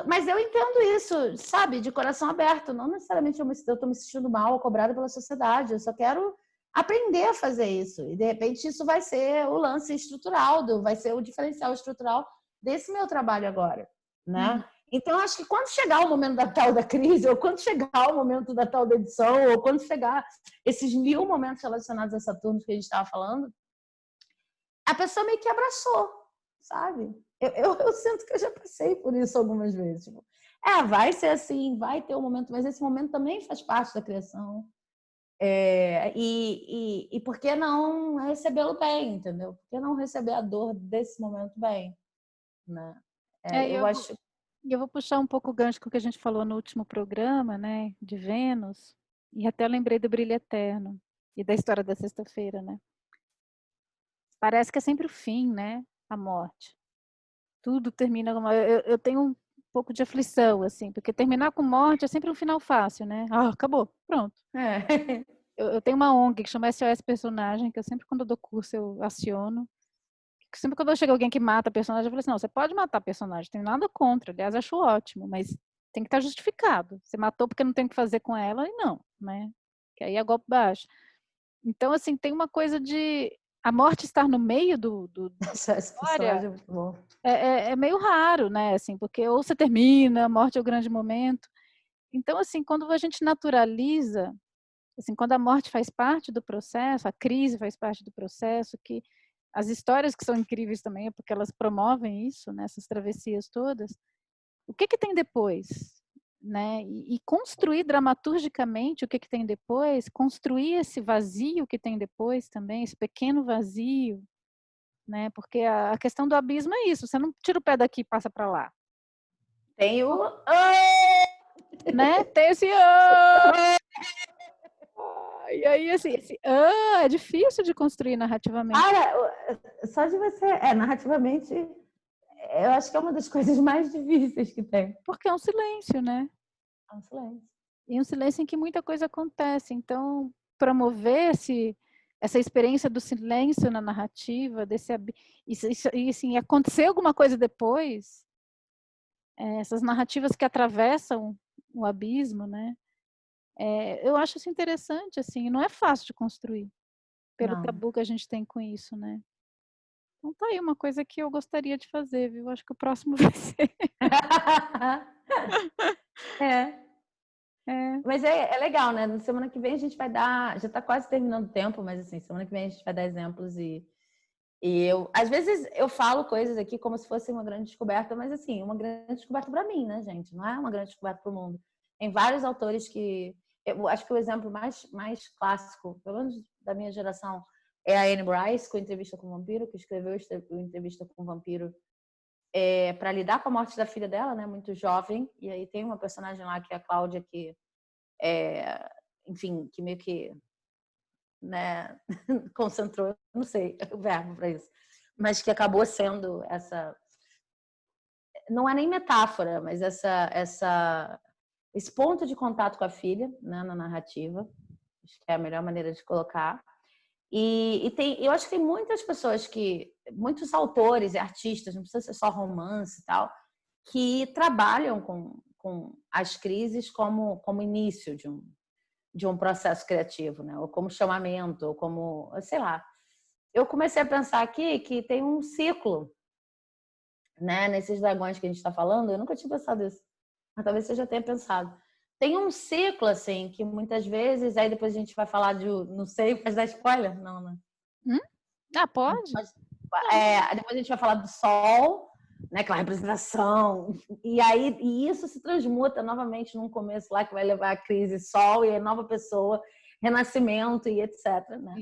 Mas eu entendo isso, sabe, de coração aberto. Não necessariamente eu estou me sentindo mal ou cobrada pela sociedade. Eu só quero aprender a fazer isso. E, de repente, isso vai ser o lance estrutural, vai ser o diferencial estrutural desse meu trabalho agora, né? Então, acho que quando chegar o momento da tal da crise, ou quando chegar o momento da tal da edição, ou quando chegar esses 1000 momentos relacionados a Saturno que a gente estava falando, a pessoa meio que abraçou, sabe? Eu sinto que eu já passei por isso algumas vezes. Vai ser assim, vai ter um momento, mas esse momento também faz parte da criação. E por que não recebê-lo bem, entendeu? Por que não receber a dor desse momento bem? Né? Eu acho... Eu vou puxar um pouco o gancho com o que a gente falou no último programa, né, de Vênus, e até lembrei do Brilho Eterno e da história da sexta-feira, né? Parece que é sempre o fim, né? A morte. Tudo termina com... Eu tenho um pouco de aflição, assim, porque terminar com morte é sempre um final fácil, né? Ah, acabou, pronto. Eu tenho uma ONG que chama SOS Personagem, que eu sempre, quando eu dou curso, eu aciono. Sempre quando chega alguém que mata personagem, eu falo assim, não, você pode matar personagem, tem nada contra, aliás, acho ótimo, mas tem que estar justificado. Você matou porque não tem o que fazer com ela, e não, né? Que aí é golpe baixo. Então, assim, tem uma coisa de... A morte estar no meio da história é muito bom. É meio raro, né? Assim, porque ou você termina, a morte é o grande momento. Então, assim, quando a gente naturaliza, assim, quando a morte faz parte do processo, a crise faz parte do processo, que as histórias que são incríveis também é porque elas promovem isso, né, essas travessias todas. O que tem depois? Né? E construir dramaturgicamente o que tem depois, construir esse vazio que tem depois também, esse pequeno vazio, né? Porque a questão do abismo é isso, você não tira o pé daqui e passa para lá. Tem o... Né? Tem esse... E aí, assim, esse é difícil de construir narrativamente. Só de você... narrativamente, eu acho que é uma das coisas mais difíceis que tem. Porque é um silêncio, né? É um silêncio. E um silêncio em que muita coisa acontece. Então, promover essa experiência do silêncio na narrativa, e assim, acontecer alguma coisa depois, essas narrativas que atravessam o abismo, né? Eu acho isso interessante, assim, não é fácil de construir, pelo tabu que a gente tem com isso, né? Então tá aí uma coisa que eu gostaria de fazer, viu? Acho que o próximo vai ser. Mas é legal, né? Na semana que vem a gente vai dar... Já está quase terminando o tempo, mas assim, semana que vem a gente vai dar exemplos Às vezes eu falo coisas aqui como se fosse uma grande descoberta, mas assim, uma grande descoberta para mim, né, gente? Não é uma grande descoberta para o mundo. Tem vários autores que eu acho que o exemplo mais clássico, pelo menos da minha geração, é a Anne Rice com Entrevista com o Vampiro, que escreveu Entrevista com o Vampiro para lidar com a morte da filha dela, né, muito jovem. E aí tem uma personagem lá que é a Cláudia que enfim, que meio que, né, concentrou, não sei o verbo para isso, mas que acabou sendo essa, não é nem metáfora, mas esse ponto de contato com a filha, né, na narrativa. Acho que é a melhor maneira de colocar. Eu acho que tem muitas pessoas muitos autores e artistas, não precisa ser só romance e tal, que trabalham com as crises como início de um processo criativo, né? Ou como chamamento, ou como, sei lá. Eu comecei a pensar aqui que tem um ciclo, né? Nesses dragões que a gente está falando, eu nunca tinha pensado isso, mas talvez você já tenha pensado. Tem um ciclo, assim, que muitas vezes, aí depois a gente vai falar de, não sei, pode dar spoiler? Não, né? Ah, pode? Depois a gente vai falar do sol, né, aquela representação, e isso se transmuta novamente num começo lá que vai levar a crise sol e a nova pessoa, renascimento e etc, né?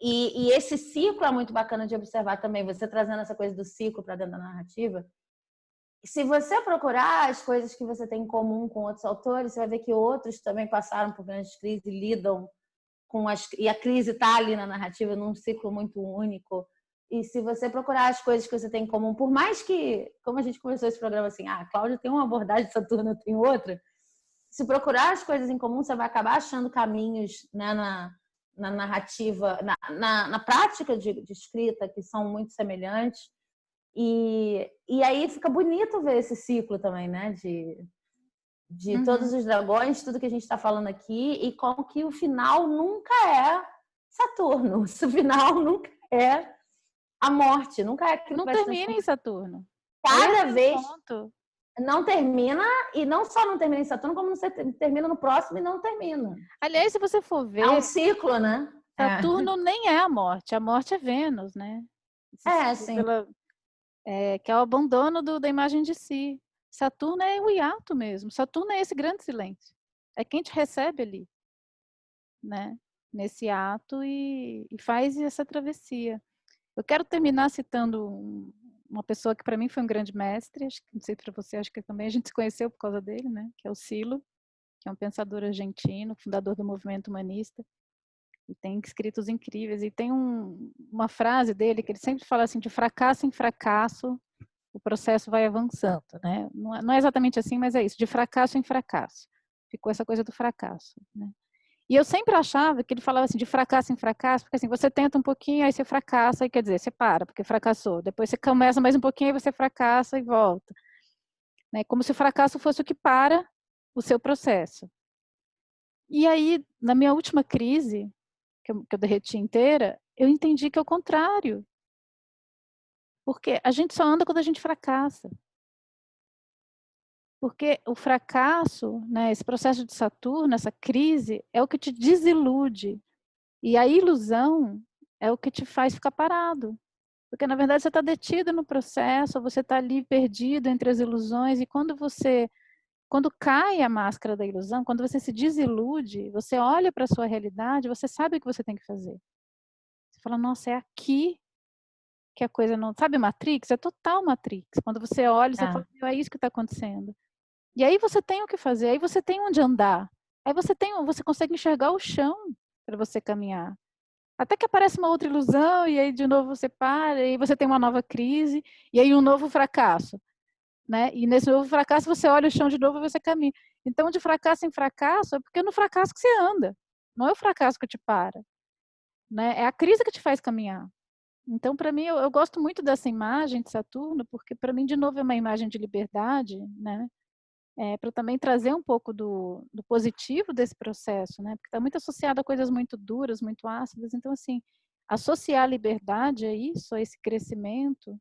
E esse ciclo é muito bacana de observar também, você trazendo essa coisa do ciclo para dentro da narrativa. Se você procurar as coisas que você tem em comum com outros autores, você vai ver que outros também passaram por grandes crises e lidam e a crise está ali na narrativa num ciclo muito único. E se você procurar as coisas que você tem em comum, por mais que, como a gente começou esse programa assim, a Cláudia tem uma abordagem de Saturno, eu tenho outra, se procurar as coisas em comum, você vai acabar achando caminhos, né, na narrativa, na prática de escrita que são muito semelhantes. E aí fica bonito ver esse ciclo também, né, de todos os dragões, tudo que a gente está falando aqui, e como que o final nunca é Saturno, o final nunca é a morte, nunca é aquilo Não que vai se termina transformar. em Saturno. Cada Esse é o vez ponto. não termina, e não só não termina em Saturno, como você termina no próximo e não termina. Aliás, se você for É um ver, ciclo, né? Saturno nem é a morte é Vênus, né? Sim. Que é o abandono da imagem de si. Saturno é o hiato mesmo. Saturno é esse grande silêncio. É quem te recebe ali, né? Nesse ato e faz essa travessia. Eu quero terminar citando uma pessoa que para mim foi um grande mestre, acho que, não sei para você, acho que também a gente se conheceu por causa dele, né? Que é o Silo, que é um pensador argentino, fundador do movimento humanista, e tem escritos incríveis. E tem uma frase dele que ele sempre fala assim: de fracasso em fracasso, o processo vai avançando, né? Não é exatamente assim, mas é isso, de fracasso em fracasso. Ficou essa coisa do fracasso, né? E eu sempre achava que ele falava assim, de fracasso em fracasso, porque assim, você tenta um pouquinho, aí você fracassa, aí quer dizer, você para, porque fracassou. Depois você começa mais um pouquinho, aí você fracassa e volta. Né? Como se o fracasso fosse o que para o seu processo. E aí, na minha última crise, que eu derreti inteira, eu entendi que é o contrário. Porque a gente só anda quando a gente fracassa. Porque o fracasso, né, esse processo de Saturno, essa crise, é o que te desilude. E a ilusão é o que te faz ficar parado. Porque, na verdade, você está detido no processo, você está ali perdido entre as ilusões, e quando cai a máscara da ilusão, quando você se desilude, você olha para a sua realidade, você sabe o que você tem que fazer. Você fala, nossa, é aqui que a coisa não... Sabe Matrix? É total Matrix. Quando você olha, você fala, é isso que está acontecendo. E aí você tem o que fazer, aí você tem onde andar. Aí você consegue enxergar o chão para você caminhar. Até que aparece uma outra ilusão, e aí de novo você para, e aí você tem uma nova crise, e aí um novo fracasso. Né? E nesse novo fracasso você olha o chão de novo e você caminha. Então, de fracasso em fracasso, é porque é no fracasso que você anda. Não é o fracasso que te para. Né? É a crise que te faz caminhar. Então, para mim, eu gosto muito dessa imagem de Saturno, porque para mim, de novo, é uma imagem de liberdade, né? Para também trazer um pouco do positivo desse processo, né? Porque está muito associado a coisas muito duras, muito ácidas. Então, assim, associar a liberdade a isso, a esse crescimento,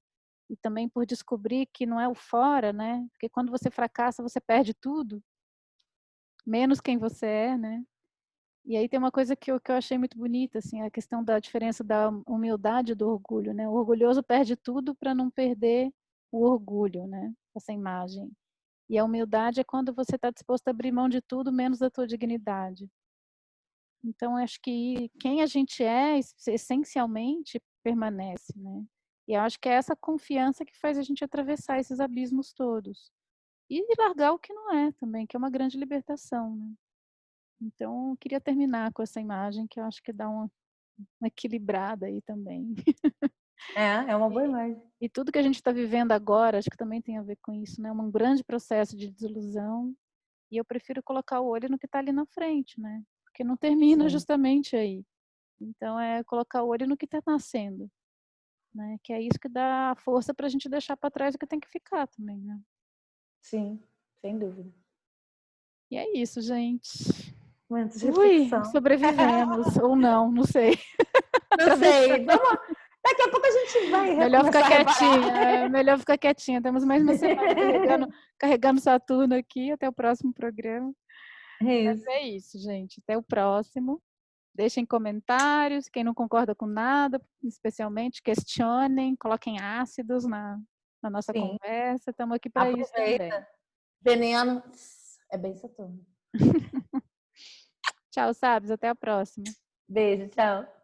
e também por descobrir que não é o fora, né? Porque quando você fracassa, você perde tudo, menos quem você é, né? E aí tem uma coisa que eu achei muito bonita, assim, a questão da diferença da humildade e do orgulho, né? O orgulhoso perde tudo para não perder o orgulho, né? Essa imagem. E a humildade é quando você está disposto a abrir mão de tudo, menos da tua dignidade. Então, acho que quem a gente é, essencialmente, permanece, né? E eu acho que é essa confiança que faz a gente atravessar esses abismos todos. E largar o que não é também, que é uma grande libertação, né? Então, eu queria terminar com essa imagem, que eu acho que dá uma equilibrada aí também. É uma boa imagem. E tudo que a gente está vivendo agora, acho que também tem a ver com isso, né? Um grande processo de desilusão. E eu prefiro colocar o olho no que está ali na frente, né? Porque não termina Sim. justamente aí. Então, é colocar o olho no que está nascendo, né? Que é isso que dá força para a gente deixar para trás o que tem que ficar também, né? Sim, sem dúvida. E é isso, gente. Momentos de Ui, reflexão. sobrevivemos, ou não, não sei. Não sei, vamos... Daqui a pouco a gente vai Melhor ficar começar a quietinha, reparar. melhor ficar quietinha. Temos mais uma semana carregando Saturno aqui, até o próximo programa. É Mas isso. é isso, gente. Até o próximo. Deixem comentários, quem não concorda com nada, especialmente, questionem, coloquem ácidos na nossa Sim. conversa. Estamos aqui para isso também. Aproveita. Veneno é bem Saturno. Tchau, Sabes. Até a próxima. Beijo, tchau.